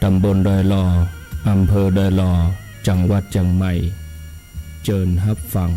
ตำบลดอยหล่ออำเภอดอยหล่อจังหวัดเชียงใหม่เจิญรับฟัง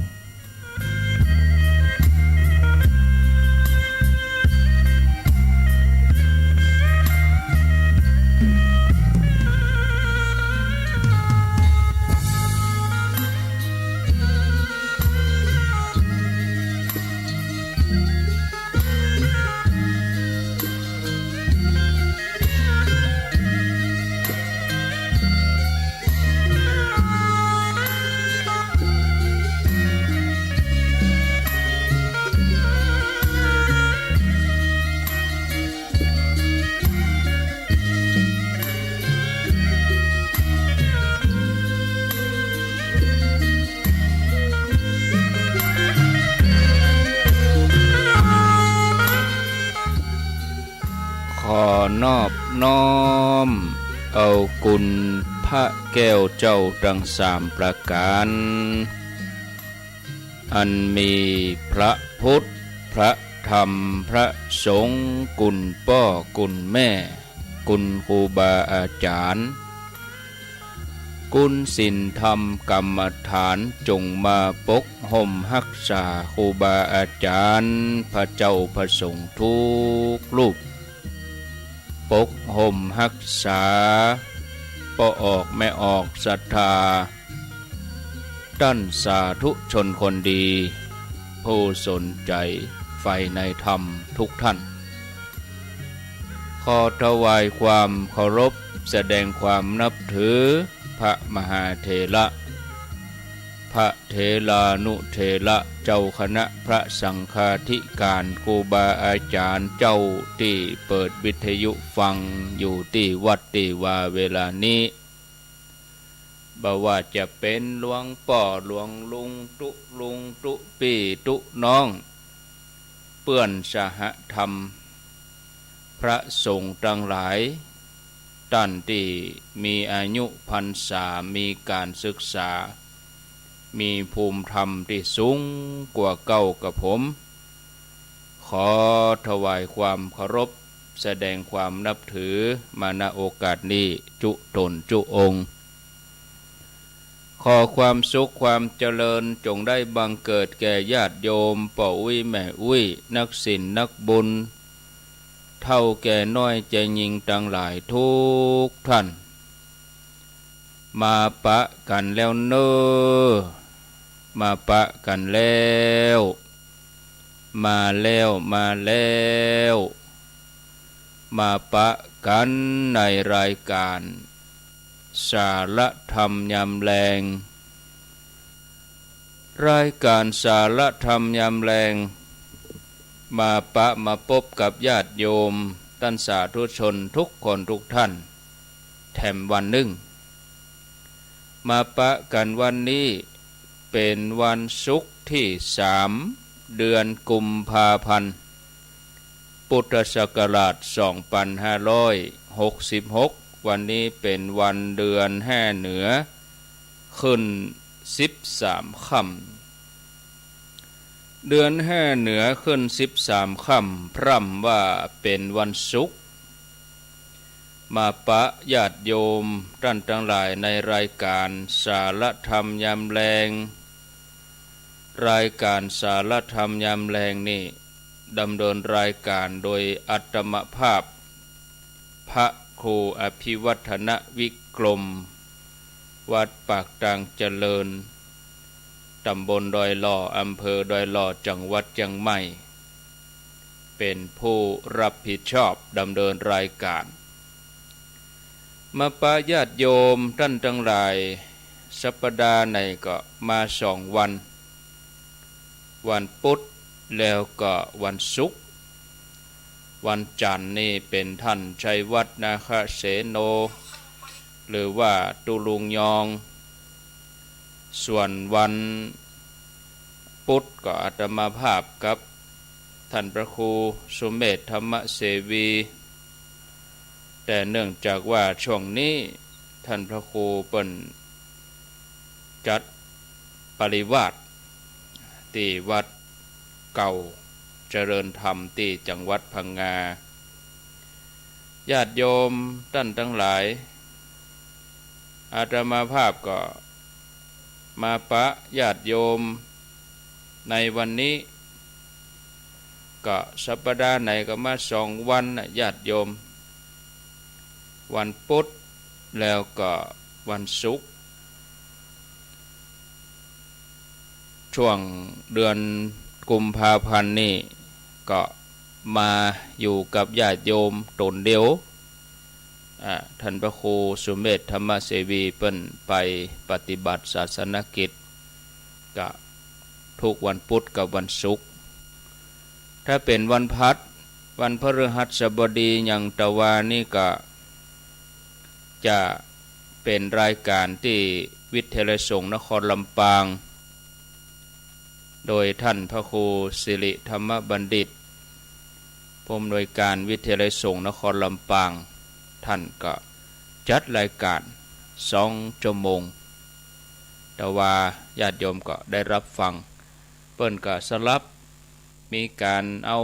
ขอนอบน้อมเอากุณพระแก้วเจ้าทั้งสามประการอันมีพระพุทธพระธรรมพระสงฆ์กุณพ่อกุณแม่กุณครูบาอาจารย์กุณศีลธรรมกรรมฐานจงมาปกห่มรักษาครูบาอาจารย์พระเจ้าพระสงฆ์ทุกรูปปกห่มรักษาปออกแม่ออกศรัทธาด้านสาธุชนคนดีผู้สนใจใฝ่ในธรรมทุกท่านขอถวายความเคารพแสดงความนับถือพระมหาเถระพระเถรานุเถระเจ้าคณะพระสังฆาธิการครูบาอาจารย์เจ้าที่เปิดวิทยุฟังอยู่ที่วัดที่ว่าเวลานี้บ่ว่าจะเป็นหลวงป่อหลวงลุงตุปีตุน้องเปื้อนสหธรรมพระสงฆ์ทั้งหลายท่านที่มีอายุพรรษามีการศึกษามีภูมิธรรมที่สูงกว่าเก่ากับผมขอถวายความเคารพแสดงความนับถือมาณโอกาสนี้จุตนจุองค์ขอความสุขความเจริญจงได้บังเกิดแก่ญาติโยมป่ออุ้ยแม่อุ้ยนักศีลนักบุญเท่าแก่น้อยใจยิงทั้งหลายทุกท่านมาปะกันแล้วเนอมาปะกันแล้วมามาปะกันในรายการสารธรรมยามแลงรายการสารธรรมยามแลงมาปะมาพบกับญาติโยมท่านสาธุชนทุกคนทุกท่านแถมวันหนึ่งมาปะกันวันนี้เป็นวันศุกร์ที่3เดือนกุมภาพันธ์พุทธศักราช2566วันนี้เป็นวันเดือน5เหนือขึ้น13ค่ำเดือน5เหนือขึ้น13ค่ำพร่ำว่าเป็นวันศุกร์มาปะญาติโยมท่านทั้งหลายในรายการสารธรรมยามแลงรายการสารธรรมยามแลงนี่ดำเนินรายการโดยอัตมภาพพระครูอภิวัฒนวิกรมวัดปากตางเจริญตำบลดอยหล่ออำเภอดอยหล่อจังหวัดเชียงใหม่เป็นผู้รับผิดชอบดำเนินรายการมาปะญาติโยมท่านทั้งหลายสัปดาห์ไหนก็มา2 วันพุธแล้วก็วันศุกร์วันจันทร์นี่เป็นท่านชัยวัฒนาคเสโนหรือว่าตุลุงยองส่วนวันพุธก็อาตมาภาพกับท่านพระครูสุเมธธรรมเสวีแต่เนื่องจากว่าช่วงนี้ท่านพระครูเปิ้นจัดปริวาสที่วัดเก่าเจริญธรรมที่จังหวัดพังงาญาติโยมท่านทั้งหลาย อาตมาภาพก็มาปะญาติโยมในวันนี้ก็สัปดาห์ไหนก็มา2 วันญาติโยมวันพุธแล้วก็วันศุกร์ช่วงเดือนกุมภาพันธ์นี่ก็มาอยู่กับญาติโยมตนเดียวท่านพระครูสุเมธธรรมเสวีเปิ้นไปปฏิบัติศาสนกิจก็ทุกวันพุธกับวันศุกร์ถ้าเป็นวันพัดวันพฤหัสบดีอย่างตะวานี่ก็จะเป็นรายการที่วิทยาลัยสงฆ์นครลำปางโดยท่านพระครูสิริธรรมบัณฑิตผู้อำนวยการวิทยาลัยสงฆ์นครลำปางท่านก็จัดรายการ2 ชั่วโมงแต่ว่าญาติโยมก็ได้รับฟังเปิ้นก็สลับมีการเอา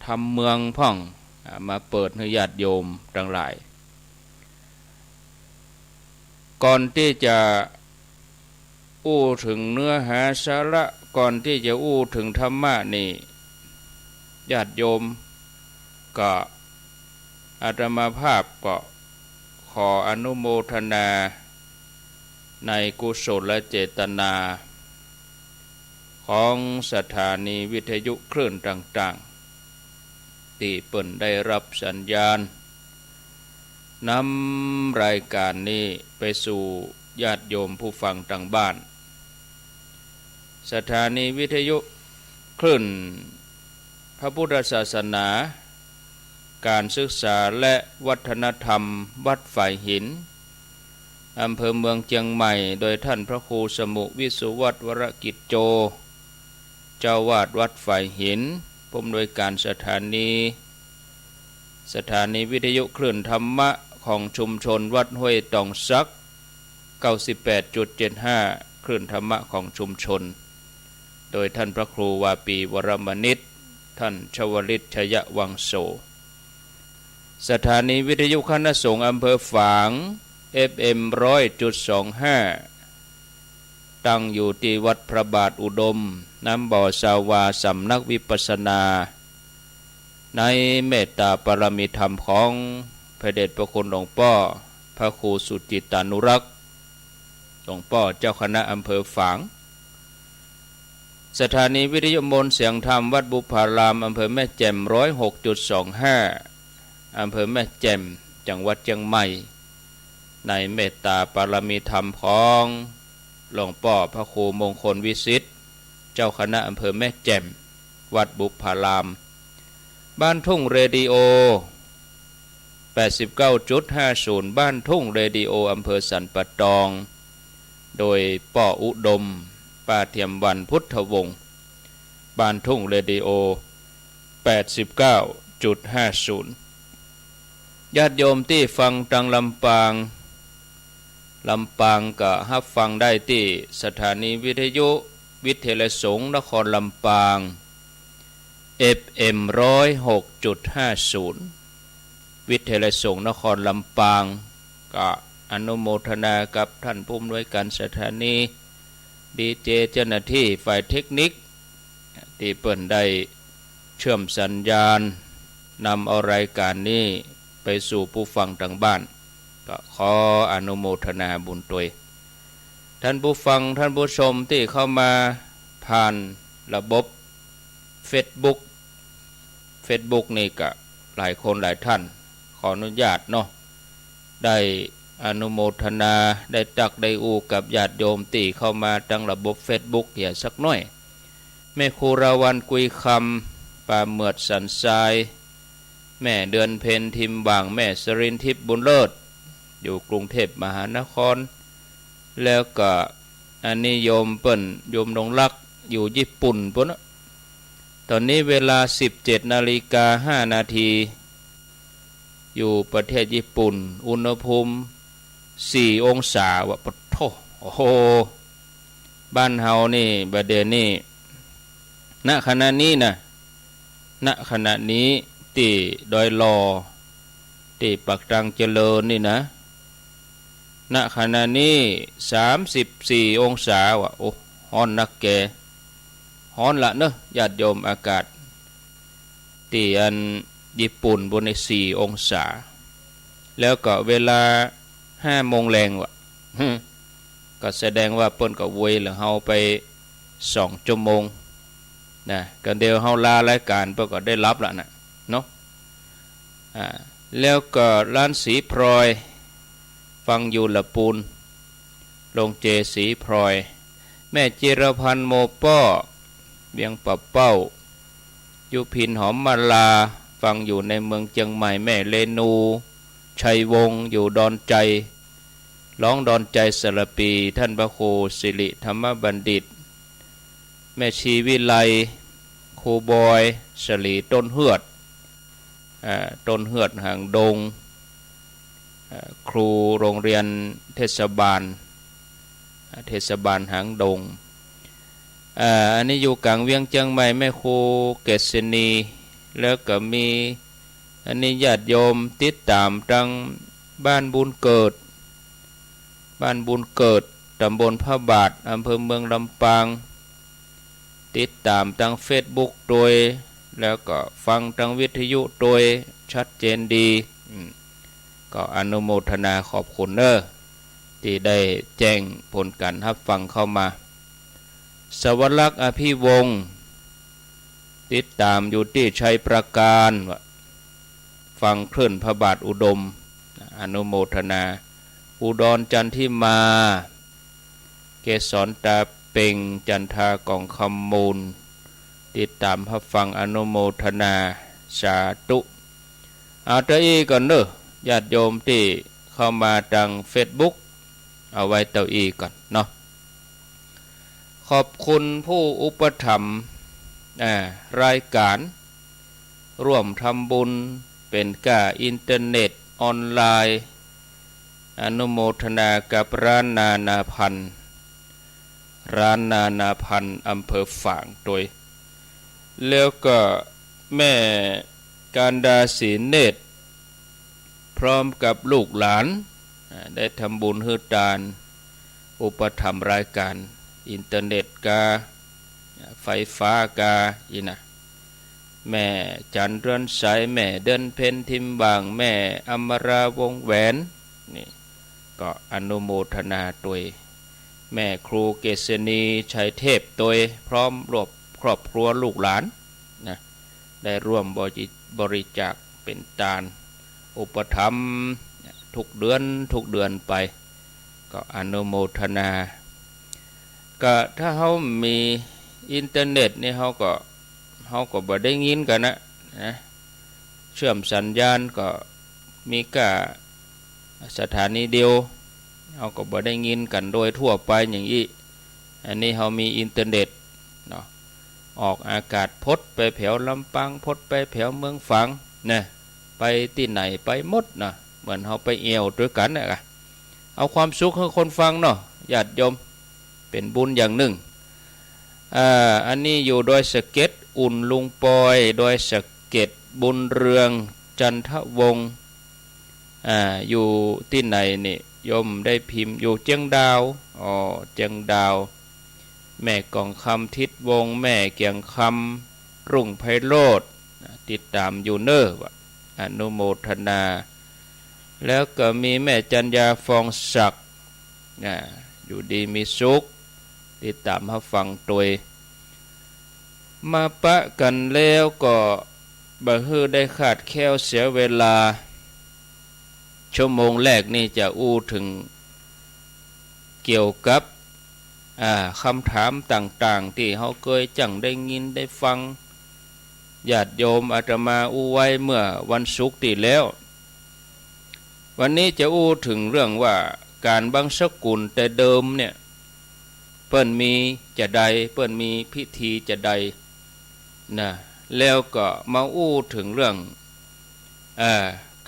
ทำเมืองพ่องมาเปิดให้ญาติโยมทั้งหลายก่อนที่จะอู้ถึงเนื้อหาสาระก่อนที่จะอู้ถึงธรรมะนี่ญาติโยมก็อาตมาภาพก็ขออนุโมทนาในกุศลและเจตนาของสถานีวิทยุคลื่นต่างๆที่เปิ่นได้รับสัญญาณนำรายการนี้ไปสู่ญาติโยมผู้ฟังทางบ้านสถานีวิทยุคลื่นพระพุทธศาสนาการศึกษาและวัฒนธรรมวัดฝ่ายหินอำเภอเมืองเชียงใหม่โดยท่านพระครูสมุวิสุวัตวรกิจโจเจ้าวาดวัดฝ่ายหินผู้อำนวยการสถานีวิทยุคลื่นธรรมะของชุมชนวัดห้วยตองซัก 98.75 คลื่นธรรมะของชุมชนโดยท่านพระครูวาปีวรมนิตท่านชวลิตชยวังโสสถานีวิทยุคณะสงฆ์อำเภอฝาง FM 100.25 ตั้งอยู่ที่วัดพระบาทอุดมน้ำบ่อสาวาสำนักวิปัสสนาในเมตตาปรมิธรรมของพระเดชพระคุณหลวงพ่อพระครูสุจิตานุรักษ์หลวงพ่อเจ้าคณะอำเภอฝางสถานีวิทยุมนต์เสียงธรรมวัดบุพารามอำเภอแม่แจ่ม 106.25 อำเภอแม่แจ่มจังหวัดเชียงใหม่ในเมตตาปรมิธรรมของหลวงพ่อพระครูมงคลวิสิทธิ์เจ้าคณะอำเภอแม่แจ่มวัดบุพารามบ้านทุ่งเรดิโอ 89.50 บ้านทุ่งเรดิโออำเภอสันปะตองโดยป้ออุดมป้าเทียมวันพุทธวงศ์บ้านทุ่งเรดิโอ 89.50 ญาติโยมที่ฟังทางลำปางก็รับฟังได้ที่สถานีวิทยุวิทยาลัยสงฆ์นครลำปาง FM 106.50 วิทยาลัยสงฆ์นครลำปางก็อนุโมทนากับท่านผู้อำนวยการสถานีดีเจเจ้าหน้าที่ฝ่ายเทคนิคที่เปิ่นได้เชื่อมสัญญาณนำเอารายการนี้ไปสู่ผู้ฟังทางบ้านก็ขออนุโมทนาบุญด้วยท่านผู้ฟังท่านผู้ชมที่เข้ามาผ่านระบบ Facebook นี่ก็หลายคนหลายท่านขออนุญาตเนาะได้อนุโมทนาได้ตักได้อูกับญาติโยมที่เข้ามาทางระบบ Facebook อย่าสักหน่อยแม่ครูราวันกุยคำป่าเมือดสันทรายแม่เดือนเพ็ญทิมบางแม่สรินทิพย์บุญเลิศอยู่กรุงเทพมหานครแล้วก็อันนี้โยมเปิ้นโยมดงรักอยู่ญี่ปุ่นปุ่นตอนนี้เวลา 17:05 นาทีอยู่ประเทศญี่ปุ่นอุณหภูมิ4 องศาว่าปะโถโอ้โหบ้านเฮานี่บัดเดี๋ยวนี้ณขณะนี้ที่ดอยลอที่ปักตังเจริญนี่นะ ณขณะนี้34องศาวะโอ้ฮ้อนนักแกฮ้อนละเนอะญาติโยมอากาศที่อันญี่ปุ่นบนใน4องศาแล้วก็เวลา5 โมงแรงวะก็แสดงว่าเปิ้นก็เวยหรือเฮาไป2 ชั่วโมงนะกันเดียวเฮาลารายการเปิ้นก็ได้รับละนะเนาะแล้วก็ร้านสีพลอยฟังอยู่ละปูนโรงเจสีพลอยแม่จิรพันธ์โมป้อเบียงปะเป้ายุพินหอมมาลาฟังอยู่ในเมืองเชียงใหม่แม่เลนูชัยวงศ์อยู่ดอนใจร้องดอนใจสระปีท่านพระครูสิริธรรมบัณฑิตแม่ชีวิไลครูบอยสลีต้นเหือดหางดงครูโรงเรียนเทศบาลหางดงอันนี้อยู่กลางเวียงเชียงใหม่แม่ครูเกษณีแล้วก็มีอันนี้ญาติโยมติดตามทางบ้านบุญเกิดตำบลพระบาทอำเภอเมืองลำปางติดตามทางเฟซบุ๊กโดยแล้วก็ฟังทางวิทยุโดยชัดเจนดีก็อนุโมทนาขอบคุณเนอะที่ได้แจ้งผลการรับฟังเข้ามาสวรักษ์อภิวงศ์ติดตามอยู่ที่ชัยประการฟังคลื่นพระบาทอุดมอนุโมทนาอุดรจันทิมาเกษรตาเป่งจันทากองคำมูลติดตามรับฟังอนุโมทนาสาธุเอาเตอีก่อนเนอะญาติโยมที่เข้ามาทางเฟซบุ๊กเอาไว้เตอีก่อนเนาะขอบคุณผู้อุปถัมภ์รายการร่วมทำบุญเป็นก้าอินเทอร์เน็ตออนไลน์อนุโมทนากับร้านนานาพันธ์อำเภอฝางโดยแล้วก็แม่การดาศรีเนตรพร้อมกับลูกหลานได้ทำบุญฮือทานอุปถัมภ์รายการอินเทอร์เน็ตกาไฟฟ้ากาอีนะแม่จันเรือนสายแม่เดินเพนทิมบางแม่อมราวงแหวนนี่ก็อนุโมทนาโดยแม่ครูเกษณีชัยเทพโดยพร้อมรวบครอบครัวลูกหลานนะได้ร่วมบริจาคเป็นทานอุปถัมภ์ทุกเดือนไปก็อนุโมทนาก็ถ้าเขามีอินเทอร์เน็ตนี่เขาก็บ่ได้ยินกันนะเชื่อมสัญญาณก็มีกะสถานีเดียวเขาก็บ่ได้ยินกันโดยทั่วไปอย่างนี้อันนี้เขามีอินเทอร์เน็ตเนาะออกอากาศพดไปแถวลำปางพดไปแถวเมืองฝางนะไปที่ไหนไปหมดนะเหมือนเขาไปเอวด้วยกันนะเอาความสุขให้คนฟังเนาะญาติโยมเป็นบุญอย่างหนึ่งอันนี้อยู่โดยสเก็ตอุ่นลุงปอยโดยสเก็ตบุญเรืองจันทวงศ์อยู่ที่ไหนนี่โยมได้พิมพ์อยู่เจียงดาวเจียงดาวแม่กองคำทิศวงแม่เกียงคำรุ่งไพโรธติดตามอยู่เนออนุโมทนาแล้วก็มีแม่จันยาฟองศักดิ์อยู่ดีมีสุขติดตามรับฟังโดยมาปะกันแล้วก็บ่ฮือได้ขาดแคลวเสียเวลาชั่วโมงแรกนี่จะอู้ถึงเกี่ยวกับคำถามต่างๆที่เขาเคยจังได้ยินได้ฟังญาติโยมอาตมาอู้ไว้เมื่อวันศุกร์ที่แล้ววันนี้จะอู้ถึงเรื่องว่าการบังสกุลแต่เดิมเนี่ยเปิ้นมีจะใดเปิ้นมีพิธีจะใดนะแล้วก็มาอู้ถึงเรื่อง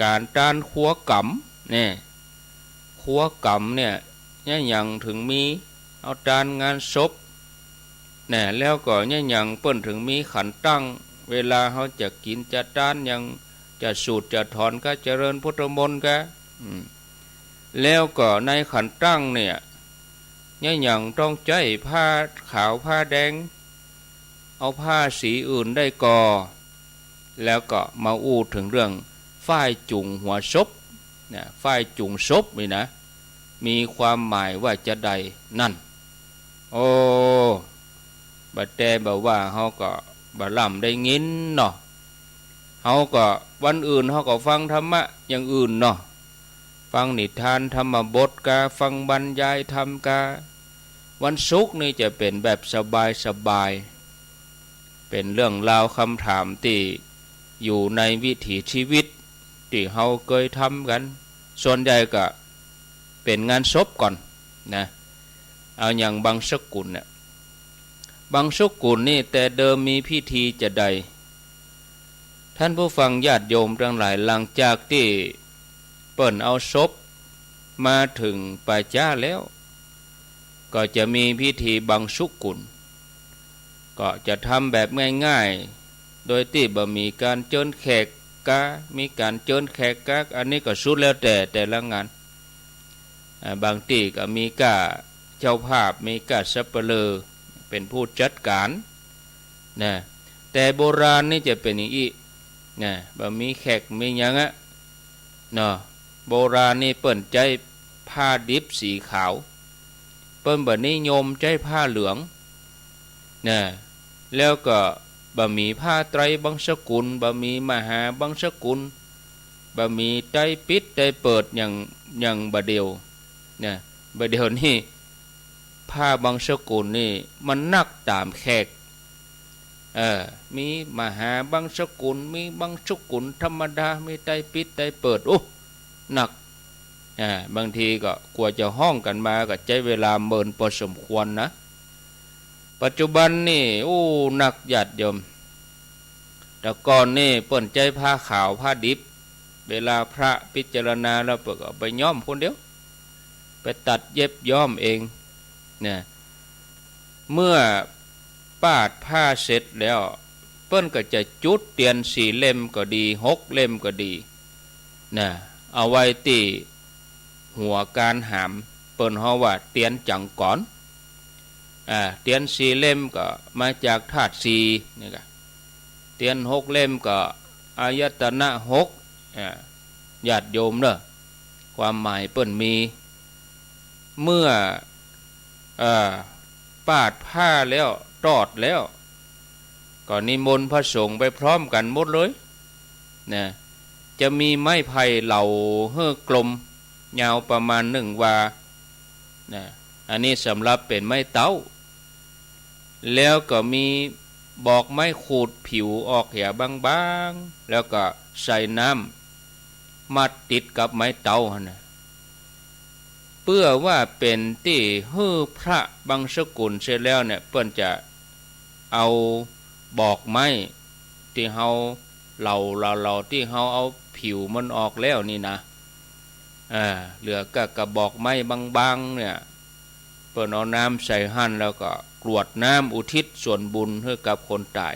การต้านขัวกำเนี่ยขัวกำเนี่ยยังถึงมีเอาต้านงานศพเนี่ยแล้วก็ยังเปิ้นถึงมีขันตั้งเวลาเขาจะกินจะต้านยังจะสูดจะถอนก็เจริญพุทธมนต์ก็ แล้วก็ในขันตั้งเนี่ยอย่างต้องใจผ้าขาวผ้าแดงเอาผ้าสีอื่นได้ก่อแล้วก็มาอู้ถึงเรื่องฝ้ายจุงหัวศพเนี่ยฝ้ายจุงศพนี่นะมีความหมายว่าจะใดนั่นโอ้บัดแต่แบบว่าเขาก็บะล่ำได้ยินเนาะเขาก็วันอื่นเขาก็ฟังธรรมะอย่างอื่นเนาะฟังนิทานธรรมบทกาฟังบรรยายธรรมกาวันศุกร์นี่จะเป็นแบบสบายเป็นเรื่องราวคำถามที่อยู่ในวิถีชีวิตที่เขาเคยทำกันส่วนใหญ่ก็เป็นงานศพก่อนนะเอาอย่างบางสกุลเนี่ยบางสกุลนี่แต่เดิมมีพิธีจะใดท่านผู้ฟังญาติโยมทั้งหลายหลังจากที่เปิ้นเอาศพมาถึงป่าช้าแล้วก็จะมีพิธีบางสุกุลก็จะทำแบบง่ายๆโดยที่บ่มีการเชิญแขกกามีการเชิญแขกกาอันนี้ก็สุดแล้วแต่ละงานบางที่ก็มีกาเจ้าภาพมีกาสัปเหร่อเป็นผู้จัดการนะแต่โบราณนี่จะเป็นอย่างนี้นะบ่มีแขกมีหยังอะเนาะโบราณนี่เปิ้นใจผ้าดิบสีขาวเปิ้นบ่นิยมใจผ้าเหลืองนะแล้วก็บ่มีผ้าไตรบางสกุลบ่มีมหาบางสกุลบ่มีใจปิดใจเปิดอย่างบ่เดียวนะบ่เดียวนี่ผ้าบางสกุลนี่มันนักตามแขกมีมหาบางสกุลมีบางสกุลธรรมดามีใจปิดใจเปิดโอ้หนักบางทีก็กว่าจะห้องกันมาก็ใช้เวลาเมินพอสมควรนะปัจจุบันนี่โอ้หนักหยาดโยมแต่ก่อนนี่เปิ้นใจผ้าขาวผ้าดิบเวลาพระพิจารณาแล้วเปิดไปย้อมคนเดียวไปตัดเย็บย้อมเองเนี่ยเมื่อปาดผ้าเสร็จแล้วเปิ้นก็จะจุดเทียน4 เล่มก็ดี6 เล่มก็ดีนะเอาไว้ที่หัวการหามเปิ้นเฮาว่าเทียนจังก่อนเทียน4 เล่มก็มาจากธาตุ4นี่ก็เทียน6 เล่มก็อายตนะ6ญาติโยมเด้อความหมายเปิ้นมีเมื่อปาดผ้าแล้วตอดแล้วก็นิมนต์พระสงฆ์ไปพร้อมกันหมดเลยนะจะมีไม้ไผ่เหล่าเฮ่อกลมยาวประมาณ1 วานะอันนี้สำหรับเป็นไม้เต้าแล้วก็มีบอกไม้ขูดผิวออกแหบางๆแล้วก็ใส่น้ำมัดติดกับไม้เต้านะเพื่อว่าเป็นที่ฮื้อพระบางสกุลเสร็จแล้วเนี่ยเปิ้นจะเอาบอกไม้ที่เฮาเราที่เฮาเอาผิวมันออกแล้วนี่นะเหลือก็กระบอกไม้บางๆเนี่ยเปิ้นเอาน้ำใส่หั่นแล้วก็กรวดน้ำอุทิศส่วนบุญให้กับคนตาย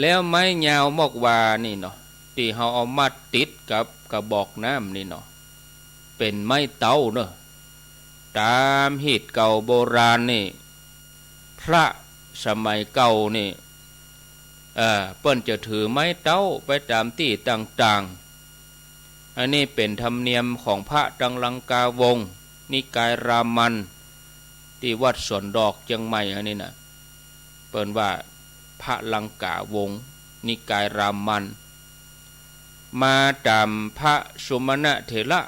แล้วไม้ยาวมอกวานี่เนาะที่เฮาเอามัดติดกับกระบอกน้ำนี่เนาะเป็นไม้เต้าเนาะตามหีดเก่าโบราณนี่พระสมัยเก่านี่เปิ้นจะถือไม้เต้าไปตามที่ต่างๆอันนี้เป็นธรรมเนียมของพระดังลังกาวงศ์นิกายรามันที่วัดสวนดอกเชียงใหม่อันนี้นะเปิ้นว่าพระลังกาวงศ์นิกายรามันมาตามพระสุมาณเถระ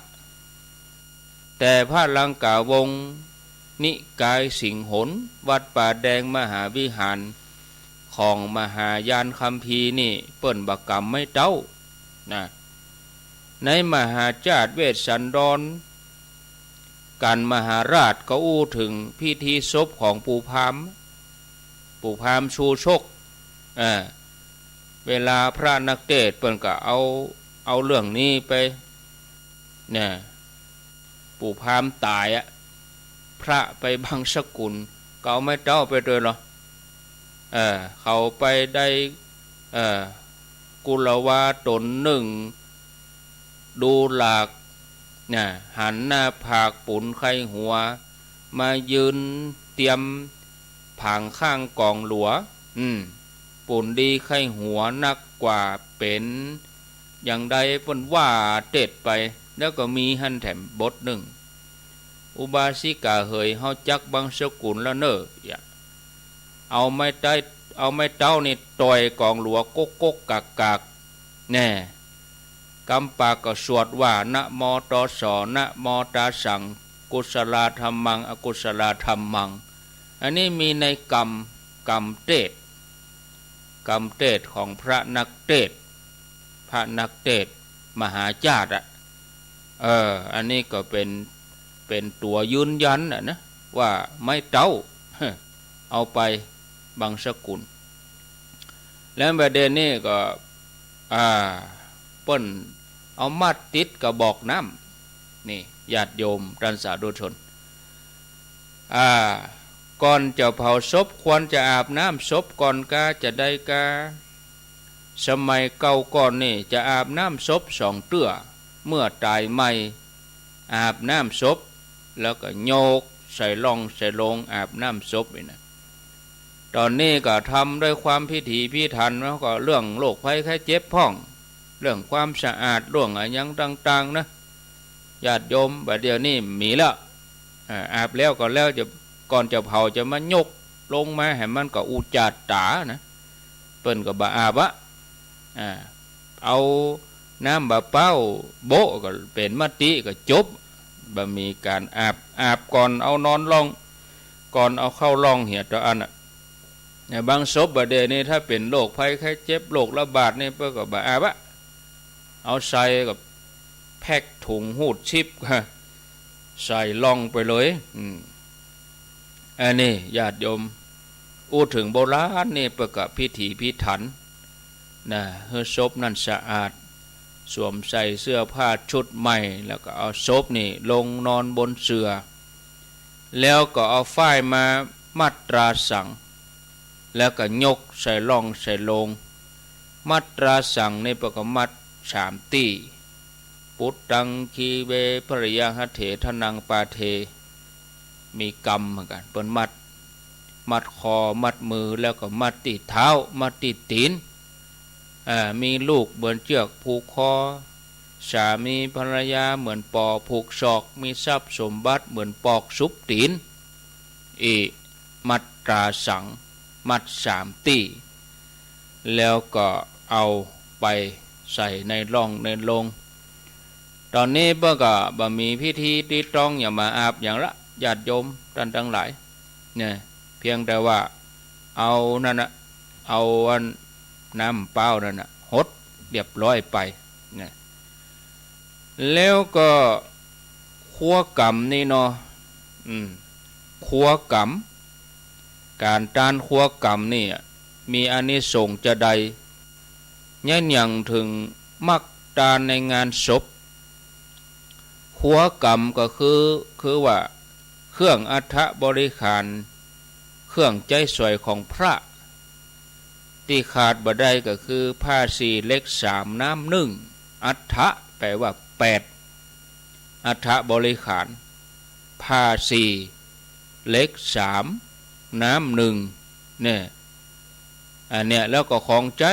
แต่พระลังกาวงศ์นิกายสิงหนวัดป่าแดงมหาวิหารของมหายานคัมภีร์นี่เปิ้นบักกรรมไม่เต้านะในมหาจาตุเวสสันดรการมหาราชก็อู้ถึงพิธีศพของปู่พามชูชกเวลาพระนักเทศน์เปิ้นก็เอาเรื่องนี้ไปเนี่ยปู่พามตายพระไปบางสกุลก็เอาไม่เต้าไปด้วยหรอเขาไปได้กุลวาตนหนึ่งดูหลาก นะหันหน้าผากปุ่นไข้หัวมายืนเตรียมผางข้างกองหลัวปุ่นดีไข้หัวนักกว่าเป็นอย่างใดเพิ่นว่าเต็ดไปแล้วก็มีหันแถมบทหนึ่งอุบาสิกาเหยเฮาจักบางสกุลแล้วเนอเอาไม้เต้านี่ต่อยกองหลัวกกกกักกักแน่กำปากก็สวดว่านะโมตสนะโมตาสังกุศลธรรมังอกุศลธรรมังอันนี้มีในกรรมเทศของพระนักเทศมหาจาตุอันนี้ก็เป็นตัวยืนยันนะว่าไม่เต้าเอาไปบางสกุลแล้วประเด็นนี้ก็เปิ้นเอามาติดกระบอกน้ำนี่ญาติโยมท่านสาธุชนก่อนจะเผาศพควรจะอาบน้ำศพก่อนกาจะได้กาสมัยเก่าก่อนนี่จะอาบน้ำศพ2 เตื้อเมื่อตายใหม่อาบน้ำศพแล้วก็โยกใส่ล่องใส่ลงอาบน้ำศพนี่นะตอนนี้ก็ทำด้วยความพิถีพิถันแล้วก็เรื่องโรคภัยไข้เจ็บพ้องเรื่องความสะอาดเรื่องอะไรยังต่างๆนะญาติโยมบัดเดี๋ยวนี้มีแล้วอาบแล้วก็แล้วจะก่อนจะเผาจะมายกลงมาให้มันก็อุจจาตานะเปิ้นก็บ่อาบเอาน้ำบะเป้าโบก็เป็นมติก็จบบะมีการอาบก่อนเอานอนลองก่อนเอาเข้าลองเหียตัวอันบางศพบัดเดี๋ยวนี้ถ้าเป็นโรคภัยไข้เจ็บโรคระบาดนี่เปิ้นก็บ่อาบเอาใส่กับแพ็คถุงหูดชิปใส่ล่องไปเลยอันนี้ญาติโยมอู้ถึงโบราณนี่ประกอบพิถีพิถันนะเฮือศพนั่นสะอาดสวมใส่เสื้อผ้าชุดใหม่แล้วก็เอาศพนี่ลงนอนบนเสื่อแล้วก็เอาฝ้ายมามัดตราสังแล้วก็ยกใส่ล่องใส่ลงมัดตราสังในประกอบมัด3 ตีปุตตังคีเวภริยหเถทนังปาเทมีกรรมเหมือนกันเปิ้นมัดคอมัดมือแล้วก็มัดติดเท้ามัดติดตีนมีลูกเหมือนเชือกผูกคอสามีภรรยาเหมือนปอผูกศอกมีทรัพย์สมบัติเหมือนปอกซุปตีนมัดตราสังมัด3 ตีแล้วก็เอาไปใส่ในร่องในโลงตอนนี้เพื่อก็บ่มีพิธีตีตรองอย่ามาอาบอย่างละญาติโยมท่านทั้งหลายเนี่ยเพียงแต่ว่าเอานั่นนะเอาน้ำเปล่านั่นนะหดเรียบร้อยไปเนี่ยแล้วก็ขัวกรรมนี่เนาะขัวกรรมการต้านขัวกรรมนี่มีอานิสงส์จะใดย่นยังถึงมักตานในงานศพขัวกรรมก็คือว่าเครื่องอัฐบริขารเครื่องใจสวยของพระที่ขาดบ่ได้ก็คือผ้า4 เล็ก 3 น้ำ 1อัฐแปลว่า8อัฐบริขารผ้า4 เล็ก 3 น้ำ 1เนี่ยอันเนี้ยแล้วก็ของใจ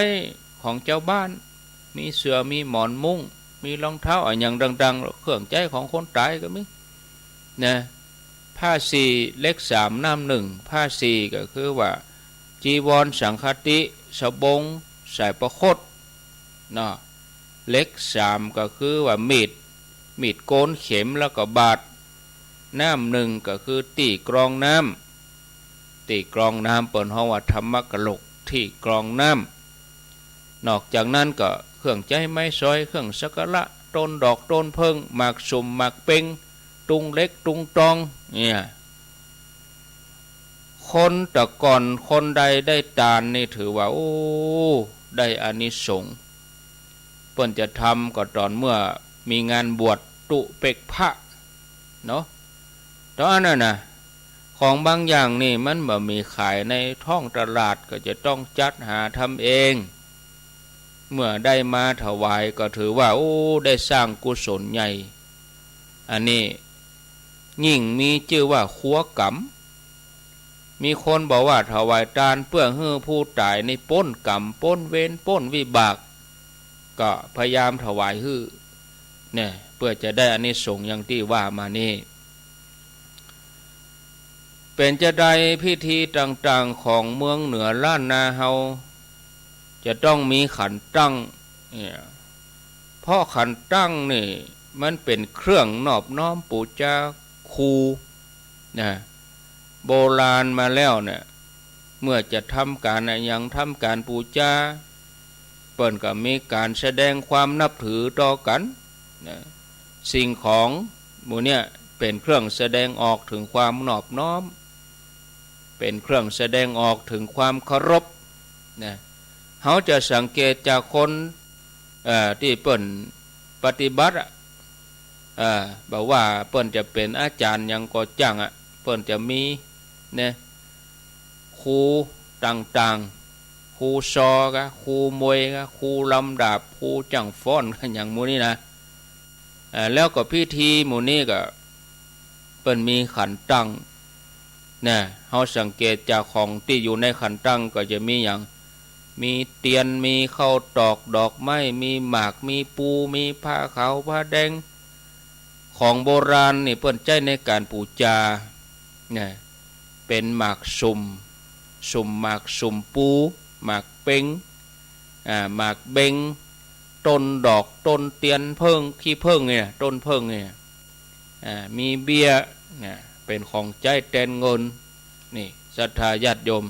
ของเจ้าบ้านมีเสื่อมีหมอนมุ้งมีรองเท้าอย่างดังๆเครื่องใจของคนตายก็มีนะผ้า4 เล็ก 3 น้ำ 1ผ้า4ก็คือว่าจีวรสังฆติสบงสายประคตเนาะเล็ก 3ก็คือว่ามีดโกนเข็มแล้วก็บาดน้ำ 1ก็คือตีกรองน้ำเปิ้นเฮาว่าธรรมกลกที่กรองน้ำนอกจากนั้นก็เครื่องใจไม้ซอยเครื่องสักการะต้นดอกต้นเพิ่งหมากสุ่มหมากเป่งตุงเล็กตุงตองเนี่ยคนแต่ก่อนคนใดได้ทานนี่ถือว่าโอ้ได้อานิสงส์เพิ่นจะทำก็ตอนเมื่อมีงานบวชตุเปกพระเนาะตอนนั้นนะของบางอย่างนี่มันบ่มีขายในท้องตลาดก็จะต้องจัดหาทำเองเมื่อได้มาถวายก็ถือว่าโอ้ได้สร้างกุศลใหญ่ อันนี้ยิ่งมีชื่อว่าขัวกำมีคนบอกว่าถวายทานเพื่อให้ผู้ตายในป้นกรรมป้นเวรป้นวิบากก็พยายามถวายฮื้อเนี่ยเพื่อจะได้อานิสงส์อย่างที่ว่ามานี่เป็นจะได้พิธีต่างๆของเมืองเหนือล้านนาเฮาจะต้องมีขันตั้งเนี่ยเพราะขันตั้งนี่มันเป็นเครื่องนอบน้อมปูชาครูนะโบราณมาแล้วเนี่ยเมื่อจะทำการอย่างทำการปูชาเปิ้นก็มีการแสดงความนับถือต่อกันนะสิ่งของหมู่เนี่ยเป็นเครื่องแสดงออกถึงความนอบน้อมเป็นเครื่องแสดงออกถึงความเคารพนะเขาจะสังเกตจากคนที่เปิ้นปฏิบัติบอกว่าเปิ้นจะเป็นอาจารย์ยังก็จังเปิ้นจะมีเนี่ยครูต่างๆครูซอกะครูมวยกะครูลำดาบครูจังฟ้อนอย่างหมู่นี้นะแล้วก็พิธีหมู่นี้ก็เปิ้นมีขันตั้งนะเฮาสังเกตจากของที่อยู่ในขันตั้งก็จะมีอย่างมีเตียนมีข้าวตอกดอกไม้มีหมากมีปูมีผ้าขาวผ้าแดงของโบราณนี่เปิ้นใช้ในการปูชาเนี่ยเป็นหมากสุ่มหมากสุ่มปูหมากเป้งหมากเบงต้นดอกต้นเตียนเพิ่งขี้เพิ่งเนี่ยต้นเพิ่งเนี่ยมีเบี้ยเนี่ยเป็นของใจแตนเงินนี่ศรัทธาญาติโยม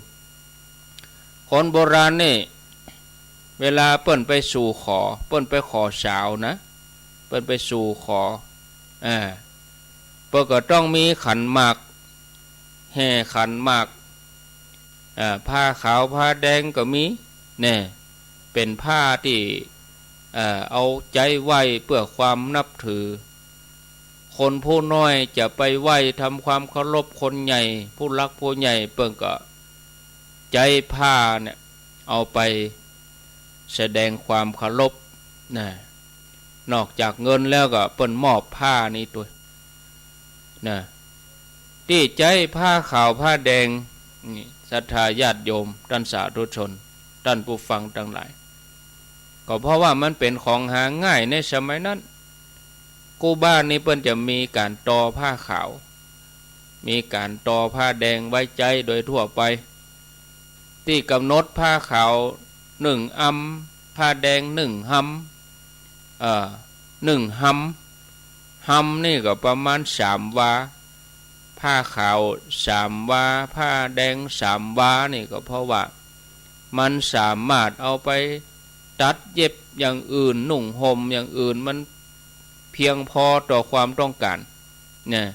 คนโบราณนี่เวลาเปิ้นไปสู่ขอเปิ้นไปขอสาวนะเปิ้นไปสู่ขอเปิ้นก็ต้องมีขันหมากแห่ขันหมากผ้าขาวผ้าแดงก็มีเนี่ยเป็นผ้าที่เอาใจไหวเพื่อความนับถือคนผู้น้อยจะไปไหวทำความเคารพคนใหญ่ผู้รักผู้ใหญ่เปิ้นก็ใจผ้าเนี่ยเอาไปแสดงความเคารพนะนอกจากเงินแล้วก็เปิ้นมอบผ้านี้ตัวนะที่ใจผ้าขาวผ้าแดงนี่ศรัทธาญาติโยมท่านสาธุชนท่านผู้ฟังทั้งหลายก็เพราะว่ามันเป็นของหาง่ายในสมัยนั้นกูบ้านนี้เปิ้นจะมีการตอผ้าขาวมีการตอผ้าแดงไว้ใจโดยทั่วไปที่กำหนดผ้าขาว1 อัมผ้าแดง1 หัม1 หัมนี่ก็ประมาณ3 วาผ้าขาว3 วาผ้าแดง3 วานี่ก็เพราะว่ามันสามารถเอาไปตัดเย็บอย่างอื่นนุ่งห่มอย่างอื่นมันเพียงพอต่อความต้องการเนี่ย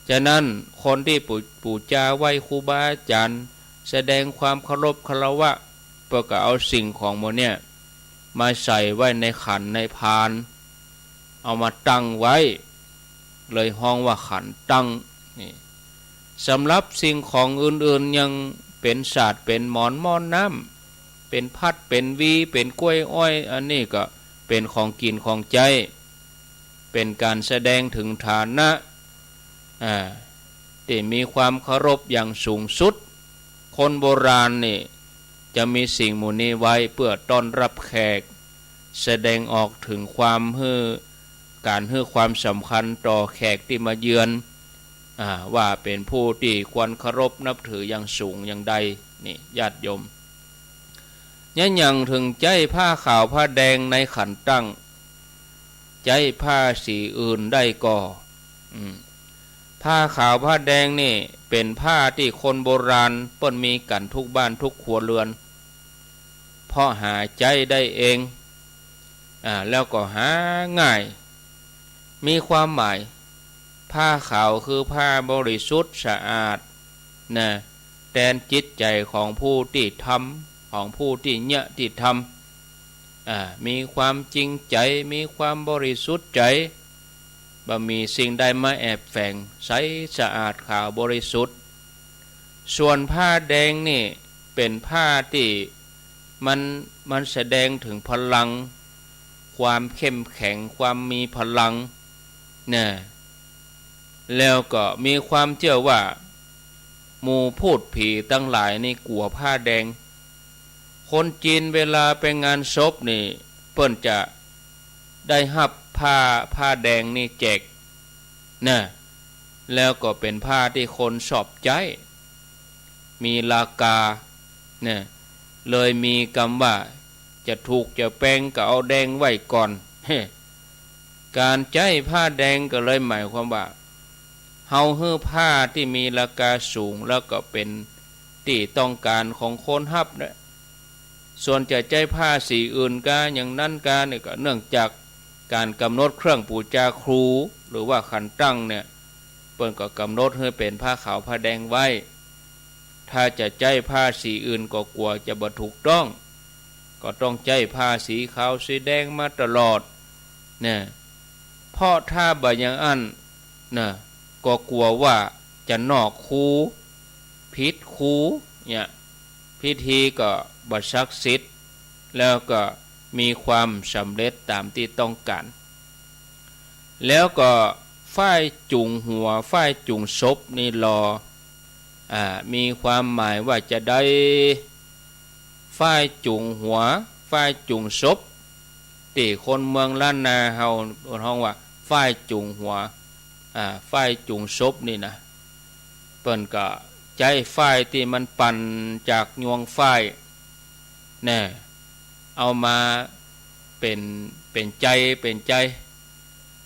ฉะนั้นคนที่ปูชาไหว้ครูบาอาจารย์แสดงความเคารพคารวะเพื่อก็เอาสิ่งของหมดเนี่ยมาใส่ไว้ในขันในพานเอามาตั้งไว้เลยห้องว่าขันตั้งนี่สำหรับสิ่งของอื่นๆยังเป็นศาสตร์เป็นหมอนม้อนน้ำเป็นพัดเป็นวีเป็นกล้วยอ้อยอันนี้ก็เป็นของกินของใจเป็นการแสดงถึงฐานะที่มีความเคารพอย่างสูงสุดคนโบราณนี่จะมีสิ่งหมู่นี้ไว้เพื่อต้อนรับแขกแสดงออกถึงความการให้ความสำคัญต่อแขกที่มาเยือนว่าเป็นผู้ที่ควรเคารพนับถืออย่างสูงอย่างใดนี่ญาติโยมยังอย่างถึงใจผ้าขาวผ้าแดงในขันตั้งใจผ้าสีอื่นได้ก็ผ้าขาวผ้าแดงนี่เป็นผ้าที่คนโบราณเปิ้นมีกันทุกบ้านทุกครัวเรือนเพราะหาใจได้เองแล้วก็หาง่ายมีความหมายผ้าขาวคือผ้าบริสุทธิ์สะอาดนะแทนจิตใจของผู้ที่ทำของผู้ที่เนี่ยที่ทำมีความจริงใจมีความบริสุทธิ์ใจบ่มีสิ่งใดมาแอบแฝงใสสะอาดขาวบริสุทธิ์ส่วนผ้าแดงนี่เป็นผ้าที่มันแสดงถึงพลังความเข้มแข็งความมีพลังเนี่ย แล้วก็มีความเชื่อว่าหมู่พูดผีตั้งหลายนี่กลัวผ้าแดงคนจีนเวลาไปงานศพนี่เปิ้นจะได้หับผ้าแดงนี่แจกนะแล้วก็เป็นผ้าที่คนชอบใจมีราคาเนี่ยเลยมีคำว่าจะถูกจะแปลงก็เอาแดงไว้ก่อนการใช้ผ้าแดงก็เลยหมายความว่าเฮาฮื้อผ้าที่มีราคาสูงแล้วก็เป็นที่ต้องการของคนฮับนะส่วนจะใช้ผ้าสีอื่นกาอย่างนั้นกาเนี่ยก็เนื่องจากการกำหนดเครื่องปูจาครูหรือว่าขันตั้งเนี่ยเปิ้นก็กำหนดให้เป็นผ้าขาวผ้าแดงไว้ถ้าจะใช้ผ้าสีอื่นก็กลัวจะบ่ถูกต้องก็ต้องใช้ผ้าสีขาวสีแดงมาตลอดเนี่ยเพราะถ้าบ่อย่างอันนะก็กลัวว่าจะนอกคูผิดคูเนี่ยพิธีก็บ่ศักดิ์สิทธิ์แล้วก็มีความสำเร็จตามที่ต้องการแล้วก็ฝ่ายจุงหัวฝ่ายจุงศพนี่รอมีความหมายว่าจะได้ฝ่ายจุงหัวฝ่ายจุงศพที่คนเมืองล้านนาเฮาห้องว่าฝ่ายจุงหัวฝ่ายจุงศพนี่นะเปิ้นก็ใจฝ่ายที่มันปั่นจากยวงฝ่ายแน่เอามาเป็นใจ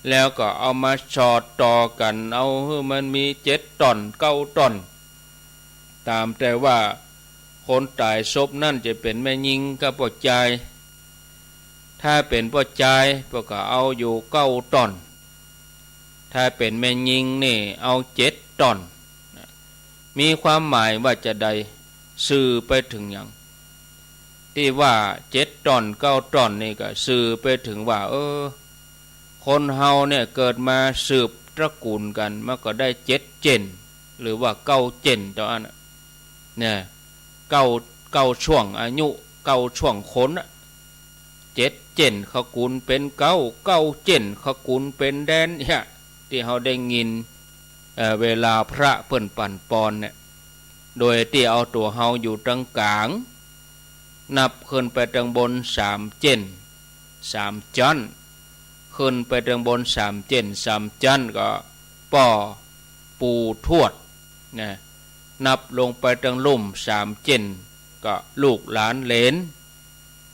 แล้วก็เอามาสอดต่อกันเอาให้มันมี7 ตอน9 ตอนตามแต่ว่าคนตายศพนั่นจะเป็นแม่ยิงกับพ่อใจถ้าเป็นพ่อใจพวกก็เอาอยู่9 ตอนถ้าเป็นแม่ยิงนี่เอา7 ตอนมีความหมายว่าจะได้สื่อไปถึงอย่างที่ว่า7 ตอน9 ตอนนี่ก็สื่อไปถึงว่าคนเฮาเนี่ยเกิดมาสืบตระกูลกันมันก็ได้7 เจนหรือว่า9 เจนต่ออันเนี่ย9 ช่วงอายุ9 ช่วงคน7 เจนขกุลเป็น9 เจนขกุลเป็นแดนเนี่ยที่เฮาได้ยินเวลาพระเปิ้นปั่นปอนเนี่ยโดยที่เอาตัวเฮาอยู่ตรงกลางนับขึ้นไปตรงบน3 เจน3 จันขึ้นไปตรงบน3 เจน3 จันก็ป่อปูทวดนะนับลงไปตรงลุ่ม3 เจนก็ลูกหลานเหลน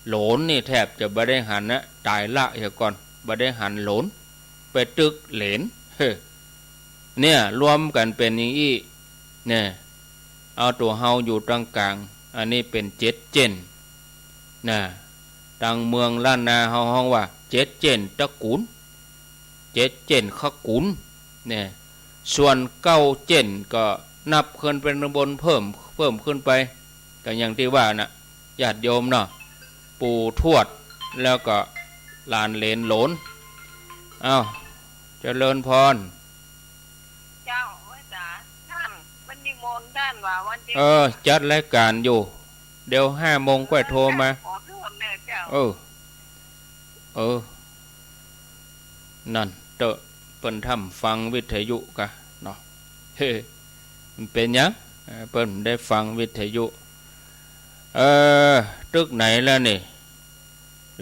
โหลนนี่แทบจะบ่ได้หันนะตายละเสียก่อนบ่ได้หันโหลนไปตึกเหลนเนี่ยรวมกันเป็นอย่างนี้เนี่ยเอาตัวเฮาอยู่ตรงกลางอันนี้เป็น7 เจนนะดังเมืองล้านนาเฮาห้องว่า7 เจนตระกูล7 เจนขกุลเนี่ยส่วน9 เจนก็นับขึ้นเป็นบนเพิ่มขึ้นไปก็อย่างที่ว่านะญาติโยมเนาะปู่ทวดแล้วก็หลานเหลนโหลนเจริญพรเจ้าว่าจ๋าท่านมันนิมนต์ท่านว่าวันที่จัดรายการอยู่เดี๋ยว5 โมงก็โทรมานั่นเเปิ้นทำฟังวิทยุกะเนาะมันเป็นยังเปิ้นได้ฟังวิทยุตึกไหนแล้วนี่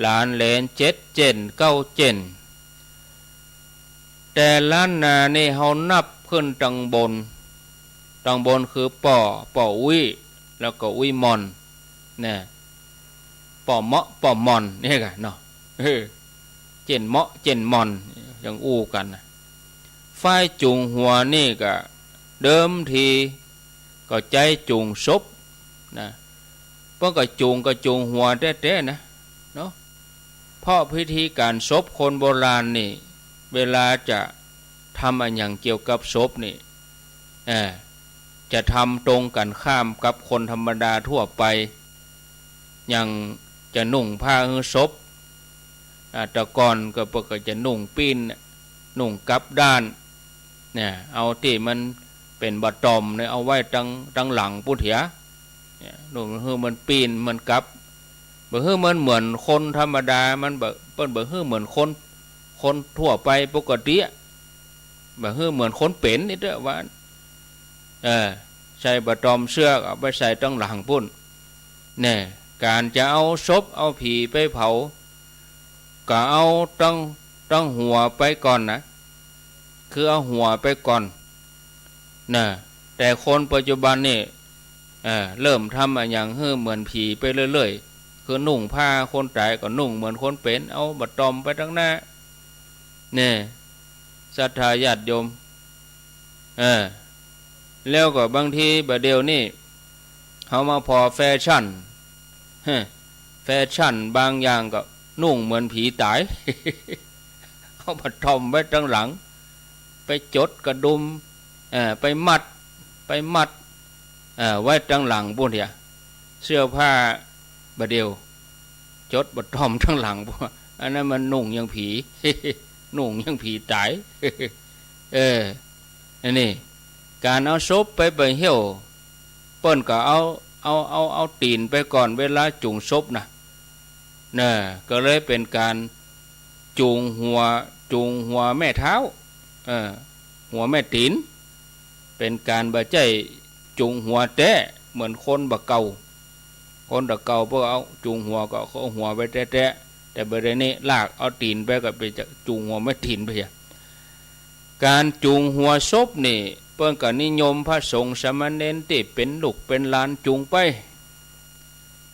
หลานเหลน7 เจน9 เจนแต่ล้านนานี่เฮานับขึ้นตังบนคือป่ออุ้ยแล้วก็อุ้ยมอนเนี่ยป่อเมาะป่อมอนนี่กะเนาะเจนเมาะเจนมอนยังอู้กันฝ่ายจุงหัวนี่ก็เดิมทีก็ใจจุงศพนะเพราะก็จุงหัวแท้ๆนะเนาะเพราะพิธีการศพคนโบราณนี่เวลาจะทำอันอย่างเกี่ยวกับศพนี่จะทำตรงกันข้ามกับคนธรรมดาทั่วไปอย่างจะนุ่งผ้าหื้อศพแต่ก่อนก็ปกติจะนุ่งปีนนุ่งกับด้านเนี่ยเอาที่มันเป็นบะตอมเนี่ยเอาไว้ตั้งหลังผู้เถียเนี่ยนุ่งหื้อมันปีนมันกับบ่ฮื้อมันเหมือนคนธรรมดามันบ่เปิ้นบ่ฮื้อเหมือนคนทั่วไปปกติ บ่ฮื้อเหมือนคนเป็นนี่เด้อว่าใส่บะตอมเชือกเอาไปใส่ตั้งหลังพุ่นแน่การจะเอาศพเอาผีไปเผาก็เอาตั้งหัวไปก่อนนะคือเอาหัวไปก่อนนะแต่คนปัจจุบันนี่เริ่มทำอย่างฮื้อเหมือนผีไปเรื่อยๆคือนุ่งผ้าคนตายก็นุ่งเหมือนคนเป็นเอาบะตอมไปตั้งหน้าเนี่ยศรัทธาญาติโยมแล้วก็บางทีบะเดียวนี่เขามาพอแฟชั่นบางอย่างก็นุ่งเหมือนผีตาย เขาบะตอมไว้ตั้งหลังไปจดกระดุมไปมัดไว้ตั้งหลังบุญเถียเสื้อผ้าบะเดียวจดบะตอมตั้งหลังพวกอันนั้นมันนุ่งยังผี นุ่งยังผีตายอันนี้การเอาศพไปเหี่ยวเปิ้นก็เอาตีนไปก่อนเวลาจุงศพนะก็เลยเป็นการจูงหัวแม่เท้าหัวแม่ตีนเป็นการบ่ใจจูงหัวแต้เหมือนคนบ่เก่าพวกเอาจูงหัวก็เอาหัวไปแต้แต่บริเวณนี้ลากเอาตีนไปก็ไปจะจูงหัวแม่ตีนไปการจูงหัวศพนี่เปิ้นก็นิยมพระสงฆ์สามเณรที่เป็นลูกเป็นหลานจูงไป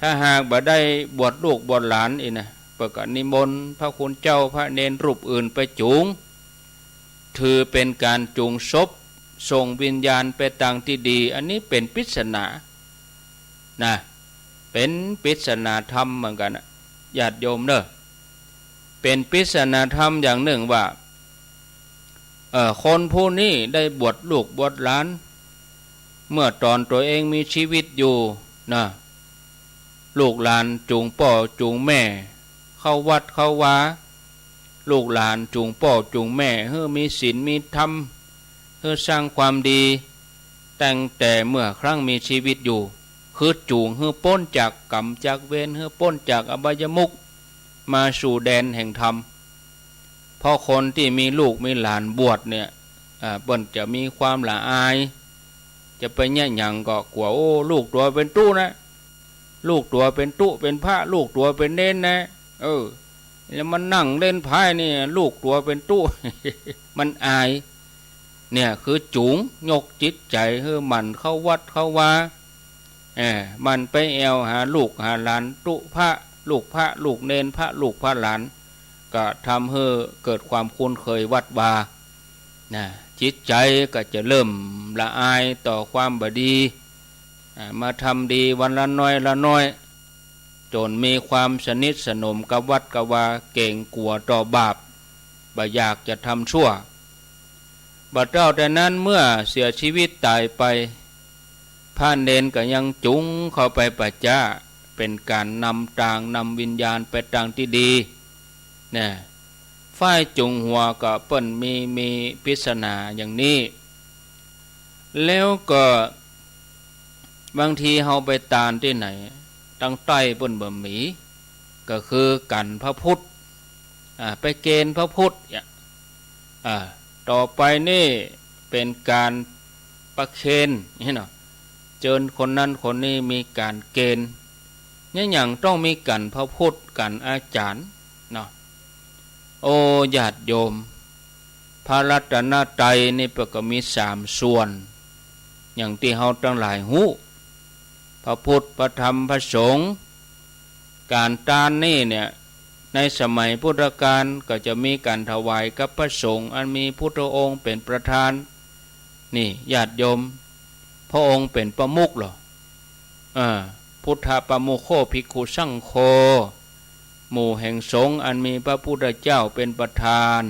ถ้าหากบ่ได้บวชลูกบวชหลานอีกนะเปิ้นก็นิมนต์พระคุณเจ้าพระเณรรูปอื่นไปจูงถือเป็นการจูงศพส่งวิญญาณไปทางที่ดีอันนี้เป็นปริศนานะเป็นปริศนาธรรมเหมือนกันญาติโยมเด้อเป็นปริศนาธรรมอย่างหนึ่งว่าคนผู้นี้ได้บวชลูกบวชหลานเมื่อตอนตัวเองมีชีวิตอยู่นะลูกหลานจูงพ่อจูงแม่เข้าวัดเข้าวาลูกหลานจูงพ่อจูงแม่เพื่อมีศีลมีธรรมเพื่อสร้างความดีตั้งแต่เมื่อครั้งมีชีวิตอยู่คือจูงเพื่อพ้นจากกรรมจากเวรเพื่อพ้นจากอบายมุขมาสู่แดนแห่งธรรมเพราะคนที่มีลูกมีหลานบวชเนี่ยเปิ้นจะมีความละอายจะไปแย่หยังก็กลัวโอ้ลูกตัวเป็นตู้นะลูกตัวเป็นตู้เป็นพระลูกตัวเป็นเน้นนะแล้วมันนั่งเล่นไพ่นี่ลูกตัวเป็นตู้ มันอายเนี่ยคือจูงยกจิตใจให้มันเข้าวัดเข้าวามันไปแอวหาลูกหาหลานตู้พระลูกเน้นพระลูกพระหลานก็ทำให้เกิดความคุ้นเคยวัดวาจิตใจก็จะเริ่มละอายต่อความบดีมาทำดีวันละน้อยจนมีความสนิทสนมกับวัดกับวาเก่งกลัวต่อบาปบ่อยากจะทำชั่วบัดเจ้าแต่นั้นเมื่อเสียชีวิตตายไปพระเนนก็ยังจุงเข้าไปปัจจาเป็นการนำวิญญาณไปทางที่ดีเนี่ยฝ่ายจุงหัวก็เปิ้นมีปริศนาอย่างนี้แล้วก็บางทีเฮาไปตานที่ไหนตั้งใต้เปิ้นบ่มีก็คือกันพระพุทธไปเกณฑ์พระพุทธต่อไปนี่เป็นการประเคนนี่เนาะเจิญคนนั้นคนนี้มีการเกณฑ์เนี่ยอย่างต้องมีกันพระพุทธกันอาจารย์เนาะโอ้ญาติโยมพระรัตนตรัยนี่ก็มี3ส่วนอย่างที่เฮาทั้งหลายฮู้พระพุทธพระธรรมพระสงฆ์การทานนี่เนี่ยในสมัยพุทธกาลก็จะมีการถวายกับพระสงฆ์อันมีพุทธองค์เป็นประธานนี่ญาติโยมพระองค์เป็นประมุขเหรอพุทธประมุขโคภิกขุสังโฆหมู่แห่งสงฆ์อันมีพระพุทธเจ้าเป็นประธาน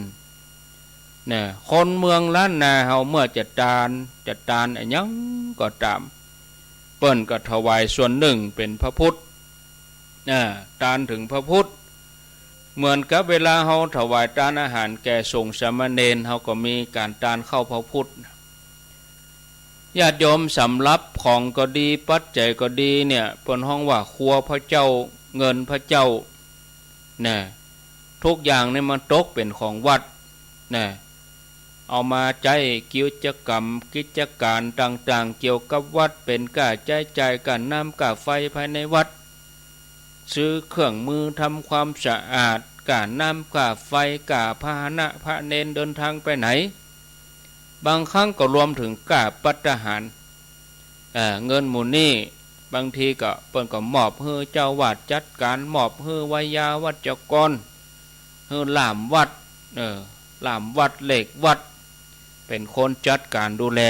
เนี่ยคนเมืองล้านนาเฮาเมื่อจะทานอันยังก็ตามเปิ้นก็ถวายส่วนหนึ่งเป็นพระพุทธทานถึงพระพุทธเหมือนกับเวลาเฮาถวายทานอาหารแก่สงฆ์สามเณรเฮาก็มีการทานเข้าพระพุทธญาติโยมสำรับของก็ดีปัจจัยก็ดีเนี่ยเปิ้นห้องว่าครัวพระเจ้าเงินพระเจ้าทุกอย่างนี่มันตกเป็นของวัด เอามาใจกิจกรรมกิจการต่างๆเกี่ยวกับวัดเป็นค่าใช้จ่ายการน้ำค่าไฟภายในวัดซื้อเครื่องมือทำความสะอาดการน้ำค่าไฟค่าพาหนะพระเนนเดินทางไปไหนบางครั้งก็รวมถึงค่าปัตหารเงินหมู่นี้บางทีก็เปิ้นก็มอบให้เจ้าวาดจัดการมอบให้วิยาวัจกรให้ล่ามวัดล่ามวัดเลขวัดเป็นคนจัดการดูแล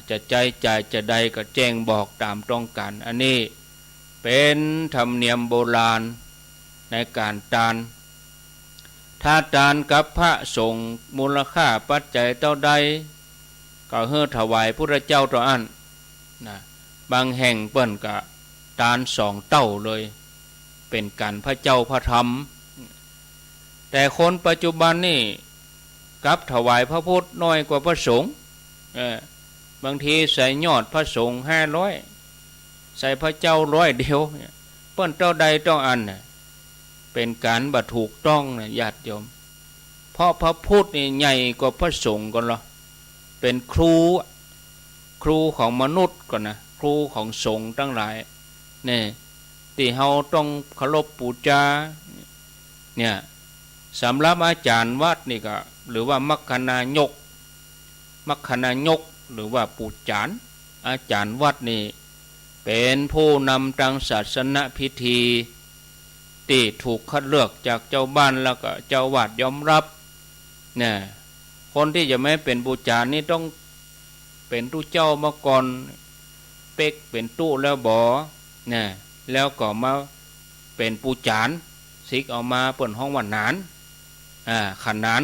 จะใจจ่ายจะใดก็แจ้งบอกตามต้องการอันนี้เป็นธรรมเนียมโบราณในการทานถ้าทานกับพระสงฆ์มูลค่าปัจจัยเท่าใดก็เฮือถวายพระเจ้าต่ออันนะบางแห่งเปิ้นก็ทาน2 เต้าเลยเป็นการพระเจ้าพระธรรมแต่คนปัจจุบันนี่กับถวายพระพุทธน้อยกว่าพระสงฆ์บางทีใส่ยอดพระสงฆ์500ใส่พระเจ้า100 เดียวเปิ้นเท่าใดต้องอันเป็นการบ่ถูกต้องนะญาติโยมเพราะพระพุทธนี่ใหญ่กว่าพระสงฆ์ก่อนเหรอเป็นครูของมนุษย์ก่อนนะครูของสงฆ์ทั้งหลายนี่ที่เฮาต้องเคารพบูชาเนี่ยสำหรับอาจารย์วัดนี่ก็หรือว่ามัคคณายกหรือว่าปู่จานอาจารย์วัดนี่เป็นผู้นำทางศาสนพิธีที่ถูกคัดเลือกจากเจ้าบ้านแล้วก็เจ้าวาดยอมรับเนี่ยคนที่จะไม่เป็นปู่จานนี่ต้องเป็นตู้เจ้ามาก่อนเป็กเป็นตู้แล้วบ่เนี่ยแล้วก็มาเป็นปู่จานสิกเอามาเปิ่นห้องว่าหนานขันนาน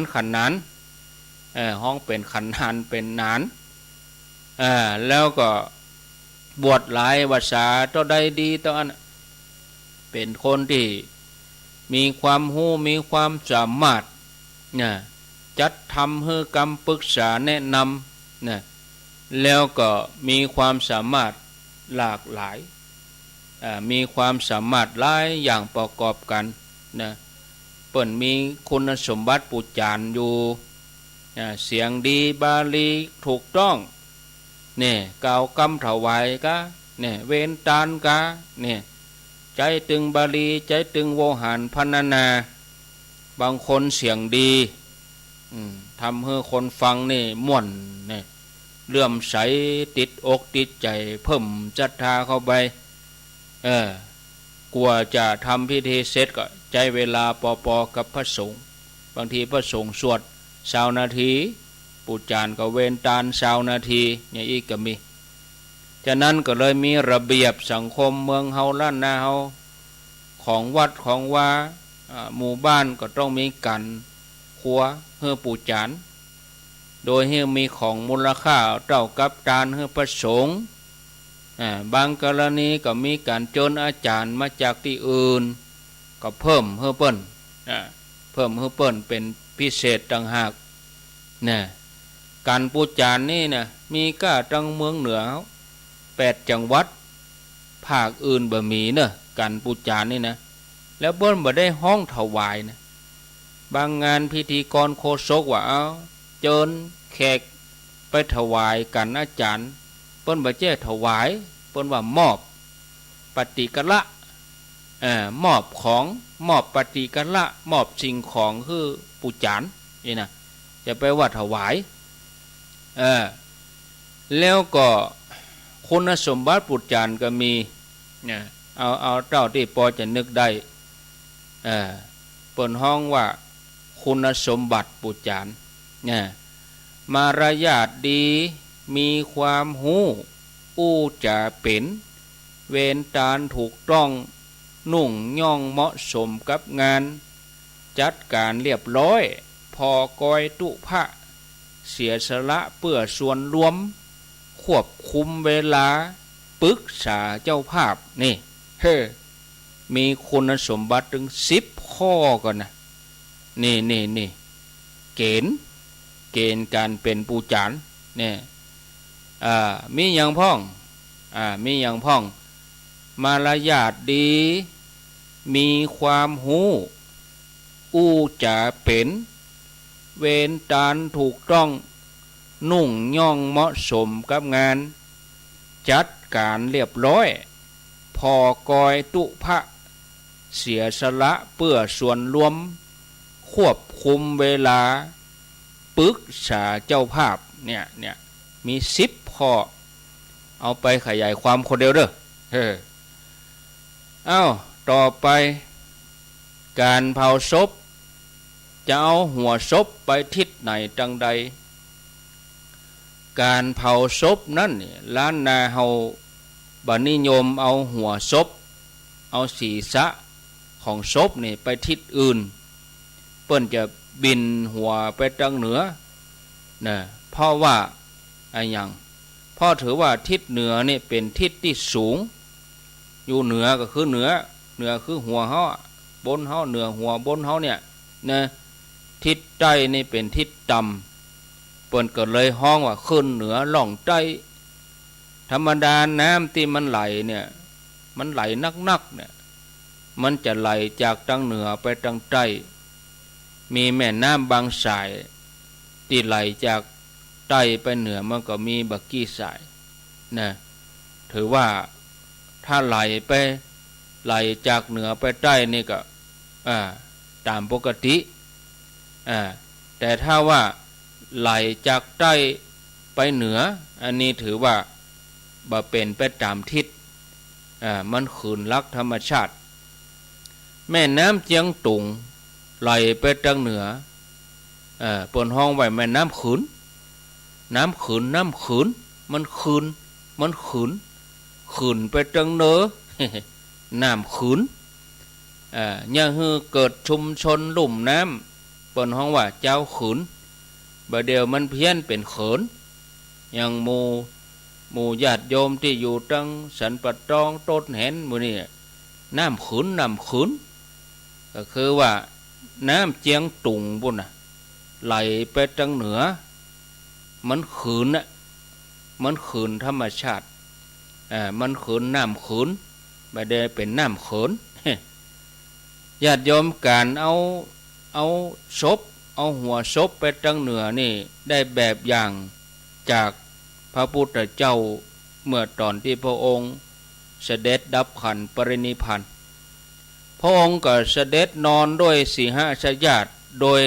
ห้องเป็นขันนานเป็นนานแล้วก็บวชหลายภาษาต่อใดดีต่ออันเป็นคนที่มีความรู้มีความสามารถจัดทำให้คำปรึกษาแนะนำแล้วก็มีความสามารถหลากหลายมีความสามารถหลายอย่างประกอบกันเปิ้นมีคุณสมบัติปูจานอยู่เสียงดีบาลีถูกต้องเนี่ยกล่าวคำถวายกะเนี่ยเว้นตานกะเนี่ยใจตึงบาลีใจตึงโวหารพรรณนาบางคนเสียงดีทำให้คนฟังนี่ม่วนเนี่ยเลื่อมใสติดอกติดใจเพิ่มศรัทธาเข้าไปกลัวจะทำพิธีเสร็จก็ใจเวลาปอกับพระสงฆ์บางทีพระสงฆ์สวด20 นาทีปู่จานก็เว้นตาน20 นาทีอย่างอีกก็มีฉะนั้นก็เลยมีระเบียบสังคมเมืองเฮาล้านนาเฮาของวัดของว่าหมู่บ้านก็ต้องมีกันครัวเฮือปู่จานโดยให้มีของมูลค่าเท่ากับทานเฮือพระสงฆ์บางกรณีก็มีการเชิญอาจารย์มาจากที่อื่นก็เพิ่มเฮือเปิ้นเป็นพิเศษต่างหากการปูจานนี่มีก้าจังเมืองเหนือ8 จังหวัดภาคอื่นบ่มีการปูจานนี่แล้วเปิ้นบ่ได้ห้องถวายบางงานพิธีกรโฆษกว่าเอาเชิญแขกไปถวายกันอาจารย์เปิ้นบ่แจ้ถวายเปิ้นว่ามอบปฏิกละมอบของมอบปฏิกละมอบสิ่งของคือปู่จานนี่จะไปว่าถวายแล้วก็คุณสมบัติปู่จานก็มีเอาเจ้าที่พอจะนึกได้เปิ้นห้องว่าคุณสมบัติปู่จานมารยาทดีมีความรู้อู้จะเป็นเว้นตานถูกต้องนุ่งย่องเหมาะสมกับงานจัดการเรียบร้อยพอกอยตุพระเสียสละเพื่อส่วนรวมควบคุมเวลาปรึกษาเจ้าภาพนี่มีคุณสมบัติถึง10 ข้อก่อนนี่เกณฑ์การเป็นปู่จานเนี่ยมีอย่างพ้องมารยาทดีมีความรู้อู้จะเป็น เวรตาลถูกต้องนุ่งย่องเหมาะสมกับงานจัดการเรียบร้อยพอกอยตุพระเสียสละเพื่อส่วนรวมควบคุมเวลาปรึกษาเจ้าภาพเนี่ยมี10ข้อเอาไปขยายความคนเดียวเด้อต่อไปการเผาศพจะเอาหัวศพไปทิศไหนจังใดการเผาศพนั่นล้านนาเฮาบัดนิยมเอาหัวศพเอาศีรษะของศพนี่ไปทิศอื่นเปิ้นจะบินหัวไปทางเหนือนะเพราะว่าอะไรอย่างเพราะถือว่าทิศเหนือนี่เป็นทิศที่สูงอยู่เหนือก็คือเหนือคือหัวเฮาบนเฮาเหนือหัวบนเฮาเนี่ยนะทิศใต้นี่เป็นทิศต่ำเปิ้นก็เลยห้องว่าขึ้นเหนือล่องใต้ธรรมดาน้ำที่มันไหลเนี่ยมันไหลนักๆเนี่ยมันจะไหลจากทางเหนือไปทางใต้มีแม่น้ำบางสายที่ไหลจากใต้ไปเหนือมันก็มีบักกี้สายนะถือว่าถ้าไหลจากเหนือไปใต้นี่ก็ตามปกติแต่ถ้าว่าไหลจากใต้ไปเหนืออันนี้ถือว่าบ่เป็นไปตามทิศมันขืนลักธรรมชาติแม่น้ำเจียงตุงไหลไปทางเหนือเปิ้นห้องไว้แม่น้ำขืนมันขืนไปทางเหนือ น้ำขืนยังฮือเกิดชุมชนลุ่มน้ำเปิ้นห้องว่าเจ้าขืนบ่เดียวมันเพี้ยนเป็นเขินอย่างหมู่ญาติโยมที่อยู่ตั้งสันปะตองต้นแหนหมู่นี่น้ำขืนก็คือว่าน้ำเจียงตุงพุ่นน่ะไหลไปทางเหนือมันขืนมันขืนธรรมชาติมันขืนน้ำขืนบ่ได้เป็นน้ำเขิน ญาติโยมการเอาศพเอาหัวศพไปทางเหนือนี่ได้แบบอย่างจากพระพุทธเจ้าเมื่อตอนที่พระองค์เสด็จดับขันปรินิพพานพระองค์ก็เสด็จนอนด้วยสีหชญาติโดย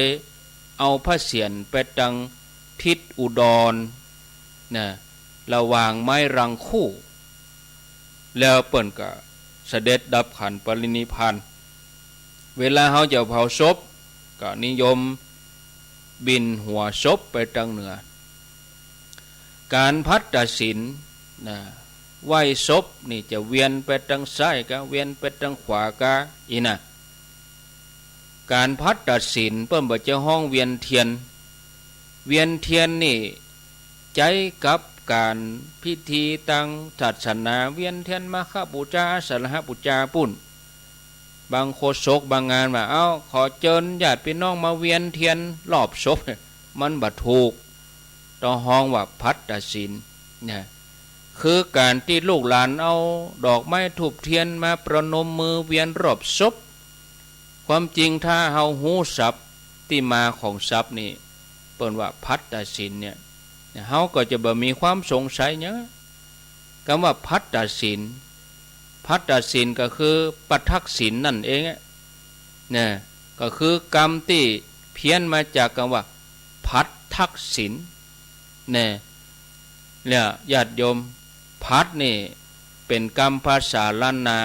เอาพระเศียรไปทางทิศอุดรนะระหว่างไม้รังคู่แล้วเปิ้นก็เสด็จดับขันปรินิพพานเวลาเขาจะเผาศพก็นิยมบินหัวศพไปทางเหนือการพัดตัดสินไหว้ศพนี่จะเวียนไปทางซ้ายก็เวียนไปทางขวาก็การพัดตัดสินเพิ่มบ่จะห้องเวียนเทียนนี่ใจกับการพิธีตั้งศาสนาเวียนเทียนมาฆบูชาสารหบูชาปุ่นบางโคศกบางงานว่าขอเชิญญาติพี่น้องมาเวียนเทียนรอบศพมันบ่ถูกต้องห้องว่าพัดตัดสินเนี่ยคือการที่ลูกหลานเอาดอกไม้ธูปเทียนมาประนมมือเวียนรอบศพความจริงถ้าเฮาฮู้ศัพท์ที่มาของศัพท์นี่เปิ้นว่าพัดตัดสินเนี่ยเฮาก็จะบ่มีความสงสัยหยังคำว่าพัดตัดสินก็คือปทักษิณนั่นเองเนี่ยก็คือกรรมที่เพี้ยนมาจากคำว่าพัดทักษิณเนี่ยญาติโยมพัดนี่เป็นกรรมภาษาล้านนา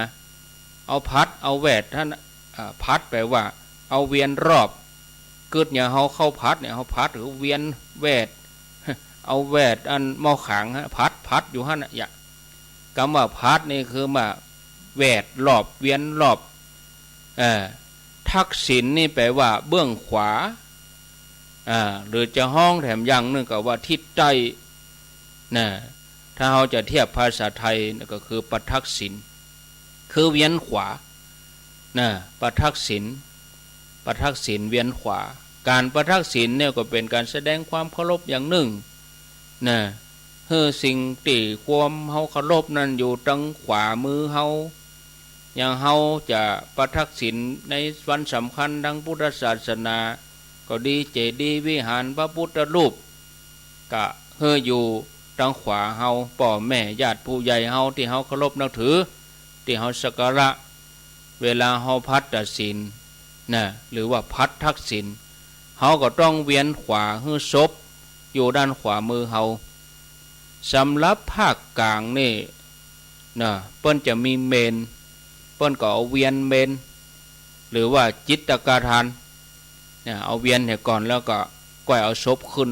เอาพัดเอาแวดท่านพัดแปลว่าเอาเวียนรอบเกิดอย่างเฮาเข้าพัดเนี่ยเฮาพัดหรือเวียนแวดเอาแวดอันหม้อขังพัดอยู่หั่นน่ะอย่าคำว่าพัดนี่คือมาแวดรอบเวียนรอบทักษิณนี่แปลว่าเบื้องขวาหรือจะห้องแถมอย่างนึงก็ว่าทิศใต้ถ้าเราจะเทียบภาษาไทยก็คือปทักษิณคือเวียนขวาปทักษิณเวียนขวาการปทักษิณเนี่ยก็เป็นการแสดงความเคารพอย่างหนึ่งสิ่งที่ความเฮาเคารพนั้นอยู่ทางขวามือเฮาอย่างเฮาจะปทักษิณในวันสำคัญทางพุทธศาสนา ก็ดีเจดีย์วิหารพระพุทธรูปกะเฮออยู่ทางขวาเฮาพ่อแม่ญาติผู้ใหญ่เฮาที่เฮาเคารพนับถือที่เฮาสักการะเวลาเฮาพัฒศีลนะหรือว่าพัดทักษิณเฮาก็ต้องเวียนขวาฮื้อศพอยู่ด้านขวามือเฮาสำหรับภาคกลางนี่นะเปิ้นจะมีเมนเปิ้นก็เอาเวียนเมนหรือว่าจิตกาทานเนี่ยเอาเวียนเนี่ยก่อนแล้วก็ก้อยเอาศพขึ้น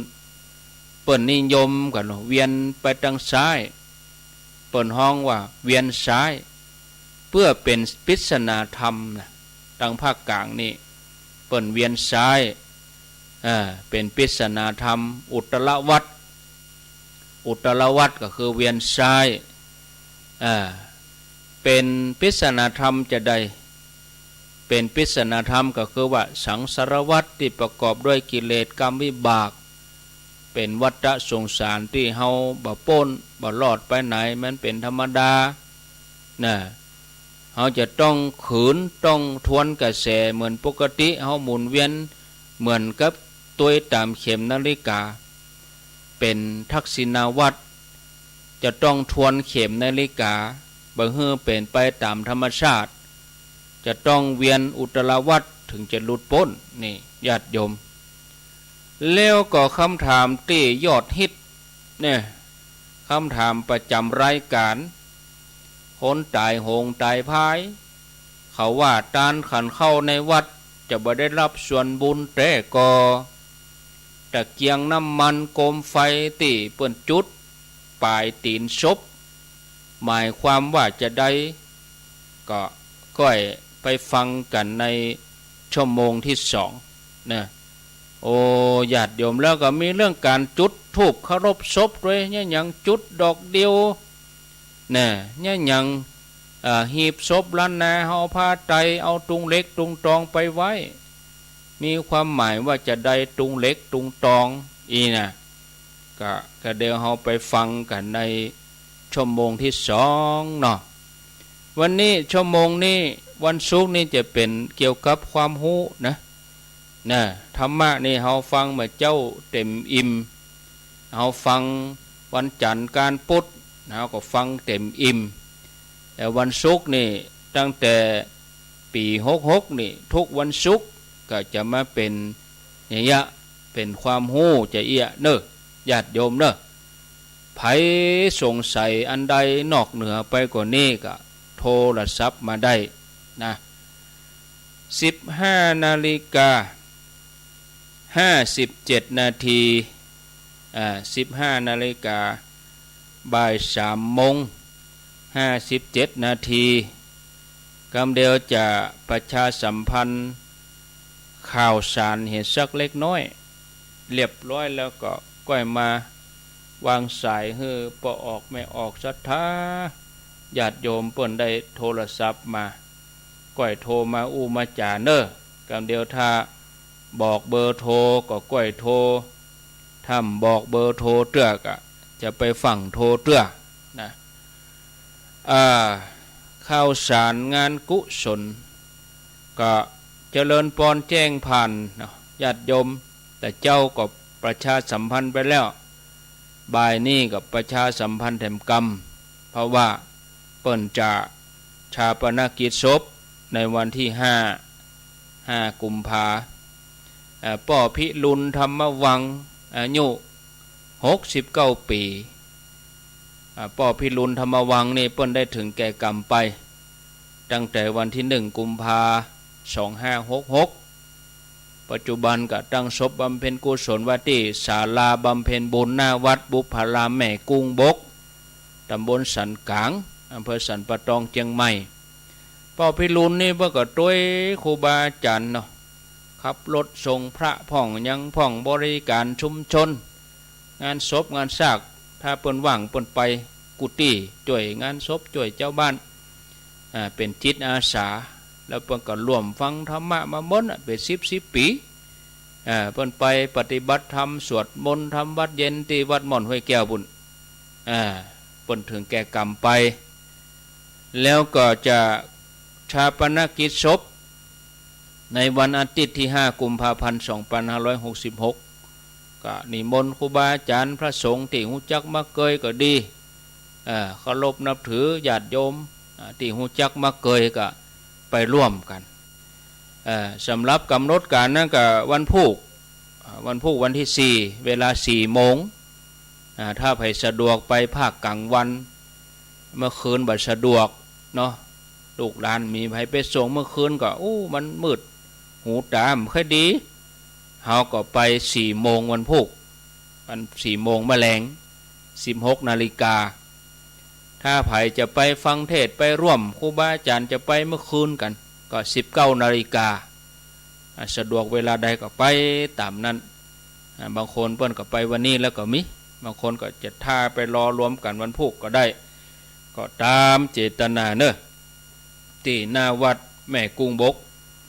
เปิ้นนิยมกันเวียนไปทางซ้ายเปิ้นห้องว่าเวียนซ้ายเพื่อเป็นปริศนาธรรมนะทางภาคกลางนี่เปิ้นเวียนซ้ายเป็นปริศนาธรรมอุตรวัฏก็คือเวียนซ้ายเป็นปริศนาธรรมจะใดเป็นปริศนาธรรมก็คือว่าสังสารวัฏที่ประกอบด้วยกิเลสกรรมวิบากเป็นวัฏสงสารที่เฮาบ่พ้นบ่รอดไปไหนมันเป็นธรรมดานะเฮาจะต้องขืนต้องทวนกระแสเหมือนปกติเฮาหมุนเวียนเหมือนกับตัวตามเข็มนาฬิกาเป็นทักษิณาวัฏจะต้องทวนเข็มนาฬิกาบ่ฮื้อเป็นไปตามธรรมชาติจะต้องเวียนอุตรวัฏถึงจะหลุดพ้นนี่ญาติโยมแล้วก็คำถามที่ยอดฮิตเนี่ยคำถามประจำรายการคนตายโหงตายพายเขาว่าตานขันเข้าในวัดจะบ่ได้รับส่วนบุญแต่ก็ตะเกียงน้ำมันโคมไฟตีเปิ้นจุดปลายตีนศพหมายความว่าจะได้ก็ก้อยไปฟังกันในชั่วโมงที่2นะโอ้ญาติโยมแล้วก็มีเรื่องการจุดธูปเคารพศพด้วยเนี่ยยังจุดดอกเดียวนะเนี่ยยังหีบศพล้านนาเฮาพาไตเอาตุงเล็กตุงตองไปไว้มีความหมายว่าจะได้ตุงเล็กตุงตองอีนะก็เดี๋ยวเฮาไปฟังกันในชั่วโมงที่2เนาะวันนี้ชั่วโมงนี้วันศุกร์นี่จะเป็นเกี่ยวกับความรู้นะธรรมะนี่เฮาฟังมาเจ้าเต็มอิ่มเฮาฟังวันจันทร์การพุธเฮาก็ฟังเต็มอิ่มแต่วันศุกร์นี่ตั้งแต่ปี66นี่ทุกวันศุกร์ก็จะมาเป็นอย่างเงี้ยเป็นความรู้จะเอียเน้อญาติโยมเน้อไผสงสัยอันใดนอกเหนือไปกว่านี้ก็โทรศัพท์มาได้นะ15:57 นาที15 นาฬิกาบ่าย3:57 นาทีกำเดียวจะประชาสัมพันธ์ข่าวสารเห็นสักเล็กน้อยเรียบร้อยแล้วก็ก้อยมาวางสายเฮือปออกไม่ออกศรัทธาญาติโยมเปิ้นได้โทรศัพท์มาก้อยโทรมาอู้มาจาเน้อกำเดียวถ้าบอกเบอร์โทรก็ก้อยโทรถ้าบอกเบอร์โทรเตื้อกจะไปฝั่งโทรเตื้อนะข่าวสารงานกุศลก็เจริญพรแจ้งผ่านญาติโยมแต่เจ้าก็ประชาสัมพันธ์ไปแล้วบ่ายนี้กับประชาสัมพันธ์แถมกรรมเพราะว่าเปิ้นจะชาปนกิจศพในวันที่5 กุมภาป่อพิรุณธรรมวังอายุ69 ปีป่อพิรุณธรรมวังนี่เปิ้นได้ถึงแก่กรรมไปตั้งแต่วันที่1 กุมภา2566ปัจจุบันก็ตั้งศพบำเพ็ญกุศลไว้ที่ศาลาบำเพ็ญบุญหน้าวัดบุพารามแม่กุ้งบกตำบลสันกลางอำเภอสันปะตองเชียงใหม่ป่อพิรุณนี่เพิ่นก็ต้วยครูบาอาจารย์เนาะขับรถส่งพระพ่องยังพ่องบริการชุมชนงานศพงานซากถ้าเปิ้นว่างเปิ้นไปกุฏิช่วยงานศพช่วยเจ้าบ้านเป็นจิตอาสาแล้วเปิ้นก็ร่วมฟังธรรมะมาหมดเป็น10 ปีเปิ้นไปปฏิบัติธรรมสวดมนต์ทำวัดเย็นที่วัดม่อนห้วยแก้วบุญเปิ้นถึงแก่กรรมไปแล้วก็จะชาปนกิจศพ ในวันอาทิตย์ที่5 กุมภาพันธ์ 2566ก็นิมนต์ครูบาอาจารย์พระสงฆ์ที่ฮู้จักมักเกยก็ดีเคารพนับถือญาติโยมที่ฮู้จักมักเกยก็ไปร่วมกันสำหรับกำหนดการนั้นก็วันพุธวันที่4เวลา4 โมงถ้าใครสะดวกไปภาคกลางวันเมื่อคืนบ่สะดวกเนาะลูกหลานมีไผไปส่งเมื่อคืนก็มันมืดหูตาไม่ค่อยดีเฮาก็ไป4 โมงวันพุธ4 โมงแมลง16 นาฬิกาถ้าไผจะไปฟังเทศไปร่วมครูบาอาจารย์จะไปเมื่อคืนกันก็19 นาฬิกาสะดวกเวลาใดก็ไปตามนั้นบางคนเปิ้นก็ไปวันนี้แล้วก็มีบางคนก็จะท่าไปรอรวมกันวันพุธก็ได้ก็ตามเจตนาเนอะที่หน้าวัดแม่กุ้งบก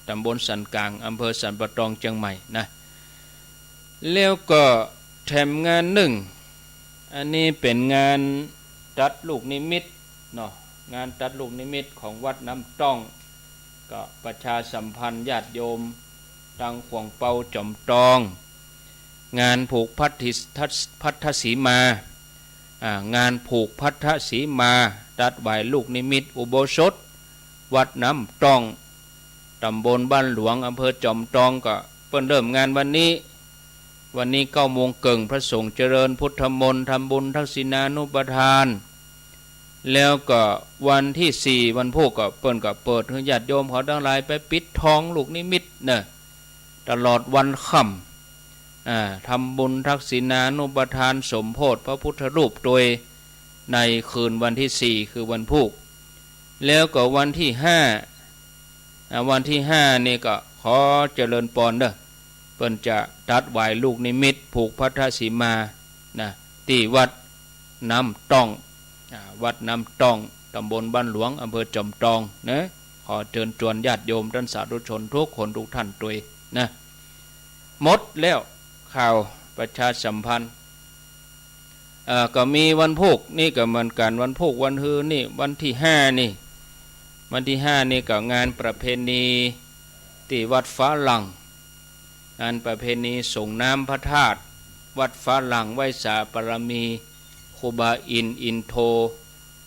ตำบลสันกลางอำเภอสันปะตองเชียงใหม่นะแล้วก็แถมงานหนึ่งอันนี้เป็นงานตัดลูกนิมิตเนาะงานตัดลูกนิมิตของวัดน้ำต้องก็ประชาสัมพันธ์ญาติโยมทางขวงเปาจอมตองงานผูกพัทธสีมางานผูกพัทธสีมาตัดไหวลูกนิมิตอุโบสถวัดน้ำต้องตำบลบ้านหลวงอำเภอจอมตองก็เพิ่นเริ่มงานวันนี้9 โมงเกิงพระสงฆ์เจริญพุทธมนต์ทำบุญทักษิณานุปทานแล้วก็วันที่4วันพุธก็เปิ้นก็เปิดให้ญาติโยมเขาทั้งหลายไปปิดทองลูกนิมิตนะตลอดวันค่ำทำบุญทักษิณานุปทานสมโภชพระพุทธรูปโดยในคืนวันที่4คือวันพุธแล้วก็วันที่5นี่ก็ขอเจริญพรเด้อเปิ้นจะตัดไหวลูกนิมิตผูกพัทธสีมานะที่วัดน้ำต้องตำบลบ้านหลวงอำเภอจอมตองนะขอเชิญชวนญาติโยมท่านสาธุชนทุกคนทุกท่านด้วยนะหมดแล้วข่าวประชาสัมพันธ์ก็มีวันพุธนี่ก็เหมือนกันวันพุธวันฮือนี่วันที่5นี่ก็งานประเพณีที่วัดฟ้าหลังงานประเพณีส่งน้ำพระธาตุวัดฟ้าหลังไหว้สาปรมีครูบาอินโท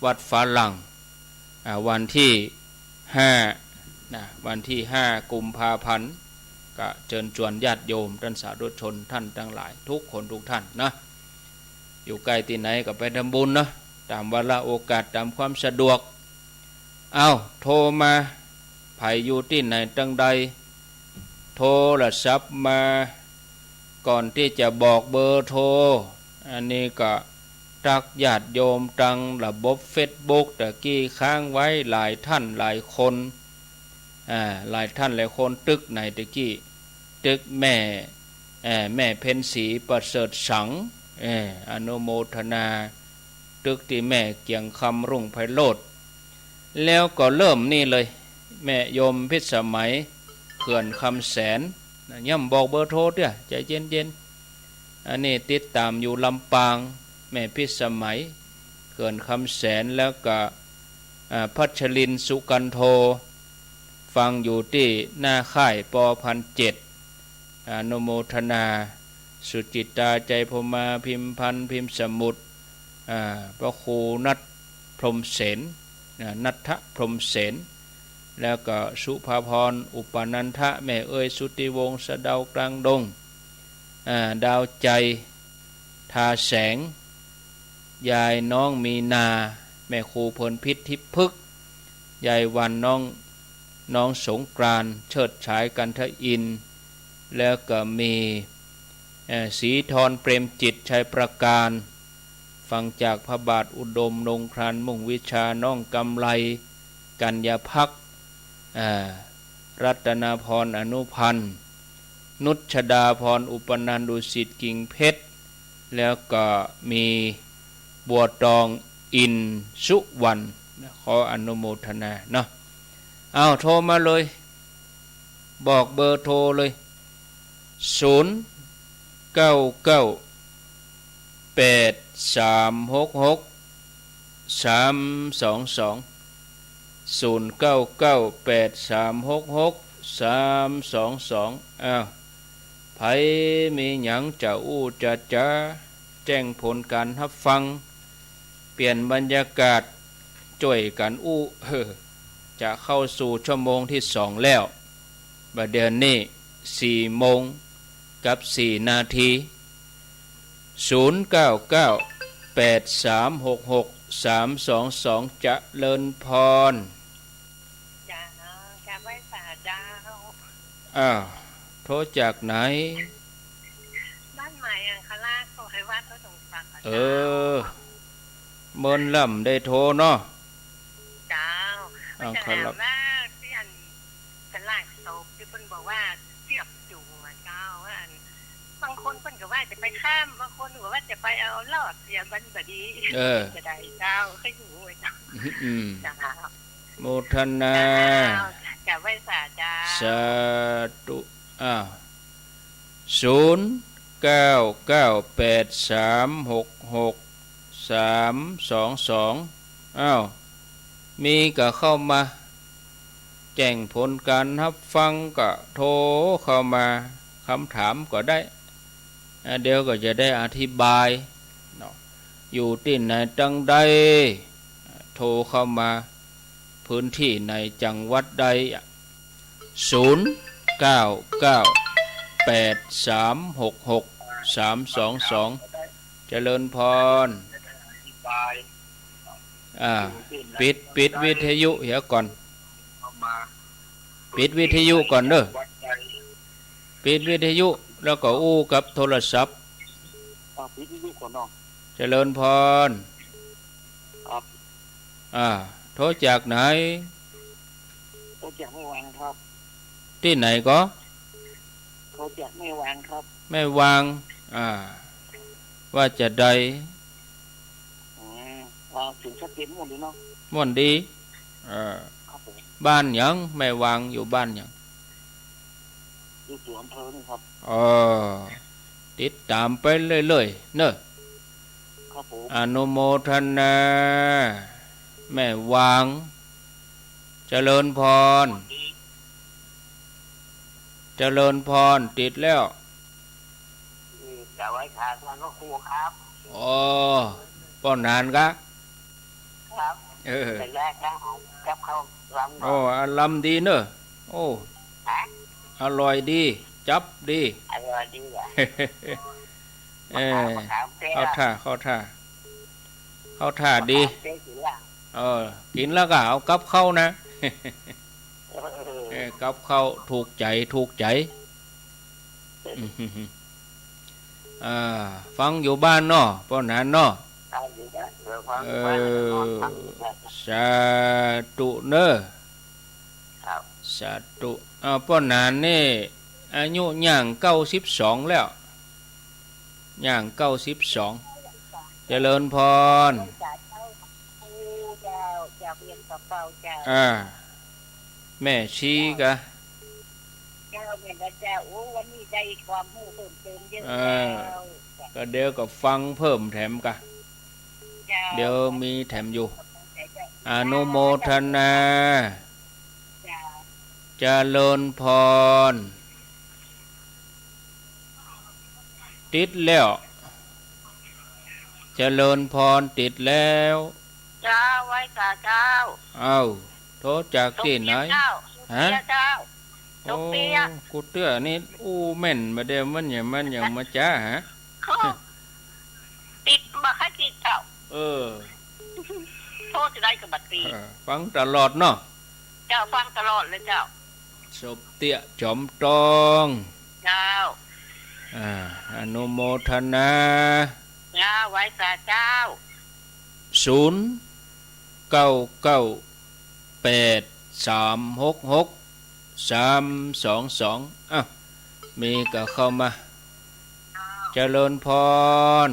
วัดฟ้าหลังวันที่5 กุมภาพันธ์ก็เชิญชวนญาติโยมท่านสาธุชนท่านทั้งหลายทุกคนทุกท่านนะอยู่ใกล้ที่ไหนก็ไปทำบุญนะตามวาระโอกาสตามความสะดวกโทรมาไผอยู่ที่ไหนตั้งใดโทรศัพท์มาก่อนที่จะบอกเบอร์โทรอันนี้ก็ตักญาติโยมตังระบบเฟซบุ๊กตะกี้ค้างไว้หลายท่านหลายคนหลายท่านหลายคนตึกไหนตะกี้ตึกแม่เพ็ญศรีประเสริฐสังอนุโมทนาตึกที่แม่เกียงคำรุ่งไพโรจน์แล้วก็เริ่มนี่เลยแม่โยมพิสมัยเขื่อนคำแสนย่ำบอกเบอร์โทรเด้อใจเย็นๆอันนี้ติดตามอยู่ลำปางแม่พิสมัยเขื่อนคำแสนแล้วก็พัชรินทร์สุกันโทฟังอยู่ที่หน้าค่ายป.7อนุโมทนาสุจิตาใจพมาพิมพันธ์พิมพ์สมุทรพระครูนัทพรหมเสนนัทพรหมเสนแล้วก็สุภาพรอุปนันทะแม่เอ้ยสุติวงศ์สะเดากลางดงดาวใจทาแสงยายน้องมีนาแม่ครูพลพิษทิพฤกษ์ยายวันน้องสงกรานต์เชิดฉายกันทอินแล้วก็มีศรีธรเปรมจิตชัยประการฟังจากพระบาทอุดมนงครานมุ่งวิชาน้องกำไลกัญญาภักดิ์รัตนาพรอนุพันธ์นุชดาพรอุปนันท์ดุสิตกิ่งเพชรแล้วก็มีบัวตองอินสุวรรณขออนุโมทนาเนาะโทรมาเลยบอกเบอร์โทรเลย0998366 322 0998366322 322อ้าวไผมีหยังจะอู้จะแจ้งผลการรับฟังเปลี่ยนบรรยากาศจ่วยกันอู้จะเข้าสู่ชั่วโมงที่2แล้วบัดเดี๋ยวนี้4 โมงกับ4 นาที0998366322จะเลินพรจ้าจ้าไว้สาเจ้าอ้าวโทรจากไหนบ้านใหม่อังคลาขอให้วัดพระสงฆ์สักดิ์เออเมินล่ำได้โทรเนาะเจ้าไม่ใช่แล้วว่าเสียนสลากศพที่เพิ่นบอกว่าเสียบจูงเจ้าว่าบางคนเพิ่นก็ว่าจะไปข้ามบางคนก็ว่าจะไปเอาลอดเสียบันบดีจะได้เจ้าเคยอยู่ไว้เจ้าจ้าโมทนาจะไว้สาเจ้าสาธุอ้าว0998366322อ้าวมีก็เข้ามาแจ้งผลการรับฟังก็โทรเข้ามาคำถามก็ได้เดี๋ยวก็จะได้อธิบายอยู่ที่ไหนจังใดโทรเข้ามาพื้นที่ในจังหวัดใด0998366322เจริญพรปิดวิทยุเดี๋ยวก่อนปิดวิทยุก่อนเด้อปิดวิทยุแล้วก็อู้กับโทรศัพท์ปิดวิทยุก่อนเนาะเจริญพรครับโทรจากไหนโทรจากแม่วางครับที่ไหนก็โทรจากแม่วางครับแม่วางว่าจะได้ถึงชัดเจนหมดเลยเนาะม่วนดีครับผมบ้านหยังแม่วางอยู่บ้านหยังอยู่ตัวอำเภอนี่ครับติดตามไปเรื่อยๆเนอะครับผมอนุโมทนาแม่วางเจริญพรเจริญพรติดแล้วจะไว้ทางทางก็ครูครับป้อนนานกะครับแต่แรกครับเขาลำลำดีเนอะอร่อยดีจับดีอร่อยดีเหรอเข้าท่าดีกินแล้วก็เอากับเข้านะกับเข้าถูกใจฟังอยู่บ้านเนาะป้อนนานเนาะสาธุเนอะสาธุป้อนนานนี่อายุย่าง92แล้วย่าง92เจริญพรแม่ชีกะวันนี้ได้ความรู้เพิ่มเติมเยอะก็เดี๋ยวก็ฟังเพิ่มแถมกะเดี๋ยวมีแถมอยู่อนุโมทนาเจริญพรติดแล้วเจริญพรติดแล้วจ้าไว้สาเจ้าโทรจากที่ไหนฮะโอ้กูเตื้อนี่แม่นมาเดี๋ยวมันอย่างมาจ้าฮะติดมาให้ติดเจ้าโทษจะได้กับบัตรตีฟังตลอดเนาะเจ้าฟังตลอดเลยเจ้าศพเตี้ยจอมตองเจ้าอนุโมทนาไว้สาเจ้า0998366322มีก็เข้ามาเจริญพร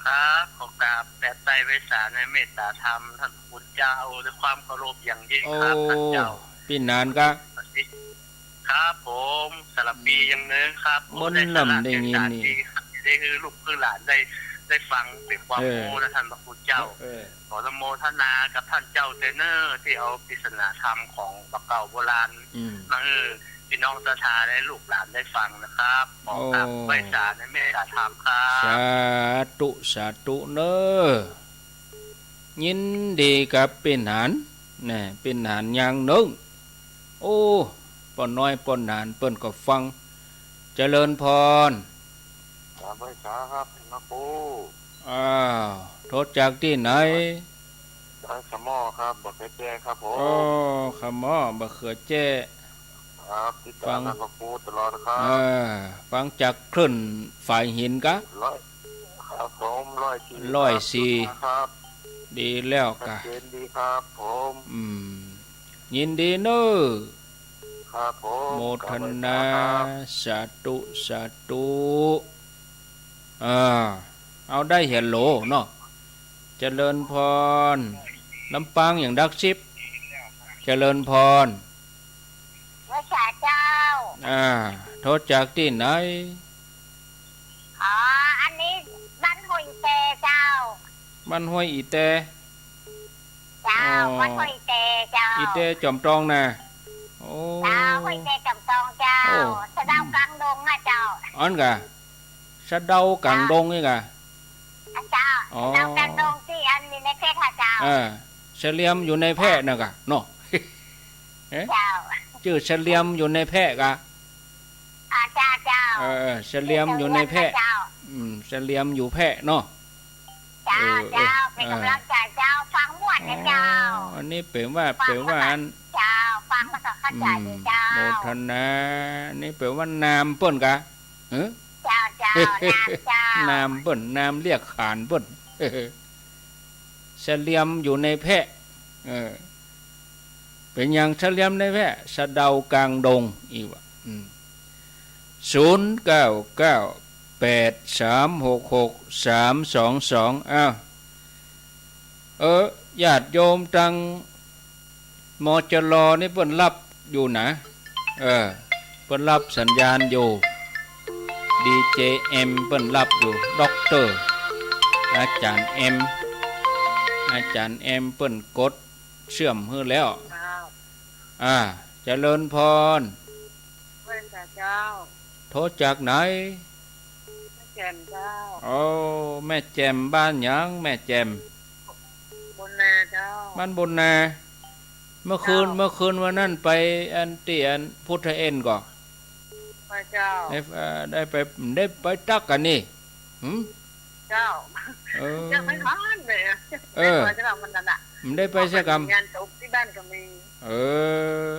ครับขอกราบแต่ใจไว้สาในเมตตาธรรมท่านพุทธเจ้าด้วยความเคารพอย่างยิ่งครับท่านเจ้าพี่นานกะครับผมสลับปียังเนื้อครับมนนำได้ยินนี่ได้คือลูกคือหลานได้ ได้ฟังเป็นความรู้นะท่านพระคุณเจ้าขออนุโมทนากับท่านเจ้าเทรนเนอร์ที่เอาปริศนาธรรมของบักเก่าโบราณมาพี่น้องศรัทธาและลูกหลานได้ฟังนะครับขอกราบไหว้ศาลในเมตตาธรรมครับสาธุสาธุเนอยินดีกับเป็นหานนี่เป็นหานอย่างหนึ่งโอ้ปอนน้อยปอนหนานเปิ้นก็ฟังเจริญพรกราบไหว้ศาลครับพระครูอ้าวโทษจากที่ไหนจากขมอครับบักเขือแจ้ครับผมอ๋อขมอบักเขือแจ้ครับติดตามพระครูตลอดครับฟังจากคลื่นฝ่ายหินกะครับผม104ครับดีแล้วกะดีครับผมยินดีเนอครับผมโมทนาสาธุสาธุเอาได้เห็นโหลเนาะเจริญพรลำปางอย่างดักชิปเจริญพรพระเจ้าโทษจากที่ไหนอันนี้บ้านห้วยเตเจ้าบ้านห้วยอีเตเจ้าบ้านห้วยเตเจ้าอีเตจอมตองนะโอ้เจ้าห้วยเตจอมตองเจ้าสะเดากลางดงนะเจ้าอันกะสะเดากลางดงนี่กะเจ้าสะเดากลางดงที่อันนี้ในเพศเจ้าเฉลียมอยู่ในแพะนะกะเนาะเจ้าชื่อเฉลียมอยู่ในแพะกะเจ้าเจ้าเฉลียมอยู่ในแพะเฉลียมอยู่แพะเนาะเจ้าเจ้าเป็นกำลังใจเจ้าฟังหมดนะเจ้าอันนี้เปลว่าอันเจ้าฟังแล้วก็เข้าใจเจ้าโมทนานี่เปลว่านามเปิ้นกะเจ้าเจ้านามเปิ้นนามเรียกขานเปิ้นเฉลียมอยู่ในแพะเป็นอย่างเฉลียมในแพะสะเดากลางดงอีกว่า0998366322ญาติโยมตังมจลนี่เพิ่นรับอยู่นะเพิ่นรับสัญญาณอยู่ DJM เพิ่นรับอยู่ด็อกเตอร์อาจารย์เอ็มเพิ่นกดเชื่อมให้แล้วเจริญพรพระเจ้าโทษจากไหนแม่แจ่มเจ้าโอ้แม่แจ่มบ้านหยังแม่แจ่มบนนาเจ้าบ้านบนนาเมื่อคืนวันนั้นไปอันที่อันพุทธเอ็นก่อนพระเจ้าได้ไปตักกันนี่เจ้ายังไม่ทันเลยจะทำมันนั่นน่ะได้ไปสักกรรมงานศพที่บ้านก็มี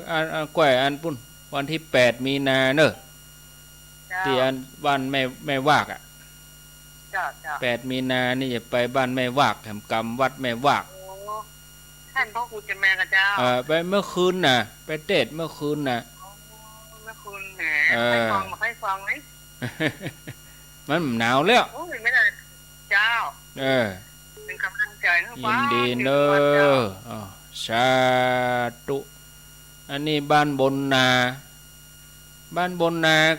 อันแกว่อันปุ่นวันที่8มีนาเนอะที่อันบ้านแม่วาก8มีนานี่จะไปบ้านแม่วากแห่งกรรมวัดแม่วากท่านพ่อครูจะแม่กับเจ้าไปเมื่อคืนน่ะไปเทศเมื่อคืนน่ะเมื่อคืนแหมให้ฟังไหมมันหนาวแล้วไม่ได้เจ้าเป็นกำลังใจให้ยินดีเนอะสาธุอันนี้บ้านบนนา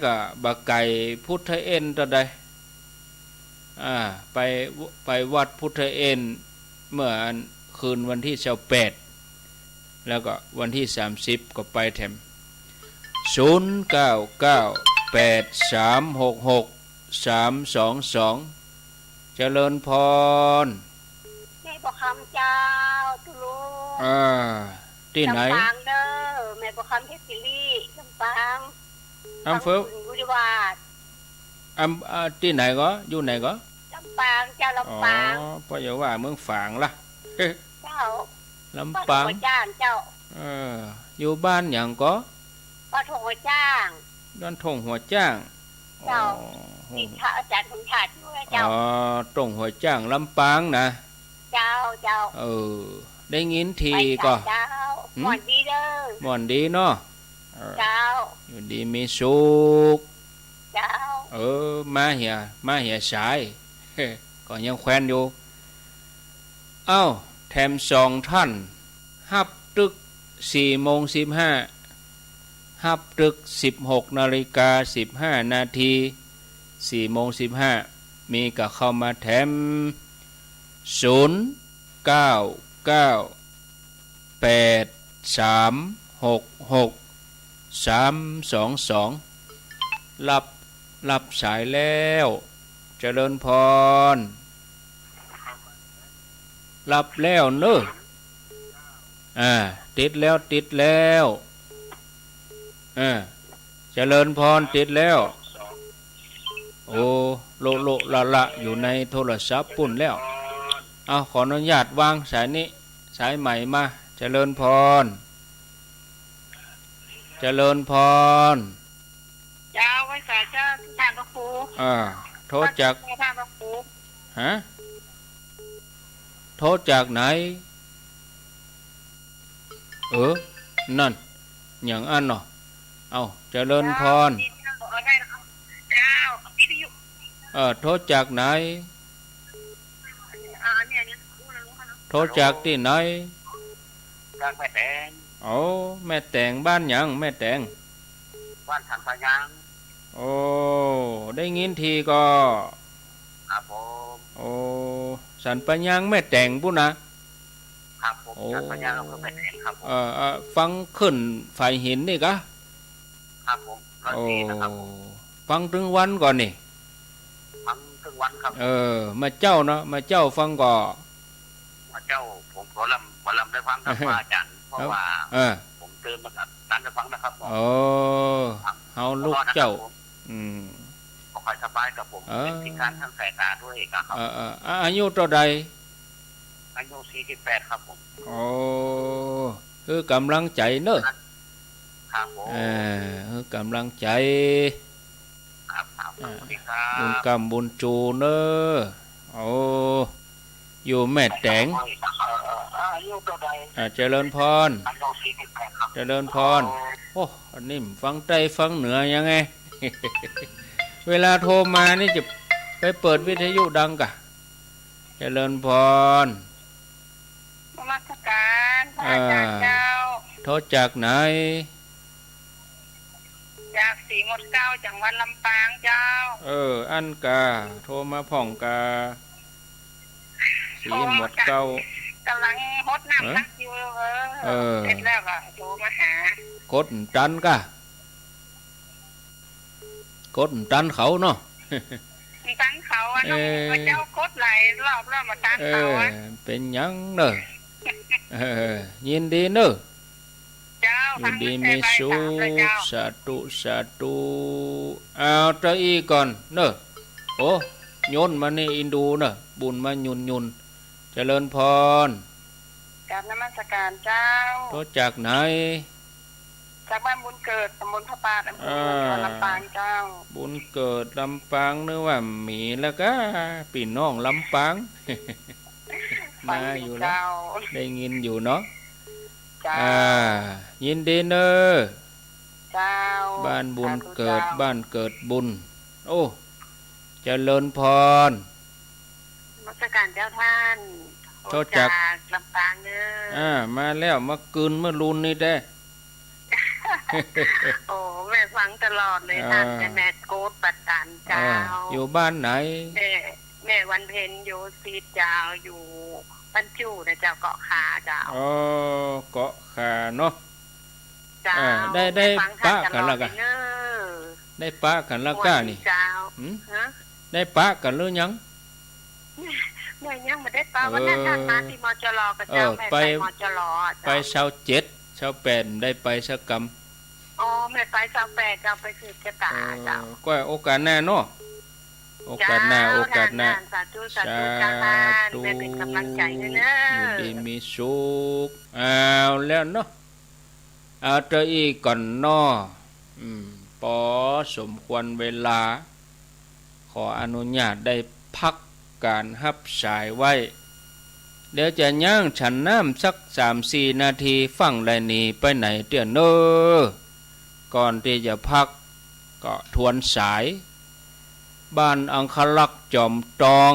ก็บักไก่พุทธเอ็นตะใดไปวัดพุทธเอ็นเมื่อคืนวันที่28แล้วก็วันที่30ก็ไปแถม0998366322เจริญพรแม่ประคำเจ้าทุลุที่ไหนลำปางเด้อแม่ประคำที่สิริลำปางอำเภอบุรีวาดที่ไหนก็อยู่ไหนก็ลำปางเจ้าลำปางเพราะอย่าว่าเมืองฝางล่ะเจ้าลำปางจ้างเจ้าอยู่บ้านอย่างก็บ้านทงหัวจ้างบ้านทงหัวจ้างเจ้าที่พระอาจารย์คุณชาติด้วยเจ้าตรงหัวจ้างลำปางนะเจ้าได้ยินทีก็หมอนดีเด้อหมอนดีเนาะเจ้าอยู่ดีมีสุขเจ้ามาเหี่ยสายก็ยังแควนอยู่แถม2ท่านฮับตึก4:15ฮับตึก 16:15 4:15 มีก็เข้ามาแถม0998366322รับสายแล้วเจริญพรรับแล้วเนอะติดแล้วเจริญพรติดแล้วโอ้โลละอยู่ในโทรศัพท์ปุ่นแล้วเอาขออนุญาตวางสายนี้สายใหม่มาเจริญพรเจ้าไว้สายเจ้าท่านพระครูโทษจากท่านพระครูโทษจากไหนนั่นอย่างอันเนาะเอาเจริญพรโทษจากไหนโทษจากที่ไหนจากแม่แตงแม่แตงบ้านหยังแม่แตงบ้านสันปะยังได้ยินทีก็ครับผมสันปะยังแม่แตงปุ่นนะครับผมสันปะยังแม่แตงครับฟังขึ้นฝ่ายหินนี่กะครับผมนะครับฟังถึงวันก่อนนี่ฟังถึงวันครับมาเจ้าเนาะมาเจ้าฟังก่อมาเจ้าผมขอลำได้ฟังครับอาจารย์เพราะว่าผมเตือนมากับนั้นจะฟังนะครับเฮาลูกเจ้าขอคอยสบายกับผมเป็นพิการทางสายตาด้วยครับอายุเท่าใดอายุ48ครับผมคือกำลังใจเนอะครับผมกำลังใจครับบุญกรรมบุญจูเนอะอยู่แม่แตงเจริญพรโอ้อันนี้ฟังใต้ฟังเหนือยังไง เวลาโทรมานี่จะไปเปิดวิทยุดังกะเจริญพรนมัสการพระอาจารย์เจ้าโทษจากไหนจากศรีหมดเก้าจังหวัดลำปางเจ้าอันกาโทรมาพ่องกาสีหมดเก้ากำลังฮดน้ำนักอยู่เสร็จแล้วก็โทรมาหากดตันกะกดตันเขาเนาะตันเขาเจ้ากดหลายรอบแล้วมาตันเขาเป็นยังเนอะยินดีเนอะยินดีมีสุขสาธุเอาเจ้าอีก่อนเนอะโยนมาในอินดูเนอะบุญมายุนเจริญพรกราบนมัสการเจ้าโทษจากไหนจากบ้านบุญเกิดตำบลพระปาดอำเภอลำปางเจ้าบุญเกิดลำปางนึกว่ามีแล้วก็พี่น้องลำปางมาอยู่แล้วได้ยินอยู่เนาะยินดีเนอะบ้านบุญเกิดบ้านเกิดบุญเจริญพรนมัสการเจ้าท่านโทษจากลำปางเนอะมาแล้วมากืนเมื่อรุนนี่ได้แม่ฟังตลอดเลยท่านแม่โกดปัตตันเจ้าอยู่บ้านไหนแม่วันเพ็ญโยซีเจ้าอยู่ปัญจูนะเจ้าเกาะขาเจ้าเกาะขาเนาะได้ปะกันละกันได้ปะกันละก้านี่ได้ปะกันหรือยังแม่ยังไม่ได้ปะวันนั้นท่านมาที่มจรกับเจ้าแม่ไปมจรไปเช้า7เช้า8ได้ไปสักกรรมแม่ไปเช้า8เจ้าไปคือจะตาเจ้าก็โอกาสหน้าเนาะโอกาสหน้าสาธุแม่เป็นกำลังใจด้วยนะอยู่ดีมีสุขเอาแล้วเนาะเอาเจออีกก่อนเนาะพอสมควรเวลาขออนุญาตได้พักการรับสายไว้เดี๋ยวจะย่างฉันน้ำสัก 3-4 นาทีฟังไรนี่ไปไหนเดี๋ยวเนอก่อนที่จะพักก็ทวนสายบ้านอังคลักษ์จอมตอง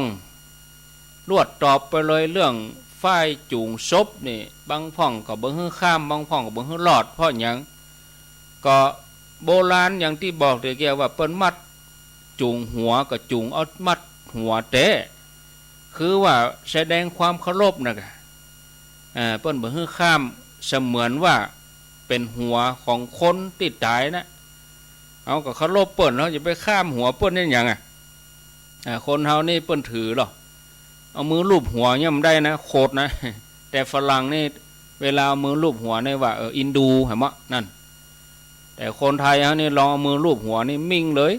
รวดตอบไปเลยเรื่องฝ้ายจูงศพนี่บางพ่องก็บ่ฮื้อข้ามบางพ่องก็บ่ฮื้อรอดเพราะหยังก็โบราณอย่างที่บอกเดี๋ยวแกว่าเปิ้นมัดจูงหัวก็จูงเอามัด หัวเตะคือว่าแสดงความเคารพนะกะเปิ้นบ่ฮื้อข้ามเสมือนว่าเป็นหัวของคนที่ตายนะเอาก็เคารพเปิ้นเนาะอย่าไปข้ามหัวเปิ้นนี่หยังคนเฮานี่เปิ้นถือหรอเอามือลูบหัวย่ํได้นะโคตรนะแต่ฝรั่งนี่เวลาเอามือลูบหัวนี่ว่าอินดูเห็นมั้ยนั่นแต่คนไทยเฮานี่ลองเอามือลูบหัวนี่มิ่งเลย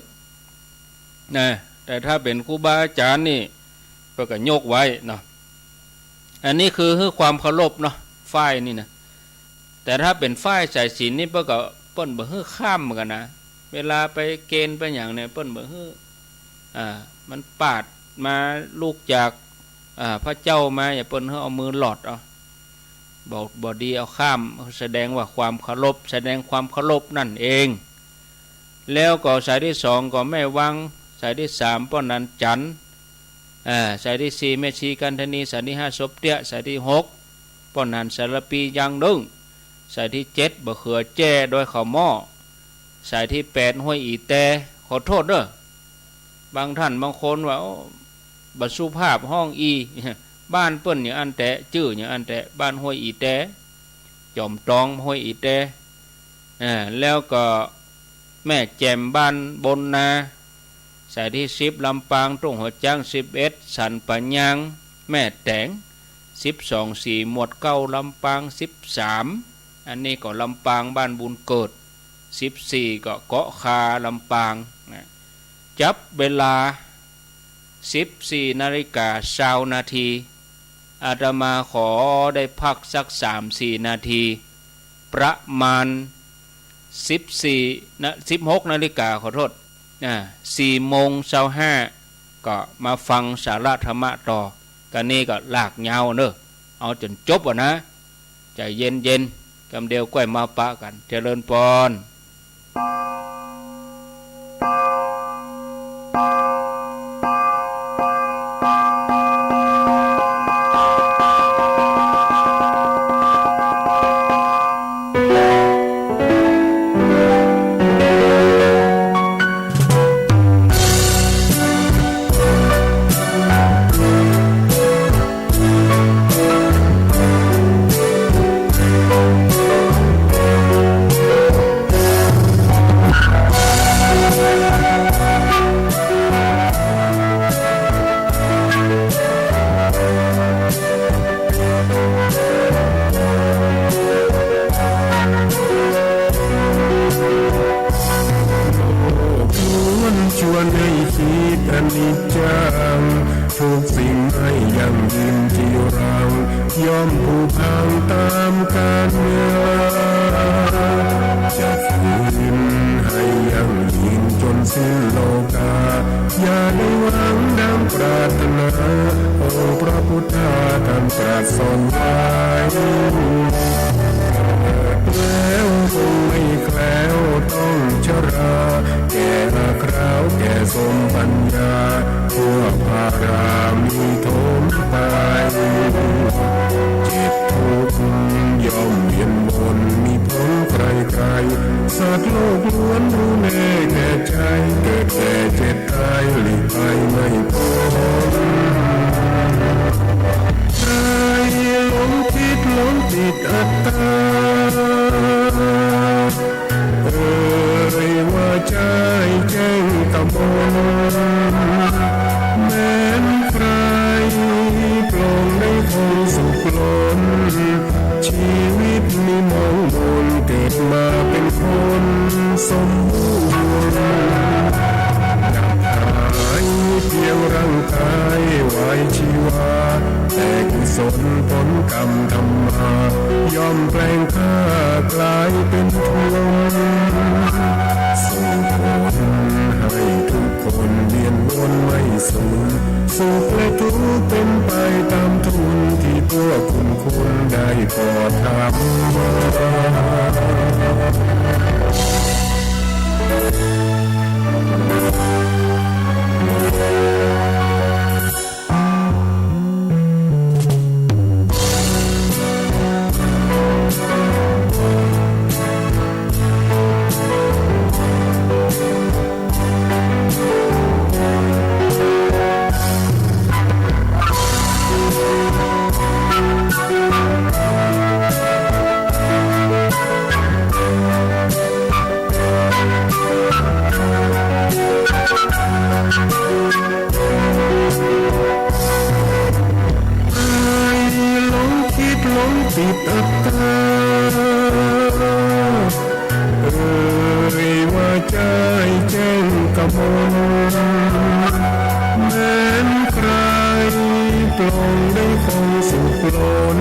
นะแต่ถ้าเป็นครูบาอาจารย์นี่เพิ่นก็ยกไว้เนาะอันนี้คือความเคารพเนาะฝ่ายนี่นะแต่ถ้าเป็นฝ่ายสายศีลนี่เพิ่นก็เปิ้นบ่ฮื้อข้ามเหมือนกันนะเวลาไปเกณฑ์ไปหยังเนี่ยเปิ้นบ่ฮื้อมันปาดมาลูกจากพระเจ้ามาอย่าเปิ้นเอามือหลอดเอาบอกบ่ดีเอาข้ามแสดงว่าความเคารพแสดงความเคารพนั่นเองแล้วก็สายที่2ก็แม่วังสายที่3ป้อนนันจันทร์สายที่4แม่ชีกันธนีสายที่5ศพเตี้ยสายที่6ป้อนนันสารปียังดึงสายที่7บ่เขือแจ้โดยข้าวหม้อสายที่8ห้วยอีแตขอโทษเด้อบางท่านบางคนว่าบ่สุภาพห้องอีบ้านเปิ้นอย่างอันแตะชื่ออย่างอันแตะบ้านห้วยอีแตจอมตองห้วยอีแตแล้วก็แม่แจ่มบ้านบนนาสายที่10ลำปางตรงหัวจ้าง11สันปัญญังแม่แตง12 4หมวดเก้าลำปาง13อันนี้ก็ลำปางบ้านบุญเกิด14ก็เกาะคาลำปางนะจับเวลา14 นาฬิกา20 นาทีอาตมาขอได้พักสัก 3-4 นาทีประมาณ16 นาฬิกาขอโทษ4:25ก็มาฟังสาระธรรมะต่อกันนี่ก็ลากยาวเนอะเอาจนจบนะใจเย็นๆกำเดียวก้อยมาปะกันเจริญพรทุกสิ่งให้ยั่งยืนที่เราย่อมผูกพังตามกาลเวลาจะฝืนให้ยั่งยืนจนสิ้นโลกาอย่าได้หวังดังปรารถนาโอ้พระพุทธาท่านตรัสสอนไว้แล้วคงไม่แคล้วต้องชราแก่ละคราวแก่สมปัญญาทั่วภารามีโทมไปเจ็บทุกข์ย่อมเวียนวนมีพ้นใครๆสัตว์โลกล้วนรู้แน่แก่ใจเกิดแก่เจ็บตายหลีกไปไม่พ้นใจหลงคิดหลงติดอัตตาว่าใจแจ้งตะมนแม้นใครปลงได้คงสุขล้นชีวิตมีมองมนเกิดมาเป็นคนสมบูรณ์ดับหายเพียงร่างกายไว้ชีวาแต่กุศลผลกรรมทำมาย่อมแปลงข้ากลายเป็นทุกข์ส่งผลให้ทุกคนเวียนวนไม่สูญสุขและทุกข์เป็นไปตามทุนที่ตัวคุณได้พอทำมา ปลงได้คงสุขล้น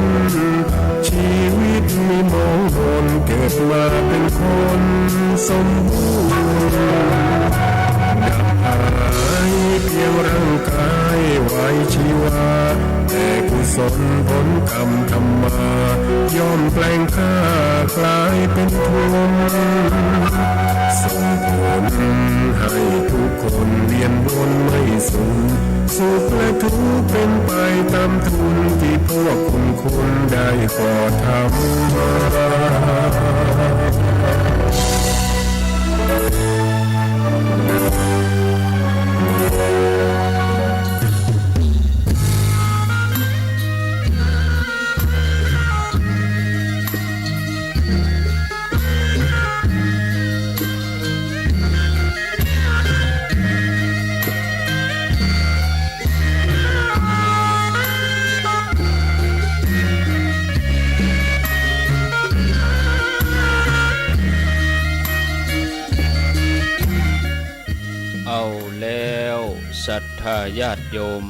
ชีวิตมีมองบนเกิดมาเป็นคนสมบูรณ์ดับหายเพียงร่างกายไว้ชีวาแต่กุศลผลกรรมทำมาย่อมแปลงค่ากลายเป็นทุนส่งผลให้ทุกคนเวียนวนไม่สูญสุขและทุกข์เป็นไปตามทุนที่พวกคุณได้ก่อทำมาเอาแล้วศรัทธาญาติโยม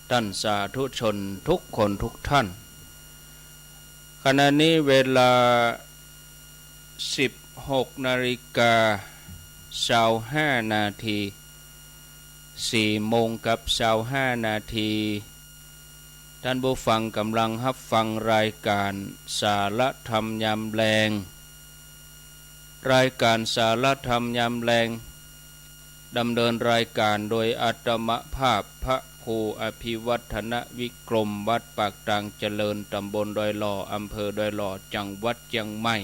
ท่านสาธุชนทุกคนทุกท่านขณะนี้เวลา 16:25 นาที4 โมงกับ25 นาทีท่านผู้ฟังกำลังรับฟังรายการสารธรรมยามแลงรายการสารธรรมยามแลงดำเนินรายการโดยอาตมภาพพระครูอภิวัฒนวิกรมวัดปากตางเจริญตำบลดอยหล่ออำเภอดอยหล่อจังหวัดเชียงใหม่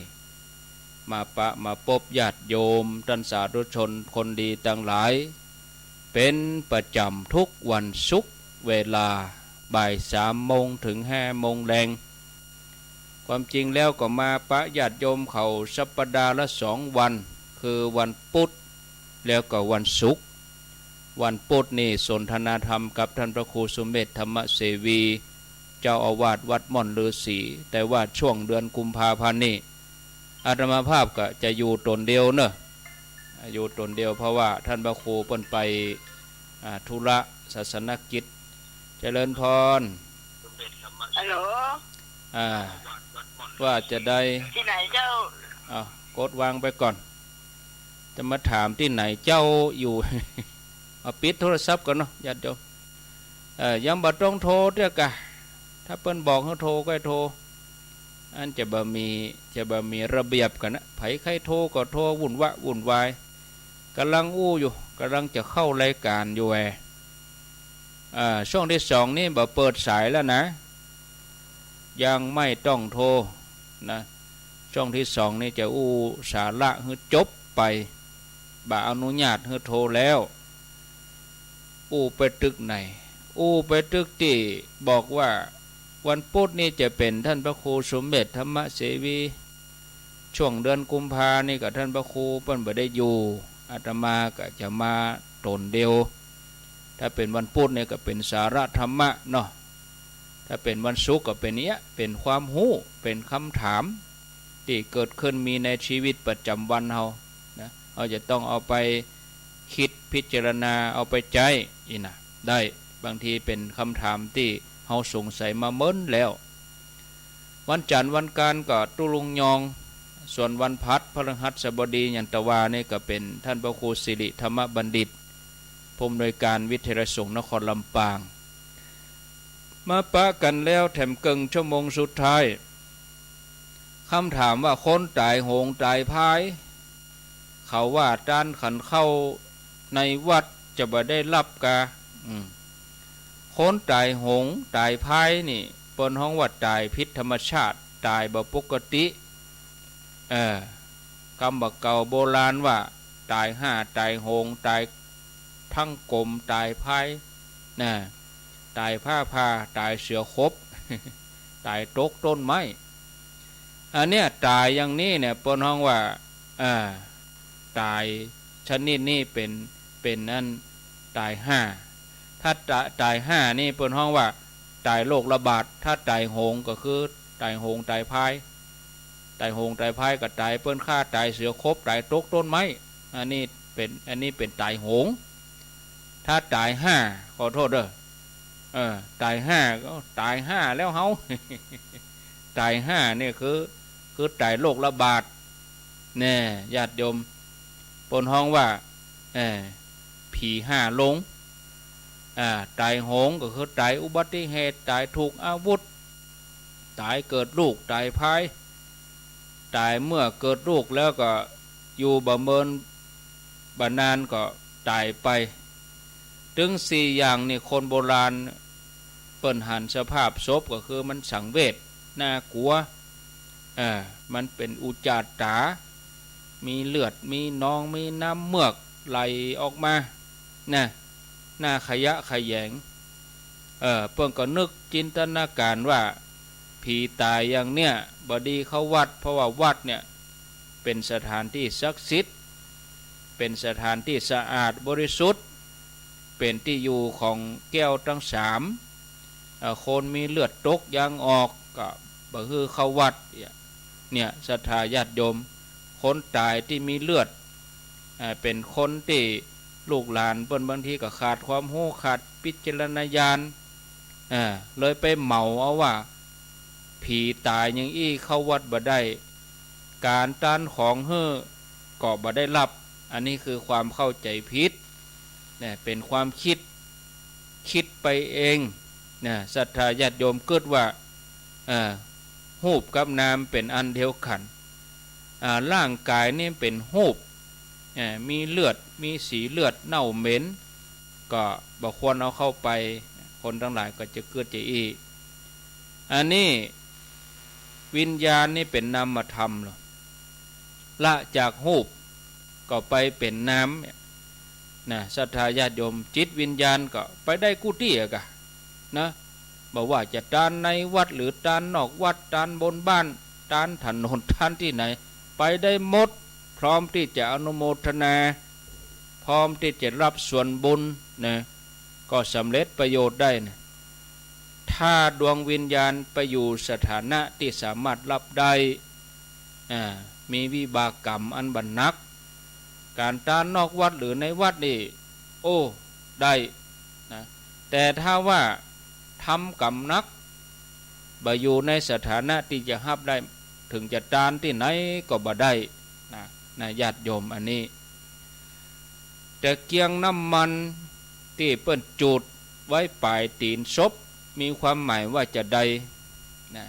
มาพบญาติโยมท่านสาธุชนคนดีทั้งหลายเป็นประจำทุกวันศุกร์เวลาบ่าย 3 โมงถึง 5 โมงแลงความจริงแล้วก็มาปะญาติโยมเขาสัปดาห์ละ2 วันคือวันพุธแล้วก็วันศุกร์วันพุธนี่สนทนาธรรมกับท่านพระครูสุเมธธรรมเสวีเจ้าอาวาสวัดม่อนฤาษีแต่ว่าช่วงเดือนกุมภาพันธ์นี่อาตมาภาพก็จะอยู่ตนเดียวเนอะอยู่ตนเดียวเพราะว่าท่านพระครูเพิ่นไปธุระศาสนกิจเจริญพรฮัลโหลว่าจะได้ที่ไหนเจ้ากดวางไปก่อนจะมาถามที่ไหนเจ้าอยู่ เอาปิดโทรศัพท์ก่อนเนาะญาติโยมยังบ่ต้องโทรเด้อกะถ้าเปิ้นบอกให้โทรก็ให้โทรอันจะบ่มีระเบียบกันนะไผใครโทรก็โทรวุ่นวายกำลังอยู่กำลังจะเข้ารายการอยู่ช่วงที่2นี่บ่เปิดสายแล้วนะยังไม่ต้องโทรนะช่วงที่2นี่จะสาระให้จบไปบ่อนุญาตให้โทรแล้วไปตึกไหนไปตึกที่บอกว่าวันพุธนี่จะเป็นท่านพระครูสมเด็จธรรมเสวีช่วงเดือนกุมภานี่กับท่านพระครูเพิ่นบ่ได้อยู่อาตมาก็จะมาตนเดียวถ้าเป็นวันพุธนี่ก็เป็นสาระธรรมะเนาะถ้าเป็นวันศุกร์ก็เป็นเป็นความรู้เป็นคำถามที่เกิดขึ้นมีในชีวิตประจำวันเฮานะเราจะต้องเอาไปคิดพิจารณาเอาไปใจนะได้บางทีเป็นคำถามที่เฮาสงสัยมาเมิ้นแล้ววันจันทร์วันการก็ตุลุงยองส่วนวันพัดพฤหัสบดียันตวานี่ก็เป็นท่านพระครูสิริธรรมบัณฑิตผู้อำนวยการวิทยาลัยสงฆ์นครลำปางมาปะกันแล้วแถมเกิงชั่วโมงสุดท้ายคำถามว่าคนตายโหงตายพายเขาว่าด้านขันเข้าในวัดจะบ่ได้รับกาคนตายโหงตายพายนี่เปิ้นฮ้องว่าตายพิษธรรมชาติตายบ่ปกติคำบักเก่าโบราณว่าตาย5ตายโหงตายทั้งกลมตายพายนะตายผ้าตายเสือคบ ตายตกต้นไม้อันเนี้ยตายอย่างนี้เนี่ยเปิ้นฮ้องว่าตายชนิดนี้เป็นนั่นตาย5ถ้าตาย5นี่เปิ้นฮ้องว่าตายโรคระบาดถ้าตายโหงก็คือตายโหงตายพายตายโหงตายพายก็ตายเปิ้นฆ่าตายเสือคบตายตกต้นไม้อันนี้เป็นตายโหงถ้าตาย5ขอโทษเด้อ ตายห้าก็ตายห้าแล้วเฮา ตายห้าเนี่ยคือตายโรคระบาดแน่ญาติโยมปนห้องว่าผีห้าลงตายโหงก็คือตายอุบัติเหตุตายถูกอาวุธตายเกิดลูกตายพายตายเมื่อเกิดลูกแล้วก็อยู่บ่เมินบ่นานก็ตายไปถึงสี่อย่างนี่คนโบราณเปิ้นหันสภาพศพก็คือมันสังเวชน่ากลัวมันเป็นอุจจาระมีเลือดมีนองมีน้ำเมือกไหลออกมาน่ะหน้าขยะขยงเพิ่นก็นึกจินตนาการว่าผีตายอย่างเนี้ยบดีเข้าวัดเพราะว่าวัดเนี่ยเป็นสถานที่ศักดิ์สิทธิ์เป็นสถานที่สะอาดบริสุทธิ์เป็นที่อยู่ของแก้วทั้งสามคนมีเลือดตกยางออกก็บ่คือเข้าวัดเนี่ยศรัทธาญาติโยมคนตายที่มีเลือดเป็นคนที่ลูกหลานเปิ้นบางทีก็ขาดความรู้ขาดพิจารณญาณเลยไปเหมาเอาว่าผีตายอย่างอี้เข้าวัดบ่ได้การต้านของเฮ้อก็บ่ได้รับอันนี้คือความเข้าใจผิดเนี่ยเป็นความคิดไปเองเนี่ยศรัทธาญาติโยมเกิดว่ารูปกับนามเป็นอันเดียวกันร่างกายนี่เป็นรูปมีเลือดมีสีเลือดเน่าเหม็นก็บ่ควรเอาเข้าไปคนทั้งหลายก็จะเกิดจะอีอันนี้วิญญาณนี่เป็นนามธรรมหรอละจากรูปก็ไปเป็นนามนะศรัทธาญาติโยมจิตวิญญาณก็ไปได้กุฏิกะนะบอกว่าจะตานในวัดหรือตานนอกวัดตานบนบ้านตานถนนตานที่ไหนไปได้หมดพร้อมที่จะอนุโมทนาพร้อมที่จะรับส่วนบุญนะก็สำเร็จประโยชน์ได้นะถ้าดวงวิญญาณไปอยู่สถานะที่สามารถรับได้มีวิบากกรรมอันบันนักการตานนอกวัดหรือในวัดนี่โอ้ได้นะแต่ถ้าว่าทำกรรมนักบ่อยู่ในสถานะที่จะรับได้ถึงจะตานที่ไหนก็บ่ได้นะญาติโยมอันนี้แต่เกียงน้ำมันที่เปิ้นจุดไว้ปลายตีนศพมีความหมายว่าจะได้นะ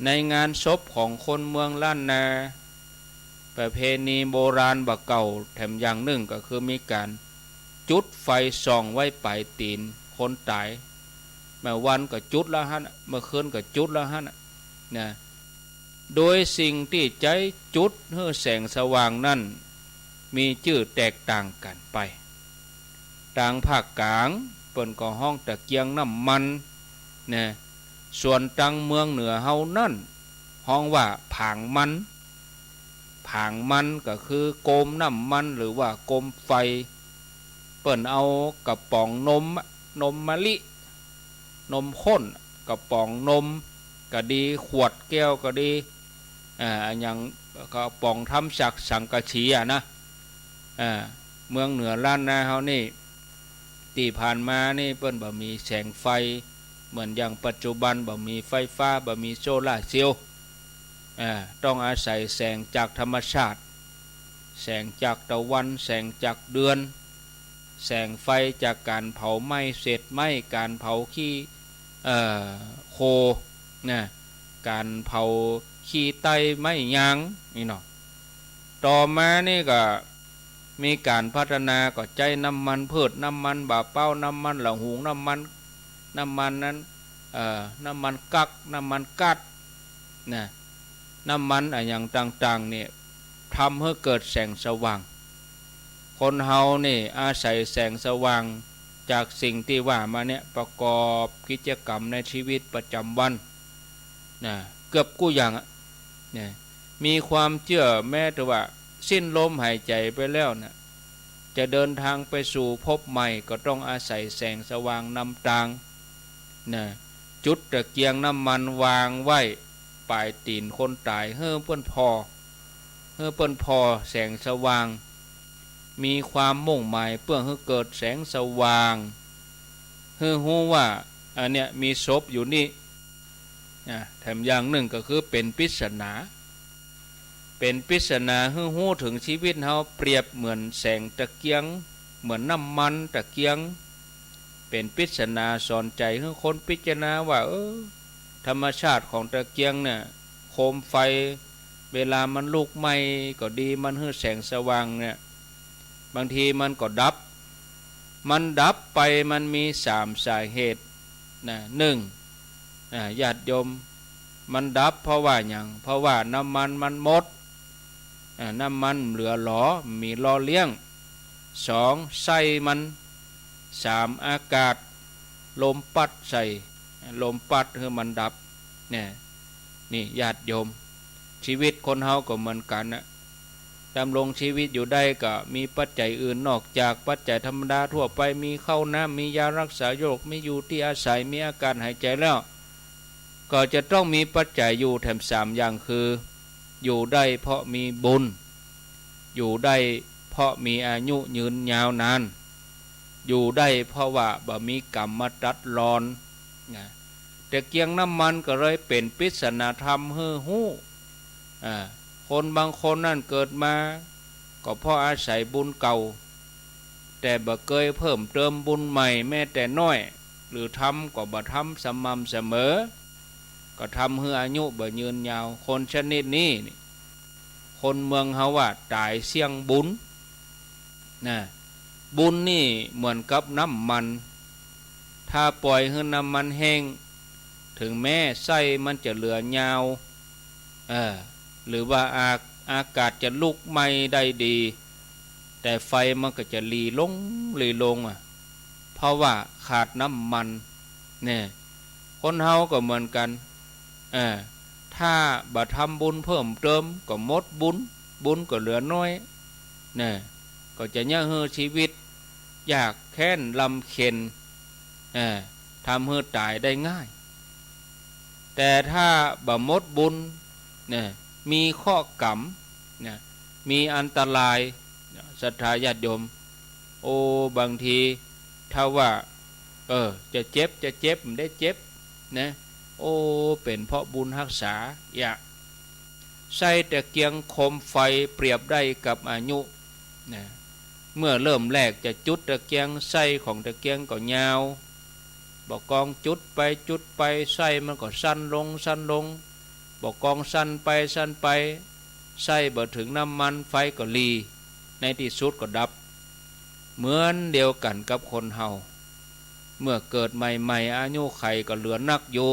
ในงานศพของคนเมืองล้านนาประเพณีโบราณบะเก่าแถมอย่างหนึ่งก็คือมีการจุดไฟส่องไว้ปลายตีนคนตายเมื่อวันก็จุดแล้วฮะเมื่อคืนก็จุดแล้วฮะนะโดยสิ่งที่ใจจุดให้แสงสว่างนั้นมีชื่อแตกต่างกันไปต่างภาคกลางเปิ้นก็ห้องตะเกียงน้ำมันนะส่วนตังเมืองเหนือเฮานั่นห้องว่าผางมันก็คือโกมน้ำมันหรือว่าโกมไฟเปิ้นเอากระป๋องนมมะลินมข้นกระป๋องนมก็ดีขวดแก้วก็ดีอย่างกระป๋องทำจากสังกะสีนะเมืองเหนือล้านนาเฮานี่ที่ผ่านมานี่เปิ้นบ่มีแสงไฟเหมือนอย่างปัจจุบันบ่มีไฟฟ้าบ่มีโซล่าร์เซลล์ต้องอาศัยแสงจากธรรมชาติแสงจากตะวันแสงจากเดือนแสงไฟจากการเผาไหม้เศษไม้การเผาขี้โคนะการเผาขี้ไตไม้ยางนี่เนาะต่อมานี่ก็มีการพัฒนาก็ใจน้ำมันพืชน้ำมันบาเป้าน้ำมันเหล่าหุงน้ำมันนั้นน้ำมันกักน้ำมันกัดนะน้ำมันอย่างต่างๆเนี่ยทำให้เกิดแสงสว่างคนเฮานี่อาศัยแสงสว่างจากสิ่งที่ว่ามาเนี่ยประกอบกิจกรรมในชีวิตประจำวันนะเกือบกู้อย่างเนี่ยมีความเชื่อแม้แต่ว่าสิ้นลมหายใจไปแล้วนะจะเดินทางไปสู่ภพใหม่ก็ต้องอาศัยแสงสว่างนำทางนะจุดตะเกียงน้ำมันวางไว้ปลายตีนคนตายเฮ้อเปิ้นพอแสงสว่างมีความมุ่งหมายเพื่อให้เกิดแสงสว่าง ฮือฮู้ว่าอันเนี้ยมีศพอยู่นี่แถมอย่างหนึ่งก็คือเป็นปริศนาเป็นปริศนาฮือฮู้ถึงชีวิตเฮาเปรียบเหมือนแสงตะเกียงเหมือนน้ำมันตะเกียงเป็นปริศนาสอนใจให้คนพิจารณาว่าธรรมชาติของตะเกียงเนี่ยโคมไฟเวลามันลุกไหม้ก็ดีมันให้แสงสว่างเนี่ยบางทีมันก็ดับไปมันมี3สาเหตุนะญาติโยมมันดับเพราะว่าอย่างเพราะว่าน้ำมันมันหมดน้ำมันเหลือหลอมีหล่อเลี้ยง2ไส้มัน3อากาศลมปัดใส่ลมปัดให้มันดับเนี่ยนี่ญาติโยมชีวิตคนเฮาก็เหมือนกันนะดำรงชีวิตอยู่ได้ก็มีปัจจัยอื่นนอกจากปัจจัยธรรมดาทั่วไปมีข้าวน้ำมียารักษาโรคมีอยู่ที่อาศัยมีอาการหายใจแล้วก็จะต้องมีปัจจัยอยู่แถม3อย่างคืออยู่ได้เพราะมีบุญอยู่ได้เพราะมีอายุยืนยาวนานอยู่ได้เพราะว่าบ่มีกรรมมาตัดรอนแต่เกียงน้ำมันก็เลยเป็นปริศนาธรรมฮือฮู้คนบางคนนั่นเกิดมาก็เพราะอาศัยบุญเก่าแต่บ่เคยเพิ่มเติมบุญใหม่แม้แต่น้อยหรือทำก็บ่ทำสม่ำเสมอก็ทำให้อายุบ่ยืนยาวคนชนิดนี้คนเมืองเฮาว่าตายเสี่ยงบุญบุญนี่เหมือนกับน้ำมันถ้าปล่อยให้น้ำมันแห้งถึงแม้ไส้มันจะเหลือยาวหรือว่าอากาศจะลุกไหม้ได้ดีแต่ไฟมันก็จะลีลงเพราะว่าขาดน้ำมันเนี่ยคนเฮาก็เหมือนกันถ้าบ่ทำบุญเพิ่มเติมก็หมดบุญก็เหลือน้อยเนี่ยก็จะย่าเฮือชีวิตยากแค้นลำเค็ญทำให้ตายได้ง่ายแต่ถ้าบ่หมดบุญเนี่ยมีข้อกรรมเนี่ยมีอันตรายศรัทธาญาติโยมบางทีถ้าว่าจะเจ็บมันได้เจ็บนะเป็นเพราะบุญรักษาใส่ตะเกียงโคมไฟเปรียบได้กับอายุนะเมื่อเริ่มแรกจะจุดตะเกียงไส้ของตะเกียงก็ยาวบอกกองจุดไปไส้มันก็สั้นลงบอกกองสั้นไปไส้บ่ถึงน้ำมันไฟก็ลีในที่สุดก็ดับเหมือนเดียวกันกับคนเฮาเมื่อเกิดใหม่อายุไขก็เหลือนักอยู่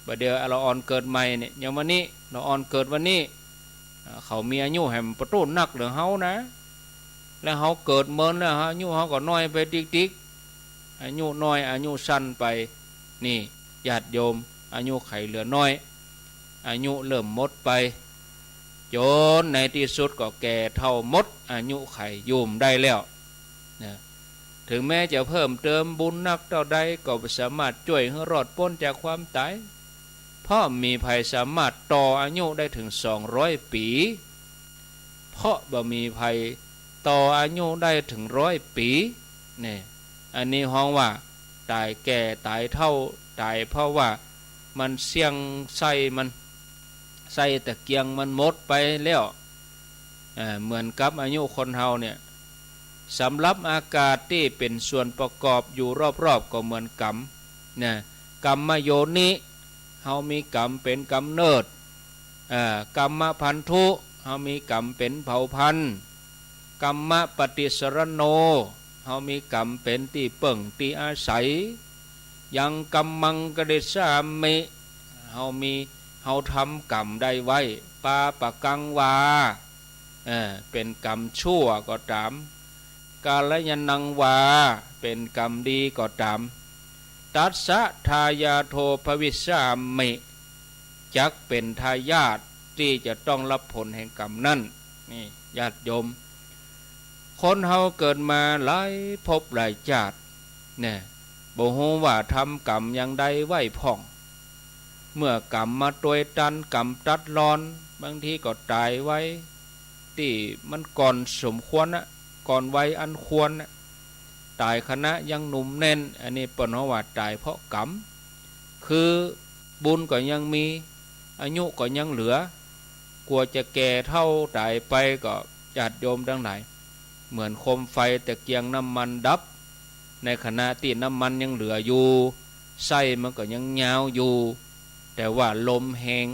บ่เดียวเราอ่อนเกิดใหม่เนี่ยอย่างวันนี้เราอ่อนเกิดวันนี้เขามีอายุแห่งประตูนักเหลือเฮานะแล้วเฮาเกิดเมินแล้วอายุเฮาก็น้อยไปติ๊กอายุน้อยอายุสั้นไปนี่ญาติโยมอายุไขเหลือน้อยอายุเริ่มหมดไปจนในที่สุดก็แก่เท่าหมดอายุไขยุ่มได้แล้วนะถึงแม้จะเพิ่มเติมบุญนักเท่าใดก็ไม่สามารถช่วยให้รอดพ้นจากความตายเพราะมีภัยสามารถต่ออายุได้ถึง200 ปีเพราะบ่มีภัยต่ออายุได้ถึง100 ปีนี่อันนี้ฮ้องว่าตายแก่ตายเท่าตายเพราะว่ามันเสี่ยงใส่ตะเกียงมันหมดไปแล้วเหมือนกับอายุคนเฮาเนี่ยสำหรับอากาศที่เป็นส่วนประกอบอยู่รอบๆก็เหมือนกรรมเนี่ยกรรมโยนิเฮามีกรรมเป็นกำเนิดกรรมพันธุเฮามีกรรมเป็นเผ่าพันธุ์กรรมปฏิสรโนเฮามีกรรมเป็นที่เปิ่งที่อาศัยยังกรรมังกเดชามิเฮาทำกรรมได้ไว้ปาปะกังวาเป็นกรรมชั่วก็ตามกาลยนังวาเป็นกรรมดีก็ตามตัสสะทายาโทภวิสามิจักเป็นทายาทที่จะต้องรับผลแห่งกรรมนั้นนี่ญาติโยมคนเฮาเกิดมาหลายภพหลายชาติเนี่ยบ่ฮู้ว่าทำกรรมอย่างใดไว้พ่องเมื่อกรรมมาตวยตันกรรมตัดรอนบางทีก็ตายไว้ที่มันก่อนสมควรนะก่อนวัยอันควรนะ ตายคณะยังหนุ่มแน่นอันนี้เปิ้นว่าตายเพราะกรรมคือบุญก็ยังมีอายุก็ยังเหลือกลัวจะแก่เท่าตายไปก็ญาติโยมทั้งหลายเหมือนโคมไฟตะเกียงน้ำมันดับในขณะที่น้ำมันยังเหลืออยู่ไส้มันก็ยังยาวอยู่แต่ว่าลมแหง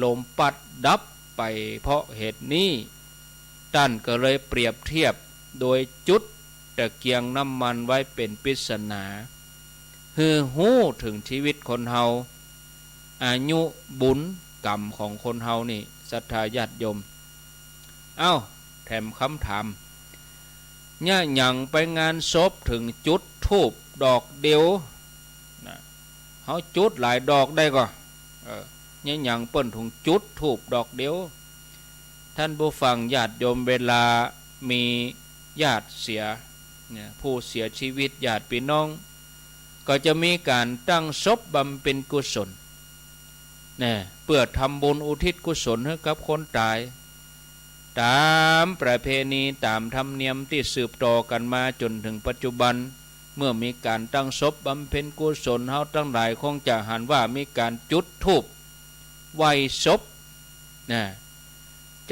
ลมปัดดับไปเพราะเหตุนี้ท่านก็เลยเปรียบเทียบโดยจุดตะเกียงน้ำมันไว้เป็นปริศนาฮือหู้ถึงชีวิตคนเฮาอายุบุญกรรมของคนเฮานี่ศรัทธาญาติโยมเอ้าแถมคำถามเนี่ยหยังไปงานศพถึงจุดธูปดอกเดียวนะเฮาจุดหลายดอกได้ก็เนี่ยหยังเปิ้นถึงจุดธูปดอกเดียวท่านผู้ฟังญาติโยมเวลามีญาติเสียเนี่ยผู้เสียชีวิตญาติพี่น้องก็จะมีการตั้งศพบำเพ็ญกุศลเนี่ยเพื่อทำบุญอุทิศกุศลให้กับคนตายตามประเพณีตามธรรมเนียมที่สืบต่อกันมาจนถึงปัจจุบันเมื่อมีการตั้งศพบำเพ็ญกุศลเฮาทั้งหลายคงจะหันว่ามีการจุดธูปไหว้ศพนะ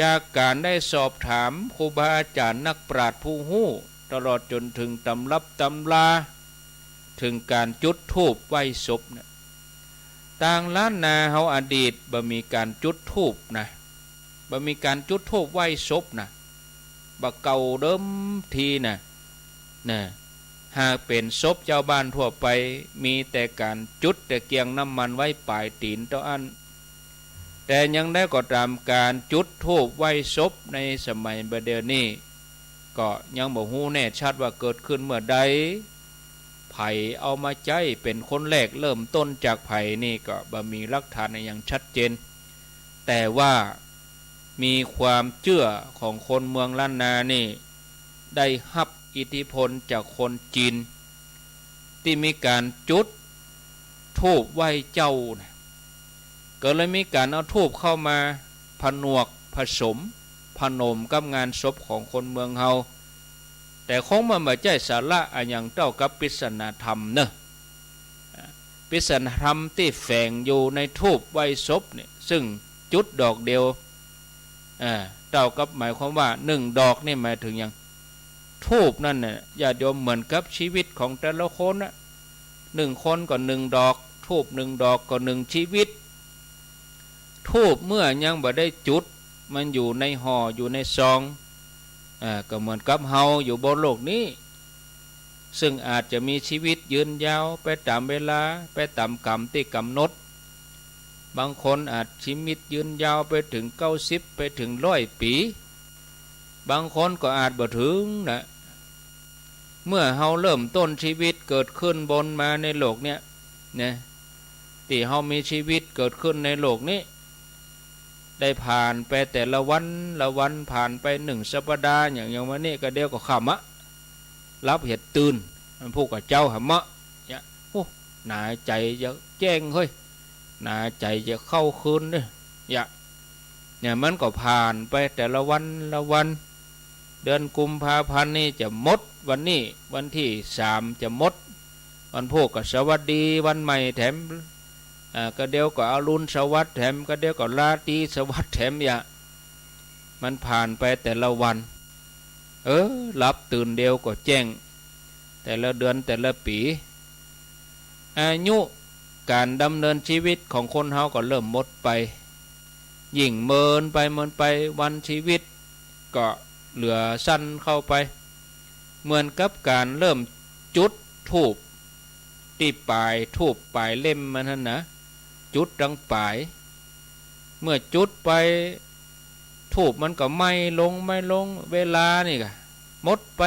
จากการได้สอบถามครูบาอาจารย์นักปราชญ์ผู้ฮู้ตลอดจนถึงตำรับตำราถึงการจุดธูปไหว้ศพนะต่างล้านนาเฮาอดีตบ่มีการจุดธูปนะบ่มีการจุดธูปไหว้ศพนะบ่เก่าเดิมทีนะหากเป็นศพเจ้าบ้านทั่วไปมีแต่การจุดตะเกียงน้ำมันไว้ปลายตีนเท่าอันแต่ยังได้ก็ตามการจุดธูปไหว้ศพในสมัยบัดเดี๋ยวนี้ก็ยังบ่ฮู้แน่ชัดว่าเกิดขึ้นเมื่อใดไผเอามาใจเป็นคนแรกเริ่มต้นจากไผนี่ก็บ่มีหลักฐานอย่างชัดเจนแต่ว่ามีความเชื่อของคนเมืองล้านนานี่ได้รับอิทธิพลจากคนจีนที่มีการจุดธูปไหว้เจ้านะก็เลยมีการเอาธูปเข้ามาผนวกผสมผนมกับงานศพของคนเมืองเฮาแต่คงมันไม่ใช่สาระอันอย่างเจ้ากับปริศนาธรรมเนอะปริศนาธรรมที่แฝงอยู่ในธูปไหว้ศพเนี่ยซึ่งจุดดอกเดียวเจ้ากับหมายความว่า1ดอกนี่หมายถึงอย่างธูปนั่นน่ะญาติโยมเหมือนกับชีวิตของแต่ละคนนะ1คนก็1ดอกธูป1ดอกก็1ชีวิตธูปเมื่อยังบ่ได้จุดมันอยู่ในห่ออยู่ในซองก็เหมือนกับเฮาอยู่บนโลกนี้ซึ่งอาจจะมีชีวิตยืนยาวไปตามเวลาไปตามกรรมที่กำหนดบางคนอาจชีวิตยืนยาวไปถึง90ไปถึง100 ปีบางคนก็อาจบ่ถึงนะเมื่อเฮาเริ่มต้นชีวิตเกิดขึ้นบนมาในโลกเนี้ยนะที่เฮามีชีวิตเกิดขึ้นในโลกนี้ได้ผ่านไปแต่ละวันละวันผ่านไป1สัปดาห์อย่างวันนี้ก็เดียวก็ค่ำรับเหตุตื่นมันพูดกับเจ้าหำเนี่ยโอ้หนาใจจะแจ้งเฮ้ยหนาใจจะเข้าคืนเนี่ยมันก็ผ่านไปแต่ละวันละวันเดือนกุมภาพันธ์นี่จะหมดวันนี้วันที่3จะหมดวันพวกก็สวัสดีวันใหม่แถมก็เดียวก็อรุณสวัสดิ์แถมก็เดียวก็ราตรีสวัสดิ์แถมมันผ่านไปแต่ละวันหลับตื่นเดียวก็แจ้งแต่ละเดือนแต่ละปีอายุการดำเนินชีวิตของคนเฮาก็เริ่มหมดไปยิ่งเมินไปวันชีวิตก็เหลือสั้นเข้าไปเหมือนกับการเริ่มจุดธูปที่ปลายธูปปลายเล่มมันนั่นนะจุดดังปลายเมื่อจุดไปธูปมันก็ไม่ลงเวลานี่ก็หมดไป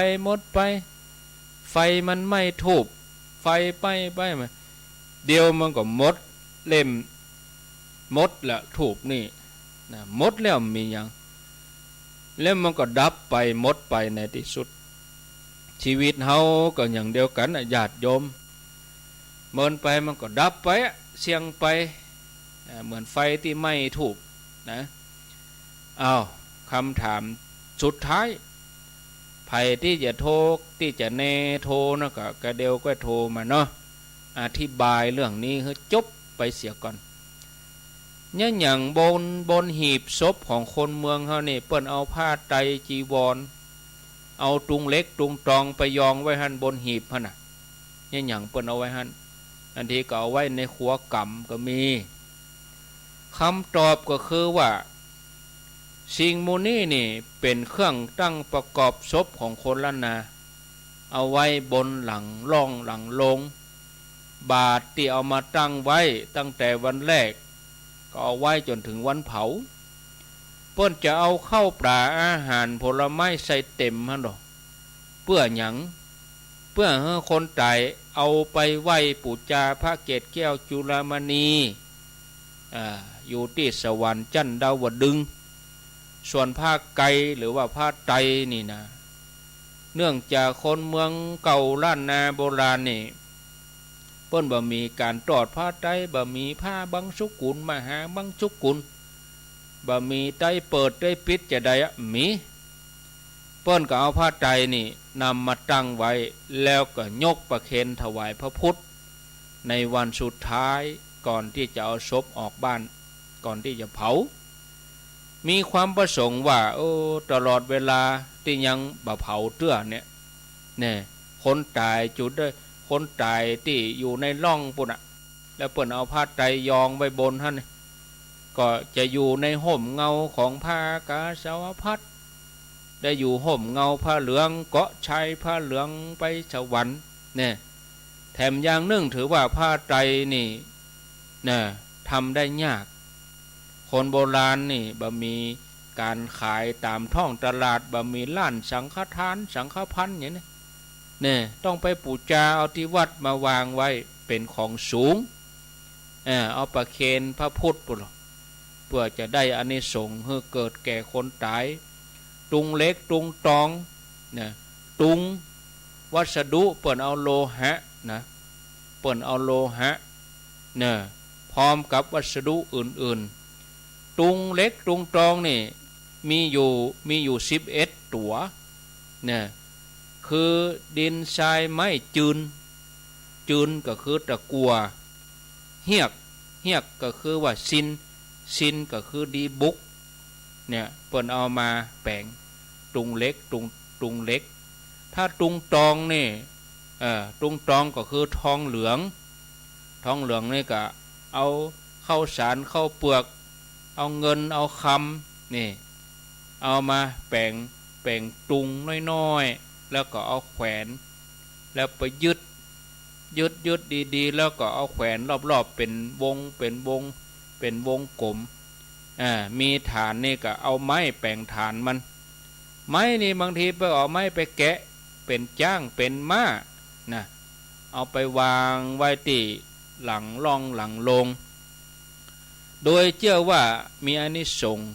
ไฟมันไม่ธูปไฟไปมาเดียวมันก็หมดเล่มหมดละธูปนี่นะหมดแล้วมีอย่างแล้วมันก็ดับไปหมดไปในที่สุดชีวิตเฮาก็อย่างเดียวกันญาติโยมเมินไปมันก็ดับไปเสียงไปเหมือนไฟที่ไม่ถูกนะคำถามสุดท้ายไผ ไผที่จะโทรที่จะเนโทรนะก็กระเดียวก็โทรมาเนาะอธิบายเรื่องนี้ให้จบไปเสียก่อนเนี่ยอย่างบนหีบศพของคนเมืองเฮานี่เปิ้นเอาผ้าไตรจีวรเอาตุงเล็กตุงตองไปยองไว้หั่นบนหีบหั่นน่ะเนี่ยอย่างเปิ้นเอาไว้หั่นอันที่ก็เอาไว้ในขัวกำก็มีคำตอบก็คือว่าสิ่งมูนี้นี่เป็นเครื่องตั้งประกอบศพของคนล้านนาเอาไว้บนหลังร่องหลังลงบาทที่เอามาตั้งไว้ตั้งแต่วันแรกก็เอาไว้จนถึงวันเผาเปิ้นจะเอาเข้าปลาอาหารผลไม้ใส่เต็มฮะดอกเพื่อหยังเพื่อให้คนตายเอาไปไหว้ปู่จาพระเกศแก้วจุฬามณีอยู่ที่สวรรค์จันทร์ดาวดึงส์ส่วนผ้าไกหรือว่าผ้าไตรนี่นะเนื่องจากคนเมืองเก่าล้านนาโบราณนี่เปิ้นบ่มีการตอดผ้าไตรบ่มีผ้าบังสุกุลมหาบังสุกุลบ่มีไตรเปิดไตรปิดจะได้มีเปิ้นก็เอาผ้าไตรนี่นำมาตั้งไว้แล้วก็ยกประเคนถวายพระพุทธในวันสุดท้ายก่อนที่จะเอาศพออกบ้านก่อนที่จะเผามีความประสงค์ว่าตลอดเวลาที่ยังบ่เผาเตื้อเนี่ยคนตายจุดด้วยคนตายที่อยู่ในร่องปุ่นแล้วเปิ้นเอาผ้าไตรยองไว้บนท่านก็จะอยู่ในห่มเงาของผ้ากาสาวพัดได้อยู่ห่มเงาผ้าเหลืองเกาะชายผ้าเหลืองไปสวรรค์เนี่ยแถมอย่างหนึ่งถือว่าผ้าไตรนี่ทำได้ยากคนโบราณนี่บ่มีการขายตามท้องตลาดบ่มีร้านสังฆทานสังฆพันธ์อย่างนี้เนี่ยต้องไปปูจาเอาที่วัดมาวางไว้เป็นของสูงเอาประเคนพระพุทธเพื่อจะได้อานิสงส์ให้เกิดแก่คนตายตุงเล็กตุงตองตุงวัสดุเปิ่นเอาโลหะเปิ่นเอาโลหะพร้อมกับวัสดุอื่นๆตุงเล็กตุงตองนี่มีอยู่11ตัวคือดินทรายไม้จืนก็คือตะกัวเฮียกก็คือว่าซินก็คือดีบุกเปิ้นเอามาแปลงตุงเล็กตุงเล็กถ้าตุงตองนี่ตุงตองก็คือทองเหลืองนี่ก็เอาข้าวสารข้าวเปลือกเอาเงินเอาคำนี่เอามาแปลงตุงน้อยๆแล้วก็เอาแขวนแล้วไปยึดดีๆแล้วก็เอาแขวนรอบๆเป็นวงกลมมีฐานนี่ก็เอาไม้แปลงฐานมันไม้นี่บางทีไปเอาไม้ไปแกะเป็นจ้างเป็นม้าเอาไปวางไว้ที่หลังร่องหลังลงโดยเชื่อว่ามีอานิสงส์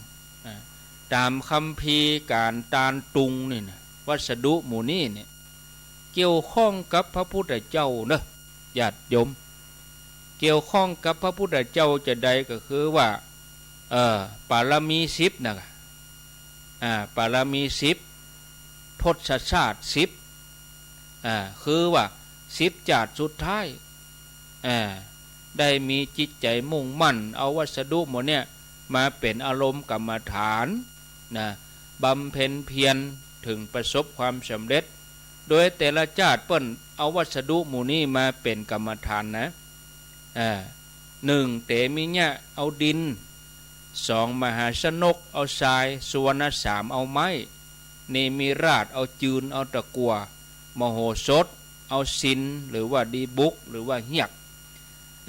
ตามคัมภีร์การตานตุงนี่วัสดุหมู่นี้เนี่ยเกี่ยวข้องกับพระพุทธเจ้าญาติโยมเกี่ยวข้องกับพระพุทธเจ้าจะใดก็คือว่าปารมี10ปารมี10ทศชาติ10คือว่า10จาติสุดท้ายได้มีจิตใจมุ่งมั่นเอาวัสดุหมดเนี่ยมาเป็นอารมณ์กรรมฐานบำเพ็ญเพียรถึงประสบความสำเร็จโดยแต่ละชาติเปิ้นเอาวัสดุหมู่นี้มาเป็นกรรมฐาน1เตมิเนี่ยเอาดิน2มหาชนกเอาทรายสุวรรณ3เอาไม้เนมิราชเอาจืนเอาตะกัวมโหสถเอาซินหรือว่าดีบุกหรือว่าเฮียก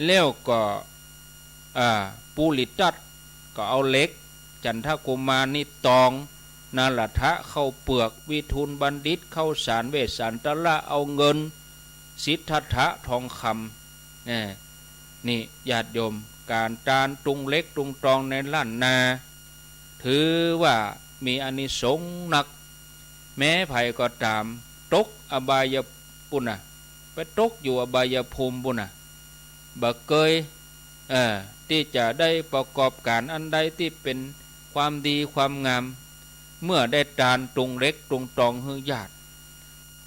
แล้วก็ปูลิตัดก็เอาเหล็กจันทกุมารนิตองนาลทะเข้าเปลือกวิทูลบัณฑิตเข้าสารเวสสันตละเอาเงินสิทธัตถะทองคำนี่ญาติโยมการตานตุงเล็กตุงตองในล้านนาถือว่ามีอานิสงส์หนักแม้ไผก็ตามตกอบายภูมิไปตกอยู่อบายภูมิบุญบ่เคยที่จะได้ประกอบการอันใดที่เป็นความดีความงามเมื่อได้ตานตุงเล็กตุงตองให้ญาติ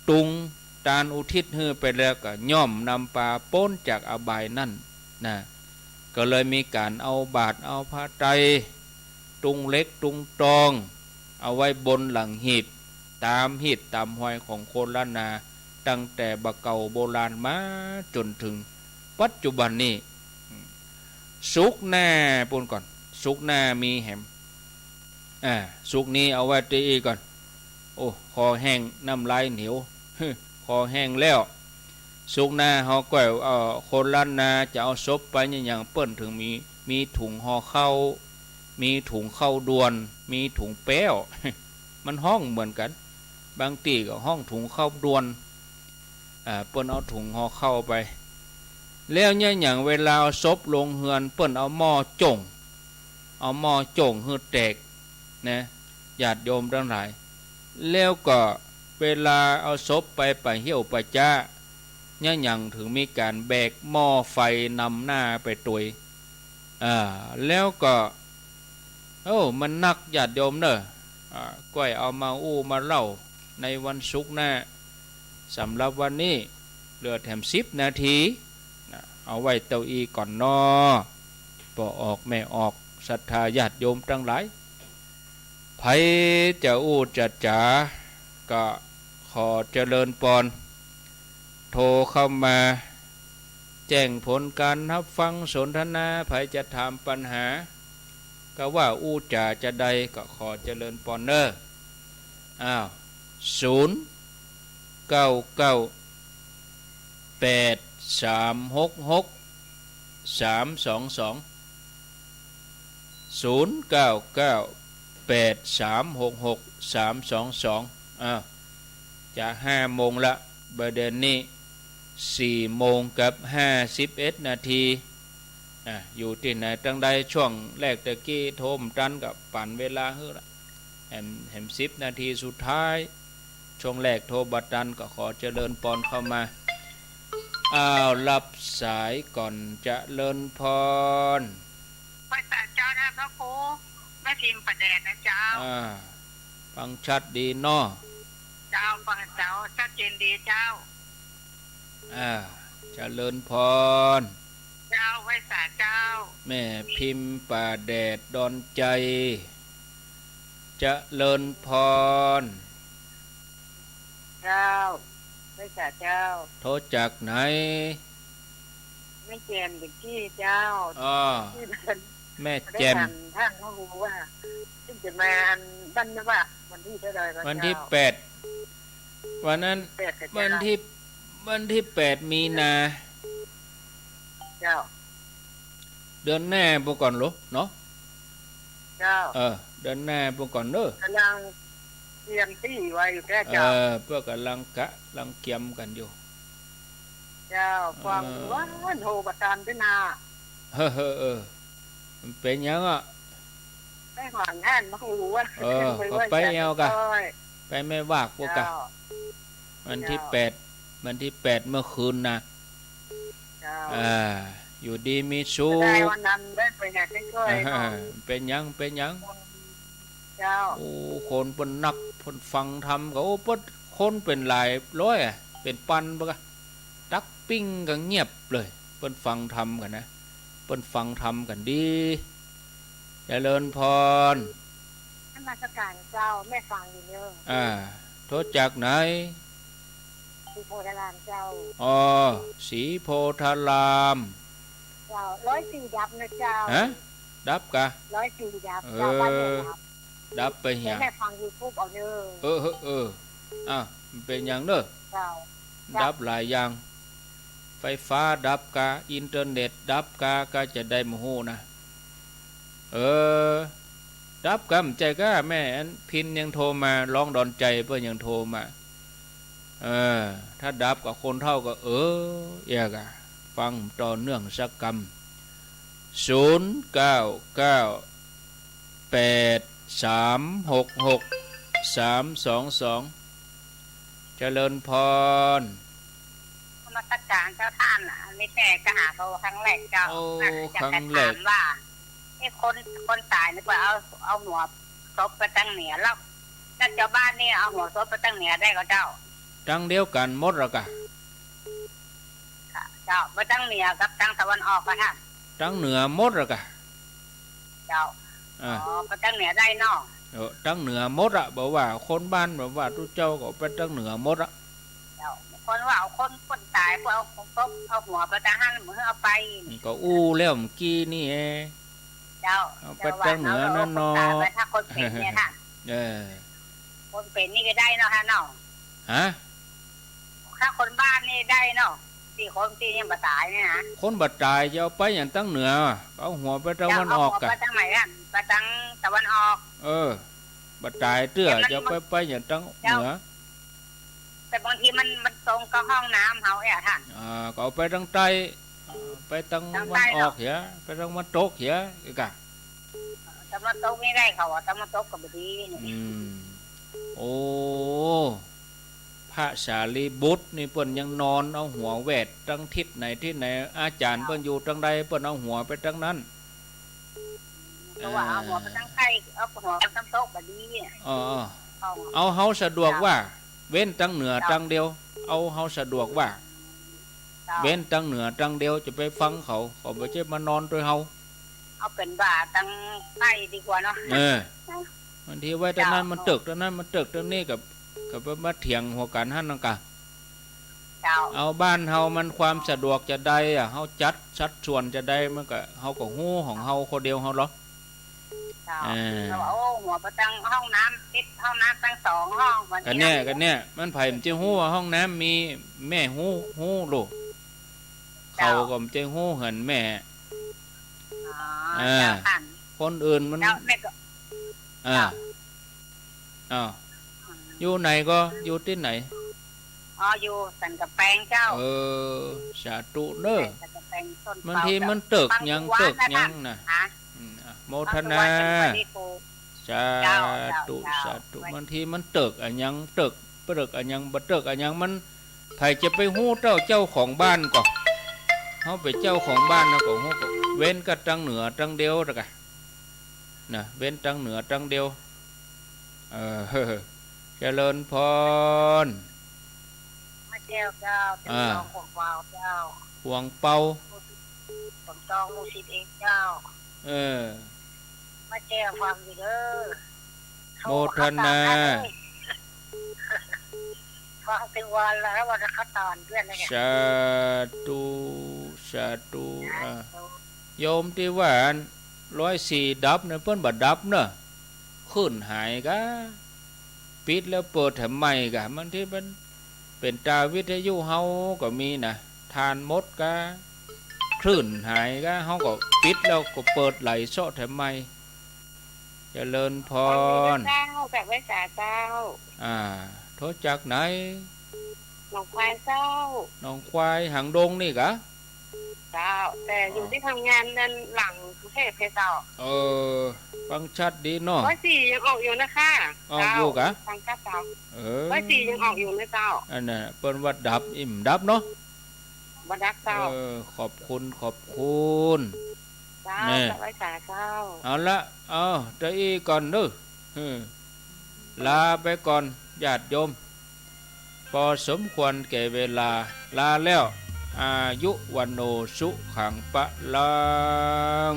ตุงตานอุทิศให้ไปแล้วก็ย่อมนำปลาป้นจากอบายนั่นนะก็เลยมีการเอาบาตรเอาผ้าไตรตุงเล็กตุงตองเอาไว้บนหลังหีบตามหีบตามหอยของคนล้านนาตั้งแต่บะเก่าโบราณมาจนถึงปัจจุบันนี้สุกหน้าปูนก่อนสุกหน้ามีแหมสุกนี้เอาไว้ตีก่อนโอ้คอแห้งน้ำลายเหนียวคอแห้งแล้วสุกหน้าเขาก็คนล้านนาจะเอาศพไปอย่างเปิ้นถึงมีถุงห่อเข้ามีถุงเข้าดวนมีถุงแป้ว มันห้องเหมือนกันบางตีก็ห้องถุงเข้าดวนเปิ้นเอาถุงห่อเข้าไปแล้วเนี่ยอย่างเวลาเอาศพลงเฮือนเปิ้นเอาหม้อจ่งฮือแตกนะญาติโยมทั้งหลายแล้วก็เวลาเอาศพไปเหี่ยวไปจ้าเนี่ยอย่างถึงมีการแบกหม้อไฟนำหน้าไปตุยแล้วก็มันนักญาติโยมเนอะก้อยเอามามาเล่าในวันศุกร์หน้าสำหรับวันนี้เหลือแถม10 นาทีเอาไว้เต้าอีก่อนนอปอออกแม่ออกศรัทธาญาติโยมทั้งหลายไผจะจะจ๋าก็ขอเจริญปอนโทรเข้ามาแจ้งผลการรับฟังสนทนาไผจะถามปัญหาก็ว่าจ่าจะใดก็ขอเจริญปอนเนอร์จะ5 โมงละประเด็นนี้4 โมงกับ51 นาทีอยู่ที่ไหนตั้งใดช่วงแรกตะกี้โทมตันกับปั่นเวลาเฮ้อละแหม10 นาทีสุดท้ายช่วงแรกโทบัดดันก็ขอเจริญปอนเข้ามารับสายก่อนจะเลินพรไปสาเจ้านะพระครูแม่พิมพ์ประแดดนะเจ้าฟังชัดดีเนาะเจ้าฟังเจ้าชัดเจนดีเจ้าเจริญพรเจ้าไว้สาเจ้าแม่พิมพ์ป่าแดดดอนใจจะเลินพรเจ้าไว้สาเจ้าโทรจากไหนแม่แจมเป็นที่เจ้าแม่แจมท่านเขารู้ว่าที่จะมาบ้านนะว่าวันที่เท่าไรวันที่8วันนั้นวันที่8 มีนาเจ้าเดือนหน้าปุ๊ก่อนหรอเนาะเจ้าเดือนหน้าปุ๊ก่อนเด้อกำลังเตรียมที่ไว้อยู่แค่เจ้าเพื่อกำลังเกียมกันอยู่เจ้าฟังว่าโทรประกันด้วยนะมันเป็นยังไปหอนแท่นมาหูว่าก็ไปเอากะไปไม่วากพวกกะวันที่8เมื่อคืนนะอยู่ดีมีสู้วันนั้นได้ไปไหนไปช่วยเป็นยังเจ้าคนเป็นนักคนฟังทำก็คนเป็นหลายร้อยเป็นปันปะกะตักปิ้งก็เงียบเลยเป็นฟังทำกันนะเป็นฟังทำกันดีเจริญพรนมัสการเจ้าแม่ฟังอยู่เนอะโทษจากไหนสีโพธารามเจ้าสีโพธารามเจ้า104ดับนะเจ้าดับกะ104ดับเจ้าบ้านดับไปเหี่ยแม่ฟัง YouTube เอาเนอะมันเป็นอย่างเนอะเจ้าดับหลายอย่างไฟฟ้าดับกะอินเทอร์เน็ตดับกะก็จะได้โมโหนะดับกะใจก็แม่พินยังโทรมาร้องดอนใจเพื่อนยังโทรมาถ้าดับกับคนเท่าก็เอกะฟังต่อเนื่องสักกรรม0998366322เจริญพรมาตรการเจ้าท่านไม่แน่ก็หาเขาครั้งแรกเจ้าครั้งแรกว่าคนตายนึกว่าเอาหัวศพไปตั้งเหนือแล้วเจ้าบ้านนี่เอาหัวศพไปตั้งเหนือได้ก็เจ้า ตั้งเดียวกันหมดหรอกะเจ้ามาตั้งเหนือกับตั้งตะวันออกก็ท่านตั้งเหนือหมดหรอกะเจ้ามาตั้งเหนือได้นอกตั้งเหนือหมดอะบอกว่าคนบ้านบอกว่าทุกเจ้าก็ไปตั้งเหนือหมดอะเจ้าคนว่าเอาคนตายพวกเอาหัวไปตั้งหันมือเอาไปก็อู้แล้วเมื่อกี้นี่เจ้าเอาไปตั้งเหนือนั่นเนาะถ้าคนเป็นเนี่ยท่านคนเป็นนี่ก็ได้เนาะฮะเนาะฮะถ้าคนบ้านนี่ได้เนาะที่คนที่ยังบาดตายเนี่ยนะคนบาดตายจะเอาไปอย่างตั้งเหนือเอาหัวไปตะวันออกกันไปตั้งไหนกันไปตั้งตะวันออกบาดตายเตื้อจะไปอย่างตั้งเหนือแต่บางทีมันตรงกับห้องน้ำเขาท่านก็เอาไปตั้งใต้ไปตั้งวันออกเหี้ยไปตั้งวันตกเหี้ยอีกอะตะวันตกไม่ได้เขาตะวันตกกับดีโอ้พระสารีบุตรนี่เปิ้นยังนอนเอาหัวแหวดตั้งทิศไหนที่ไหนอาจารย์เปิ้นอยู่ตั้งใดเปิ้นเอาหัวไปตั้งนั้นว่าเอาหัวไปตั้งใกล้เอาหัวไปตั้งโต๊ะแบบนี้เอาเฮาสะดวกว่าเว้นตั้งเหนือตั้งเดียวเอาเฮาสะดวกว่าเว้นตั้งเหนือตั้งเดียวจะไปฟังเขาไปเจ็บมานอนด้วยเฮาเอาเป็นบ่าตั้งใต้ดีกว่าเนาะบางทีไว้ตรงนั้นมันตึกตรงนั้นมันตึกตรงนี้กับมาเถียงหัวกันหั่นนั่นกะเอาบ้านเฮามันความสะดวกจะได้เฮาจัดสัดส่วนจะได้มันก็เฮาก็ฮู้ของเฮาคนเดียวเฮาหรอเราเอาหัวไปตั้งห้องน้ำติดห้องน้ำตั้ง2ห้องกันเนี่ยมันไผมันจะฮู้ว่าห้องน้ำมีแม่ฮู้ลูกเขาก็มันจะฮู้เห็นแม่คนอื่นมันอยู่ไหนก็อยู่ที่ไหนอยู่สันกับแปงเจ้าสาธุเด้อบางทีมันตึกยังนะโมทนาสาธุบางทีมันตึกยังตึกเปรึกยังบ่ตึกยังมันไผจะไปฮู้เจ้าของบ้านก็เฮาไปเจ้าของบ้านแล้วก็ฮู้ก็เว้นกับตั้งเหนือตั้งเดียวตะกะนะเว้นตั้งเหนือตั้งเดียวเจริญพรมาเจ้าเจ้าเป็นจองห่วงเปาเจ้าห่วงเปาผมจองมูสิตเองเจ้ามาเจ้าฟังดีเด้อโมทนาฟังถึงวันแล้ววันละขั้นตอนเพื่อนเลยสาธุโยมที่ว่า104ดับเนี่ยเพิ่นบ่ดับเนอะขึ้นหายกะปิดแล้วเปิดทำไมกะบางทีมันเป็นตาวิทยุเฮาก็มีนะทานมดกะคลื่นหายกะเฮาก็ปิดแล้วก็เปิดไหลโซะทำไมเจริญพรเจ้าแบบไว้สาเจ้าโทษจากไหนหนองควายเจ้าหนองควายหางดงนี่กะเจ้าแต่อยู่ที่ทำงานด้านหลังกรุงเทพเจ้าฟังชัดดีเนาะ104ยังออกอยู่นะคะออกอยู่กะฟังชัดเจ้า104ยังออกอยู่นะเจ้าอันน่ะเปิ้นว่าดับอิ่มดับเนาะบ่ดับเจ้าขอบคุณเจ้าไว้สาเจ้าเอาละจะอีก่อนเด้อลาไปก่อนญาติโยมพอสมควรแก่เวลาลาแล้วอายุวันโนสุขังปะลัง